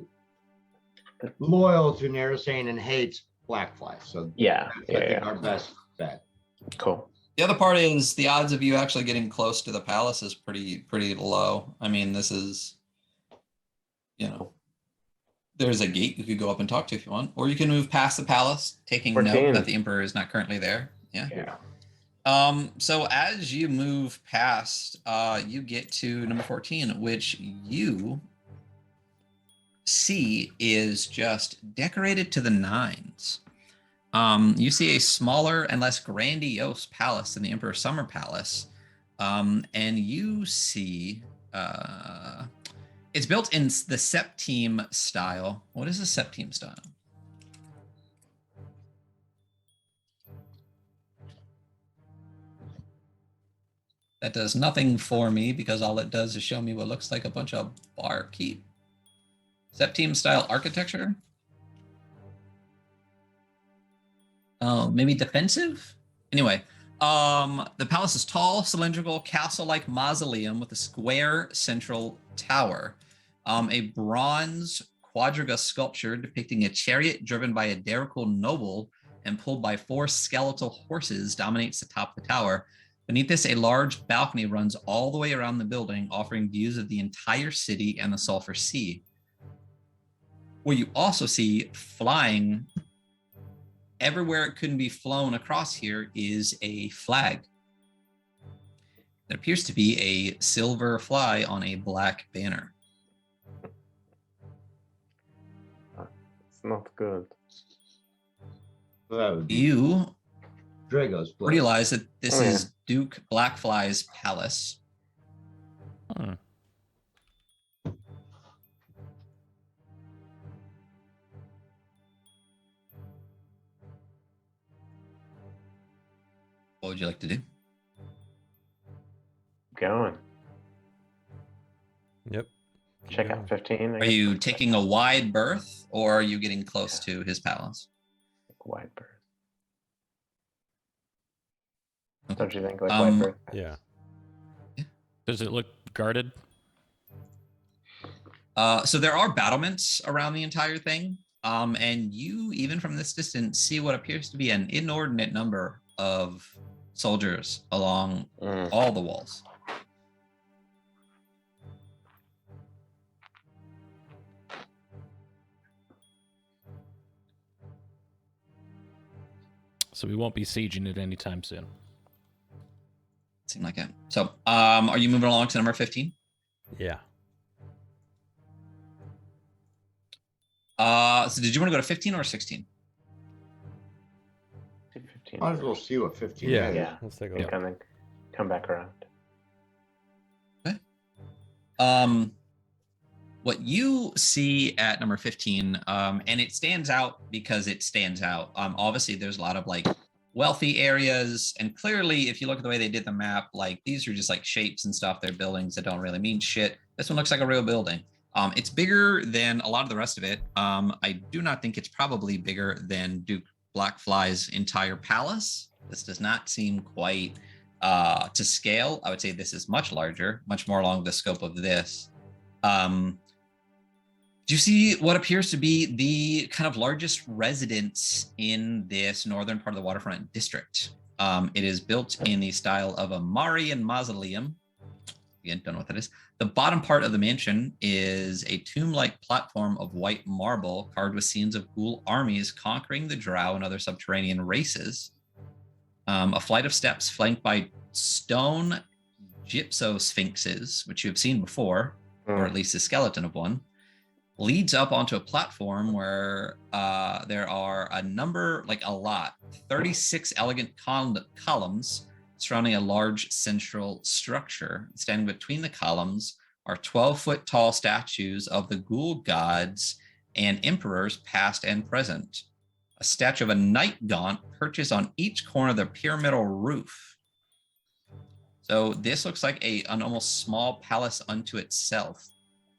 loyal to Narasane and hates Blackfly. So Yeah. that's, I think our best bet. Cool. The other part is the odds of you actually getting close to the palace is pretty low. I mean, this is, there's a gate you could go up and talk to if you want, or you can move past the palace, taking 14. note that the Emperor is not currently there. Yeah. So as you move past, you get to number 14, which you see is just decorated to the nines. You see a smaller and less grandiose palace than the Emperor's Summer Palace. And you see it's built in the Septime style. What is the Septime style? That does nothing for me because all it does is show me what looks like a bunch of barkeep. Septime style architecture? Oh, maybe defensive? Anyway, the palace is tall, cylindrical, castle-like mausoleum with a square central tower. A bronze quadriga sculpture depicting a chariot driven by a Darikul noble and pulled by 4 skeletal horses dominates the top of the tower. Beneath this, a large balcony runs all the way around the building, offering views of the entire city and the Sulphur Sea. Where you also see flying everywhere it couldn't be flown across here is a flag. That appears to be a silver fly on a black banner. It's not good. So that would be You Drago's place. realize that this is Duke Blackfly's palace. Hmm. What would you like to do? Going. Yep. Check out 15. Are you taking a wide berth or are you getting close to his palace? Wide berth? Okay. Don't you think like wide berth? Yeah. Does it look guarded? So there are battlements around the entire thing. And you, even from this distance, see what appears to be an inordinate number of soldiers along all the walls. So we won't be sieging it anytime soon. Seem like it. So, are you moving along to number 15? Yeah. So did you want to go to 15 or 16? 15. Might as well see what 15 Yeah. is. Yeah. Let's take a And look. come back around. What you see at number 15, and it stands out because it stands out. Obviously, there's a lot of like wealthy areas, and clearly, if you look at the way they did the map, like these are just like shapes and stuff. They're buildings that don't really mean shit. This one looks like a real building. It's bigger than a lot of the rest of it. I do not think it's probably bigger than Duke Blackfly's entire palace. This does not seem quite To scale, I would say this is much larger, much more along the scope of this. Do you see what appears to be the kind of largest residence in this northern part of the waterfront district? It is built in the style of a Marian mausoleum. Again, don't know what that is. The bottom part of the mansion is a tomb-like platform of white marble carved with scenes of ghoul armies conquering the drow and other subterranean races. A flight of steps flanked by stone gypso sphinxes, which you have seen before, or at least a skeleton of one, leads up onto a platform where there are a number, like a lot, 36 elegant columns surrounding a large central structure. Standing between the columns are 12-foot tall statues of the ghoul gods and emperors past and present. A statue of a night gaunt perches on each corner of the pyramidal roof. So this looks like an almost small palace unto itself.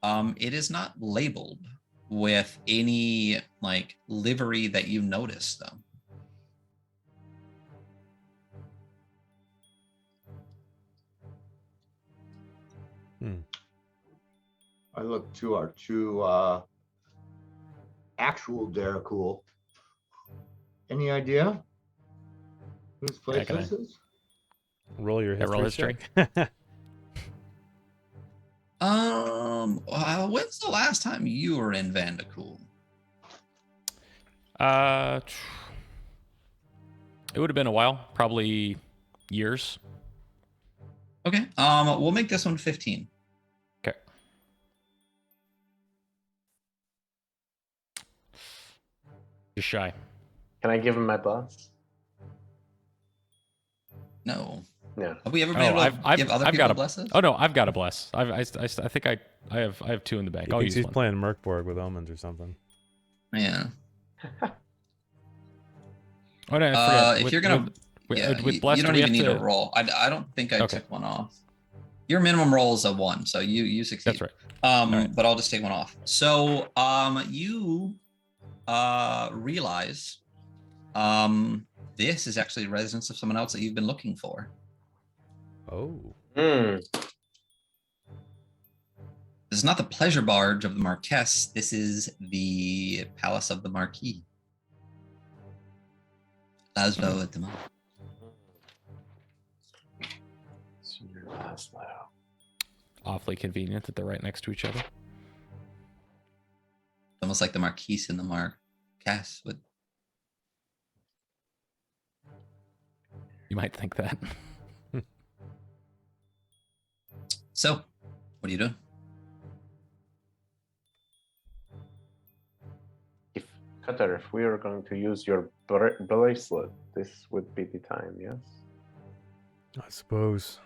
It is not labeled with any like livery that you notice, though. I look to our two actual Daracool. Any idea whose place can this is? Roll your history. Roll history. check. When's the last time you were in Vandacool? It would have been a while, probably years. Okay. We'll make this one 15. Okay. Just shy. Can I give him my bless? No. No. Have we ever been able to give other people blesses? Oh no, I've got a bless. I think I have 2 in the bank. He I'll thinks use he's one. playing Merkborg with omens or something. Yeah. Oh no, I forget. If you're gonna, with blessed, you don't we even have need to- a roll. I don't think I Okay. took one off. Your minimum roll is a 1, so you succeed. That's right. right. But I'll just take one off. So you realize this is actually the residence of someone else that you've been looking for. Oh. This is not the pleasure barge of the Marquess. This is the palace of the Marquis. Laszlo at the moment. Senior Laszlo. Awfully convenient that they're right next to each other. Almost like the Marquis and the Marquess would. You might think that. So, what are you doing? If Qatar, if we are going to use your bracelet, this would be the time, yes? I suppose.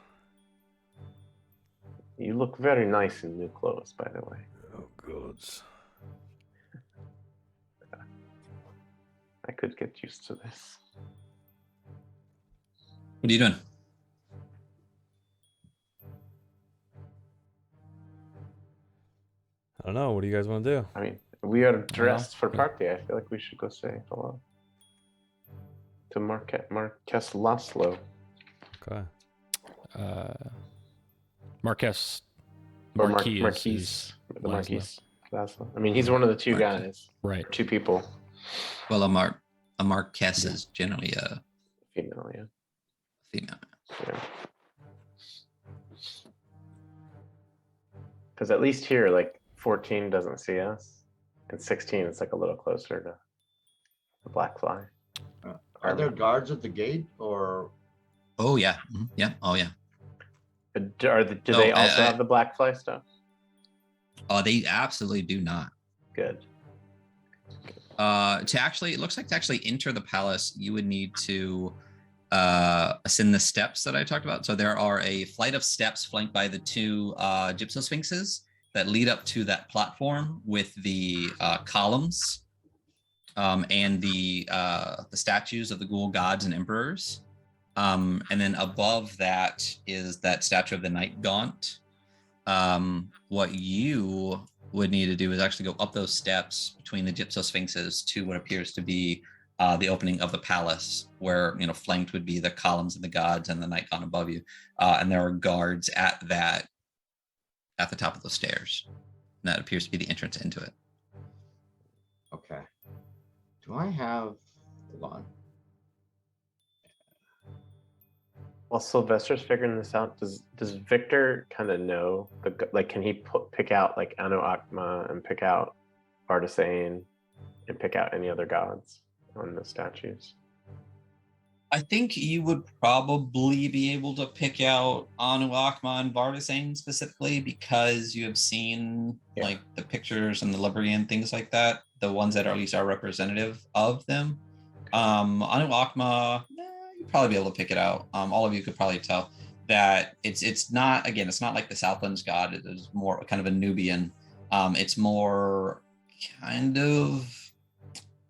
You look very nice in new clothes, by the way. Oh, gods. I could get used to this. What are you doing? I don't know. What do you guys want to do? I mean, we are dressed for yeah. party. I feel like we should go say hello to Marquess Laszlo. Okay. Marquess. Or Marquis. Marquis. is The Laszlo. Marquis. Laszlo. I mean, he's one of the two Marquis. guys. Right. Two people. Well, a Marquess is generally a Female, yeah. female. Yeah. Because at least here, like 14 doesn't see us, and 16 it's like a little closer to the black fly. Are there guards at the gate, or Oh yeah, mhm, yeah. Oh yeah. But do No, they also I- have the black fly stuff? Oh, they absolutely do not. Good. It looks like to actually enter the palace, you would need to ascend the steps that I talked about. So there are a flight of steps flanked by the two gypso sphinxes that lead up to that platform with the columns and the statues of the ghoul gods and emperors. And then above that is that statue of the night gaunt. What you would need to do is actually go up those steps between the gypso sphinxes to what appears to be the opening of the palace, where flanked would be the columns of the gods and the night gone above you, and there are guards at the top of the stairs. And that appears to be the entrance into it. Okay. Do I have? Hold on. While Sylvester's figuring this out, does Victor kind of know can he pick out like Anu Akma and pick out Bartisane and pick out any other gods on the statues? I think you would probably be able to pick out Anu Akma and Bartisane specifically, because you have seen like the pictures and the livery and things like that, the ones that at least are representative of them. Anu Akma, you'd probably be able to pick it out. All of you could probably tell that it's not like the Southlands god. It is more kind of a Nubian. It's more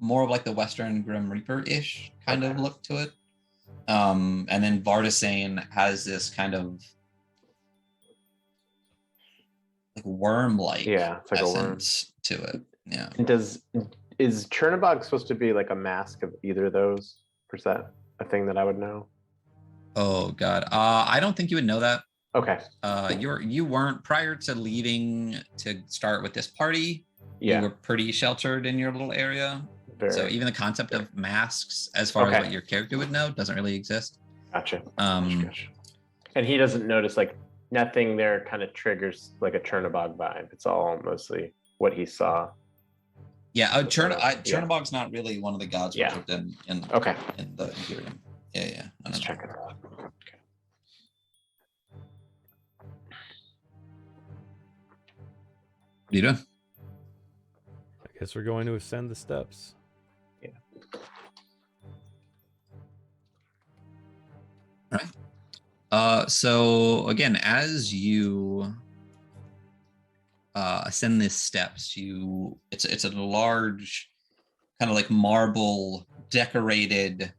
of like the Western Grim Reaper-ish kind of look to it. And then Bartisane has this kind of like worm-like it's like essence to it. Yeah. And is Chernobog supposed to be like a mask of either of those? Or is that a thing that I would know? Oh God, I don't think you would know that. Okay. You weren't, prior to leaving to start with this party. Yeah. You were pretty sheltered in your little area. So even the concept of masks, as far as what your character would know, doesn't really exist. Gotcha. And he doesn't notice, like, nothing there kind of triggers like a Chernobog vibe. It's all mostly what he saw. Yeah, Chernobog's not really one of the gods worshipped in the Imperium. Yeah. Let's check it out. Okay. What are you doing? I guess we're going to ascend the steps. Yeah. All right. So again, as you ascend these steps, it's a large, kind of like marble decorated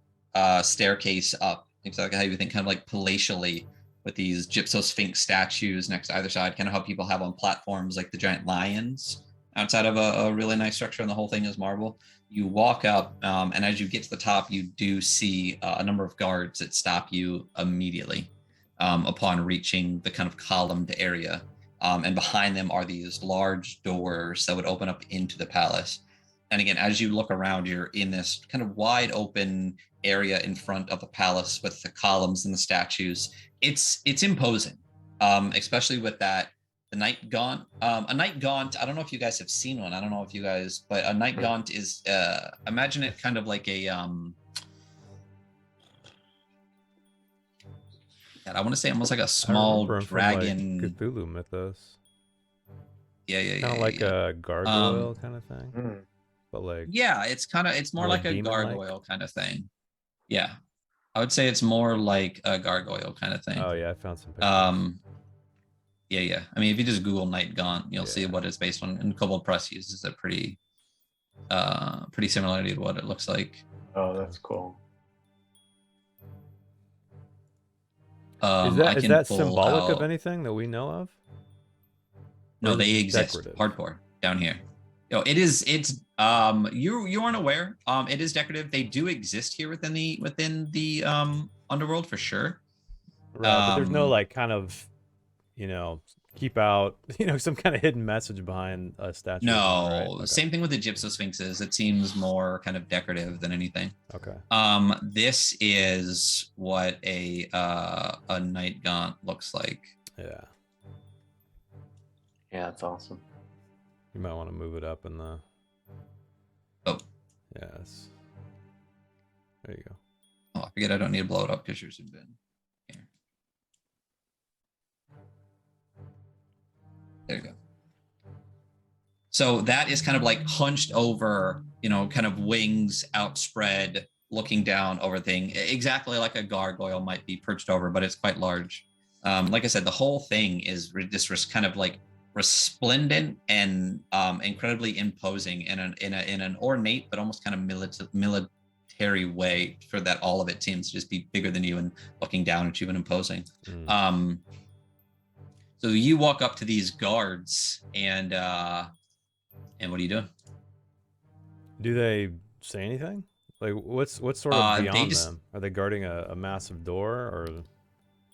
staircase up. Exactly how you think, kind of like palatially, with these gypsosphinx statues next to either side, kind of how people have on platforms like the giant lions outside of a really nice structure, and the whole thing is marble. You walk up, and as you get to the top, you do see a number of guards that stop you immediately upon reaching the kind of columned area. And behind them are these large doors that would open up into the palace. And again, as you look around, you're in this kind of wide open area in front of the palace with the columns and the statues. It's imposing, especially with that. The night gaunt, a night gaunt. I don't know if you guys have seen one. But a night gaunt is, imagine it kind of like a, I want to say almost like a small dragon. Like Cthulhu mythos. Yeah. Kind of like a gargoyle kind of thing. But like, yeah, it's more like a gargoyle kind of thing. Yeah, I would say it's more like a gargoyle kind of thing. Oh yeah, I found some pictures. Yeah. I mean, if you just Google Night Gaunt, you'll see what it's based on. And Kobold Press uses a pretty similarity to what it looks like. Oh, that's cool. Is that symbolic of anything that we know of? No, they exist. Decorative? Hardcore down here. It is. It's you aren't aware. It is decorative. They do exist here within the underworld for sure. Right, but there's no like kind of, keep out, some kind of hidden message behind a statue. No, right? Okay. Same thing with the gypsosphinxes. It seems more kind of decorative than anything. Okay. This is what a night gaunt looks like. Yeah. Yeah, that's awesome. You might want to move it up in the. Oh. Yes. There you go. Oh, I forget I don't need to blow it up because yours have been here. There you go. So that is kind of like hunched over, kind of wings outspread, looking down over thing, exactly like a gargoyle might be perched over, but it's quite large. Like I said, the whole thing is just kind of like resplendent and incredibly imposing in an ornate but almost kind of military way, for that all of it seems to just be bigger than you and looking down at you and imposing. So you walk up to these guards and what are you doing? Do they say anything? Like, what's sort of They beyond just- them? Are they guarding a massive door, or?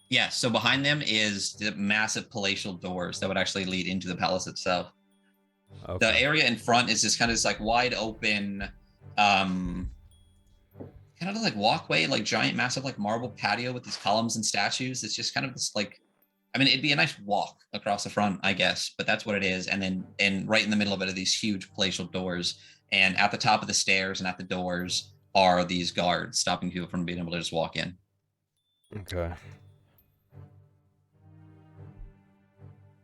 Yeah, so behind them is the massive palatial doors that would actually lead into the palace itself. Okay. The area in front is just kind of this like wide open, kind of like walkway, like giant, massive, like marble patio with these columns and statues. It's just kind of this like, I mean, it'd be a nice walk across the front, I guess, but that's what it is. And right in the middle of it are these huge palatial doors. And at the top of the stairs and at the doors are these guards stopping people from being able to just walk in. Okay.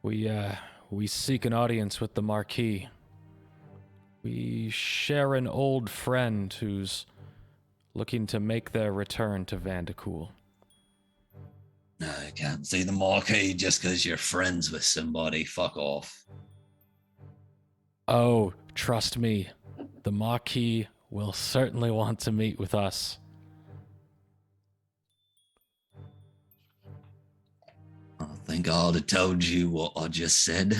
We seek an audience with the Marquis. We share an old friend who's looking to make their return to Vandercool. I can't see the Marquis just because you're friends with somebody. Fuck off. Oh, trust me, the Marquis will certainly want to meet with us. I think I ought to told you what I just said.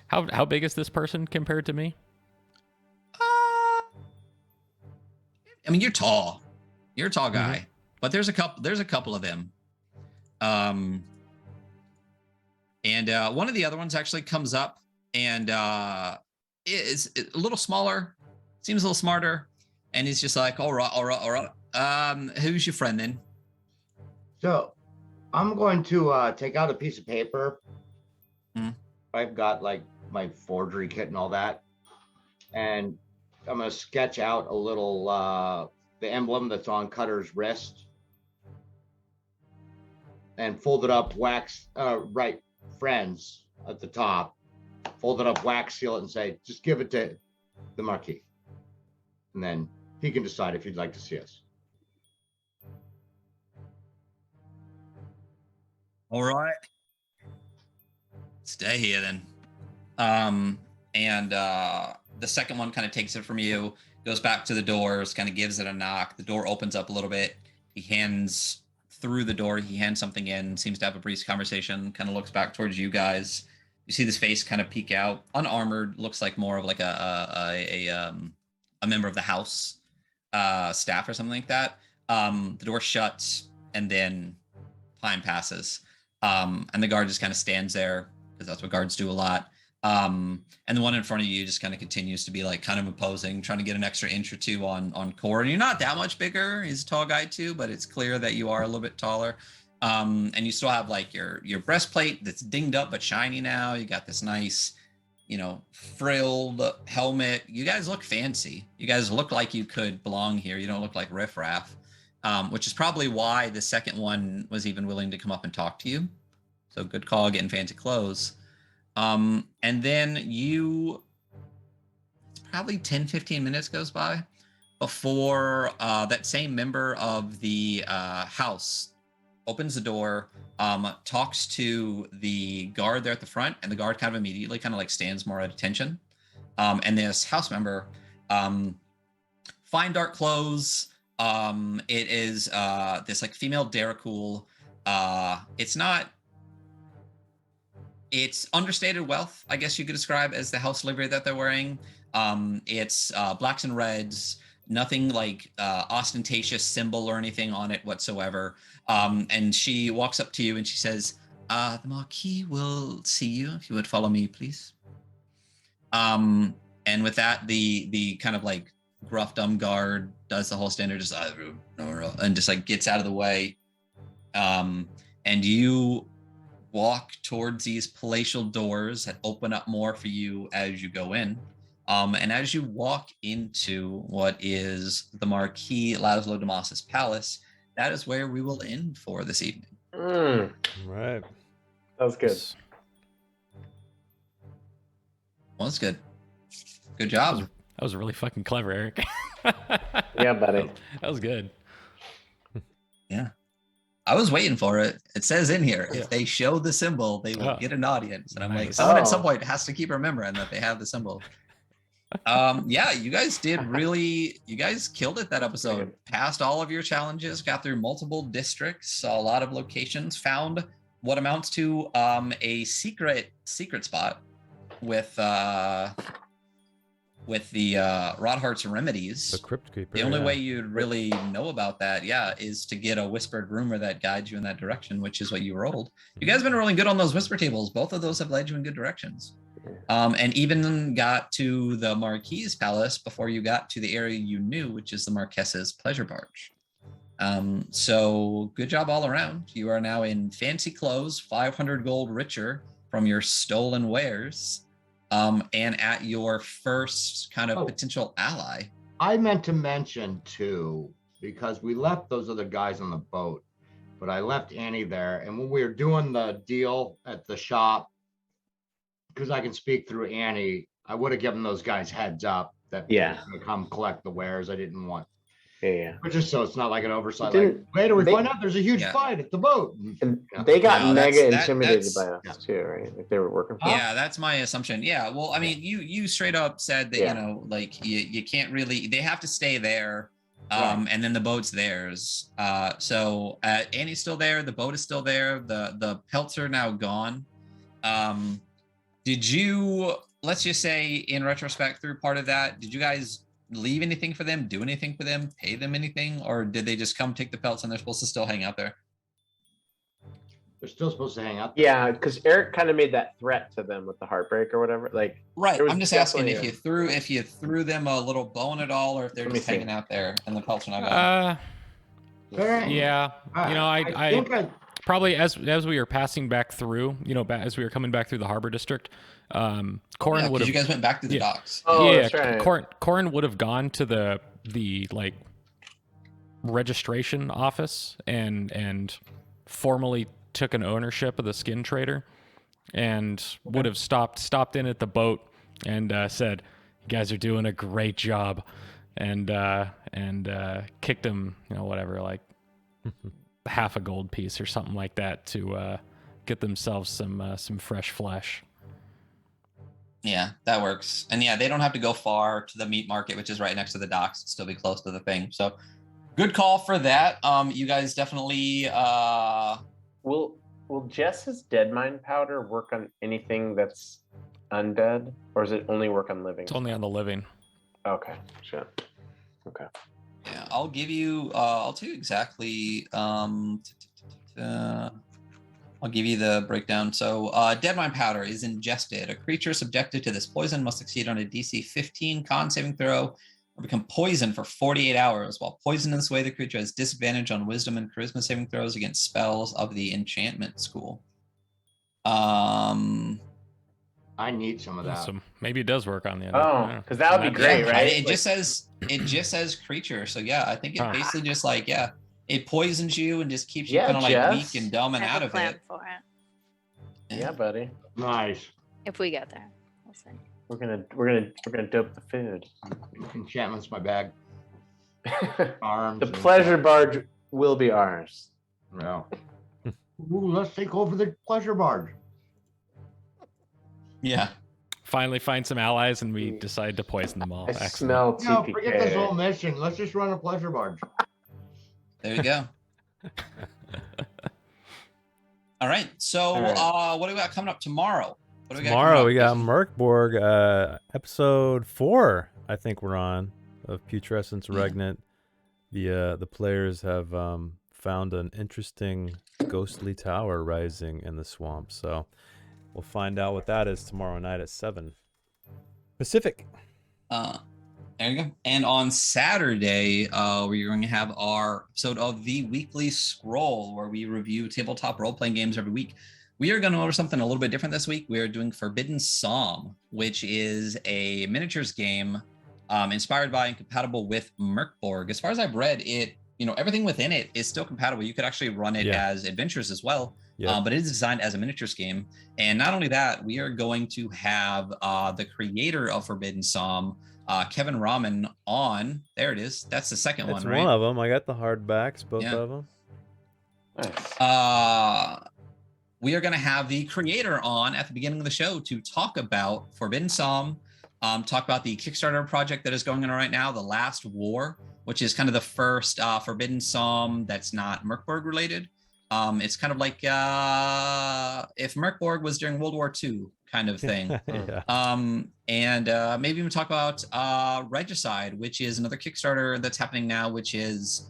How big is this person compared to me? I mean, you're tall. You're a tall guy, but there's a couple of them. And one of the other ones actually comes up and is a little smaller, seems a little smarter, and he's just like, all right. Who's your friend then? So I'm going to take out a piece of paper. I've got like my forgery kit and all that. And I'm going to sketch out a little, the emblem that's on Cutter's wrist. And fold it up, write friends at the top. Fold it up, wax seal it, and say, just give it to the Marquis. And then he can decide if he'd like to see us. All right. Stay here then. And the second one kind of takes it from you, goes back to the doors, kind of gives it a knock. The door opens up a little bit. He hands something in, seems to have a brief conversation, kind of looks back towards you guys. You see this face kind of peek out, unarmored, looks like more of like a member of the house staff or something like that. The door shuts and then time passes. And the guard just kind of stands there because that's what guards do a lot. And the one in front of you just kind of continues to be like kind of imposing, trying to get an extra inch or two on core. And you're not that much bigger. He's a tall guy too, but it's clear that you are a little bit taller. And you still have like your breastplate that's dinged up but shiny now. You got this nice, frilled helmet. You guys look fancy. You guys look like you could belong here. You don't look like riffraff, which is probably why the second one was even willing to come up and talk to you. So good call getting fancy clothes. And then it's probably 10, 15 minutes goes by before that same member of the house opens the door, talks to the guard there at the front, and the guard kind of immediately kind of like stands more at attention. And this house member, fine dark clothes. It is this like female Daracool. It's understated wealth, I guess you could describe as the house livery that they're wearing. It's blacks and reds, nothing like ostentatious symbol or anything on it whatsoever. And she walks up to you and she says, the Marquis will see you if you would follow me, please. And with that, the kind of like gruff dumb guard does the whole standard just and just like gets out of the way. And you walk towards these palatial doors that open up more for you as you go in. And as you walk into what is the Marquis Laszlo Damas's palace, that is where we will end for this evening. Right. That was good. Well, that's good. Good job. That was really fucking clever, Eric. Yeah, buddy. That was good. Yeah. I was waiting for it. It says in here, Yeah. if they show the symbol, they will Oh. get an audience. And I'm like, Nice. someone at some Oh. point has to keep remembering that they have the symbol. Yeah, you guys killed it that episode. Passed all of your challenges, got through multiple districts, saw a lot of locations, found what amounts to a secret spot with with the Rodhart's remedies. The Crypt Keeper. The only yeah. way you'd really know about that, is to get a whispered rumor that guides you in that direction, which is what you rolled. You guys have been rolling good on those whisper tables. Both of those have led you in good directions. And even got to the Marquis's Palace before you got to the area you knew, which is the Marquess's Pleasure Barge. So good job all around. You are now in fancy clothes, 500 gold richer from your stolen wares, and at your first kind of potential ally. I meant to mention too, because we left those other guys on the boat, but I left Annie there. And when we were doing the deal at the shop, because I can speak through Annie, I would have given those guys heads up that we were gonna come collect the wares. I didn't want. Yeah. But just so it's not like an oversight. Didn't- Like later we they- find out there's a huge fight at the boat. And they got No, mega that's- intimidated by that's- us too, right? Like they were working for us. Yeah, that's my assumption. Yeah, well, I mean, you straight up said that, Yeah. you know, like you can't really, they have to stay there, and then the boat's theirs. So Annie's still there, the boat is still there, the pelts are now gone. Did you, let's just say in retrospect through part of that, did you guys leave anything for them, do anything for them, pay them anything, or did they just come take the pelts and they're supposed to still hang out there? They're still supposed to hang out. Yeah, because Eric kind of made that threat to them with the heartbreak or whatever. Like, Right. there was I'm just asking definitely if you threw them a little bone at all, or if they're Let me just think. hanging out there and the pelts are not gone. Yeah. You know, I think I probably as we were passing back through, you know, as we were coming back through the harbor district, Corin Yeah, would 'cause have. you guys went back to the yeah. docks. Oh, yeah, that's right. Corin would have gone to the like registration office and formally took an ownership of the skin trader, and would have stopped in at the boat and said, "You guys are doing a great job," and kicked him, you know, whatever, like half a gold piece or something like that to get themselves some fresh flesh. Yeah, that works. And yeah, they don't have to go far to the meat market, which is right next to the docks. Still be close to the thing. So good call for that. You guys definitely Will Jess's dead mind powder work on anything that's undead, or does it only work on living? It's only on the living. Okay, sure. Okay. yeah, I'll give you I'll tell you exactly I'll give you the breakdown. So dead mind powder is ingested. A creature subjected to this poison must succeed on a DC 15 con saving throw or become poisoned for 48 hours. While poisoned in this way, the creature has disadvantage on wisdom and charisma saving throws against spells of the enchantment school. I need some of that. Awesome. Maybe it does work on the end. Oh, because that would be great, Yeah, right? It just says creature. So yeah, I think it basically just like, it poisons you and just keeps you Yeah, kind of like Jess. weak and dumb and I have out a of plan it. for it. Yeah, buddy. Nice. If we get there, we'll see. We're gonna dope the food. Enchantment's my bag. Arms. The and- pleasure barge will be ours. Yeah. Ooh, let's take over the pleasure barge. Yeah. Finally find some allies and we decide to poison them all. I Excellent. smell No, TPK. forget this whole mission. Let's just run a pleasure barge. There you go. All right. So All right. what do we got coming up tomorrow? What do Tomorrow we got coming up? Merkborg, episode 4. I think we're on of Putrescence Yeah. Regnant. The players have found an interesting ghostly tower rising in the swamp. So we'll find out what that is tomorrow night at 7 Pacific. There you go. And on Saturday, we're going to have our episode of the Weekly Scroll, where we review tabletop role-playing games every week. We are going to order something a little bit different this week. We are doing Forbidden Psalm, which is a miniatures game inspired by and compatible with Merkborg. As far as I've read, it, you know, everything within it is still compatible. You could actually run it as adventures as well. Yeah. But it is designed as a miniatures game. And not only that, we are going to have the creator of Forbidden Psalm, Kevin Rahman, on. There it is. That's the second That's one, right? one of them. I got the hardbacks, both Yeah. of them. Nice. We are going to have the creator on at the beginning of the show to talk about Forbidden Psalm, talk about the Kickstarter project that is going on right now, The Last War, which is kind of the first Forbidden Psalm that's not Merkborg related. It's kind of like if Merkborg was during World War II kind of thing. Yeah. And maybe even talk about Regicide, which is another Kickstarter that's happening now, which is,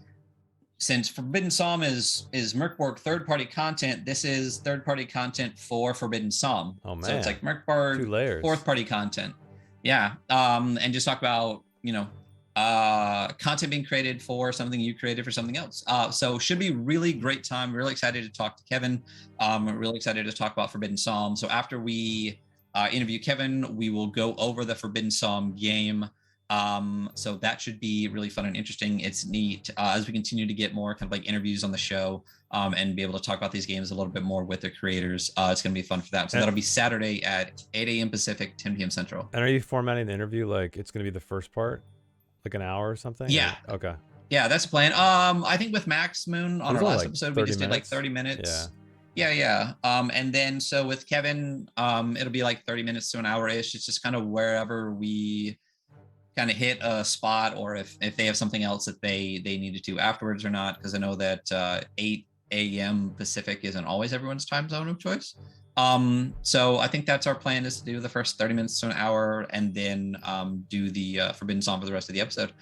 since Forbidden Psalm is Merkborg third-party content, this is third-party content for Forbidden Psalm. Oh, So it's man. like Merkborg 2 layers. fourth-party content. Yeah. And just talk about, content being created for something you created for something else. So should be really great time. Really excited to talk to Kevin. Really excited to talk about Forbidden Psalm. So after we interview Kevin, we will go over the Forbidden Psalm game. So that should be really fun and interesting. It's neat as we continue to get more kind of like interviews on the show and be able to talk about these games a little bit more with the creators. It's going to be fun for that. So that'll be Saturday at 8 a.m. Pacific, 10 p.m. Central. And are you formatting the interview like it's going to be the first part, like an hour or something? Yeah. Or? Okay. Yeah, that's the plan. I think with Max Moon on our last episode, we just did like 30 minutes. Yeah. And then so with Kevin, it'll be like 30 minutes to an hour-ish. It's just kind of wherever we kind of hit a spot, or if they have something else that they needed to afterwards or not, because I know that 8 a.m. Pacific isn't always everyone's time zone of choice. So I think that's our plan, is to do the first 30 minutes to an hour and then do the Forbidden Psalm for the rest of the episode.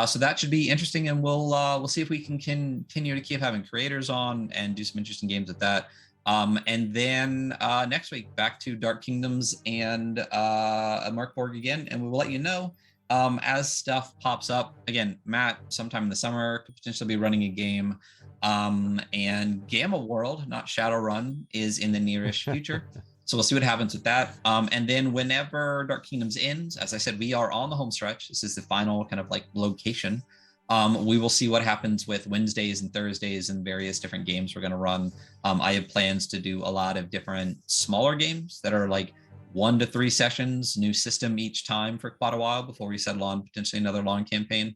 So that should be interesting, and we'll see if we can continue to keep having creators on and do some interesting games at that. And then next week, back to Dark Kingdoms and Merkborg again, and we will let you know as stuff pops up. Again, Matt, sometime in the summer, could potentially be running a game. And Gamma World, not Shadowrun, is in the nearish future. So we'll see what happens with that. And then whenever Dark Kingdoms ends, as I said, we are on the home stretch. This is the final kind of like location. We will see what happens with Wednesdays and Thursdays and various different games we're going to run. I have plans to do a lot of different smaller games that are like 1 to 3 sessions, new system each time for quite a while before we settle on potentially another long campaign.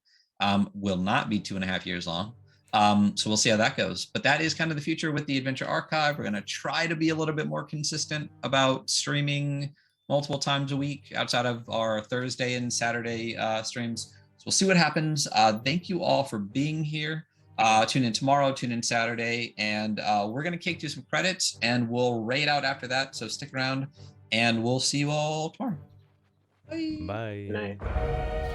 Will not be 2.5 years long. So we'll see how that goes. But that is kind of the future with the Adventure Archive. We're going to try to be a little bit more consistent about streaming multiple times a week outside of our Thursday and Saturday streams. So we'll see what happens. Thank you all for being here. Tune in tomorrow, tune in Saturday, and we're going to kick to some credits and we'll raid out after that. So stick around and we'll see you all tomorrow. Bye. Bye. Night.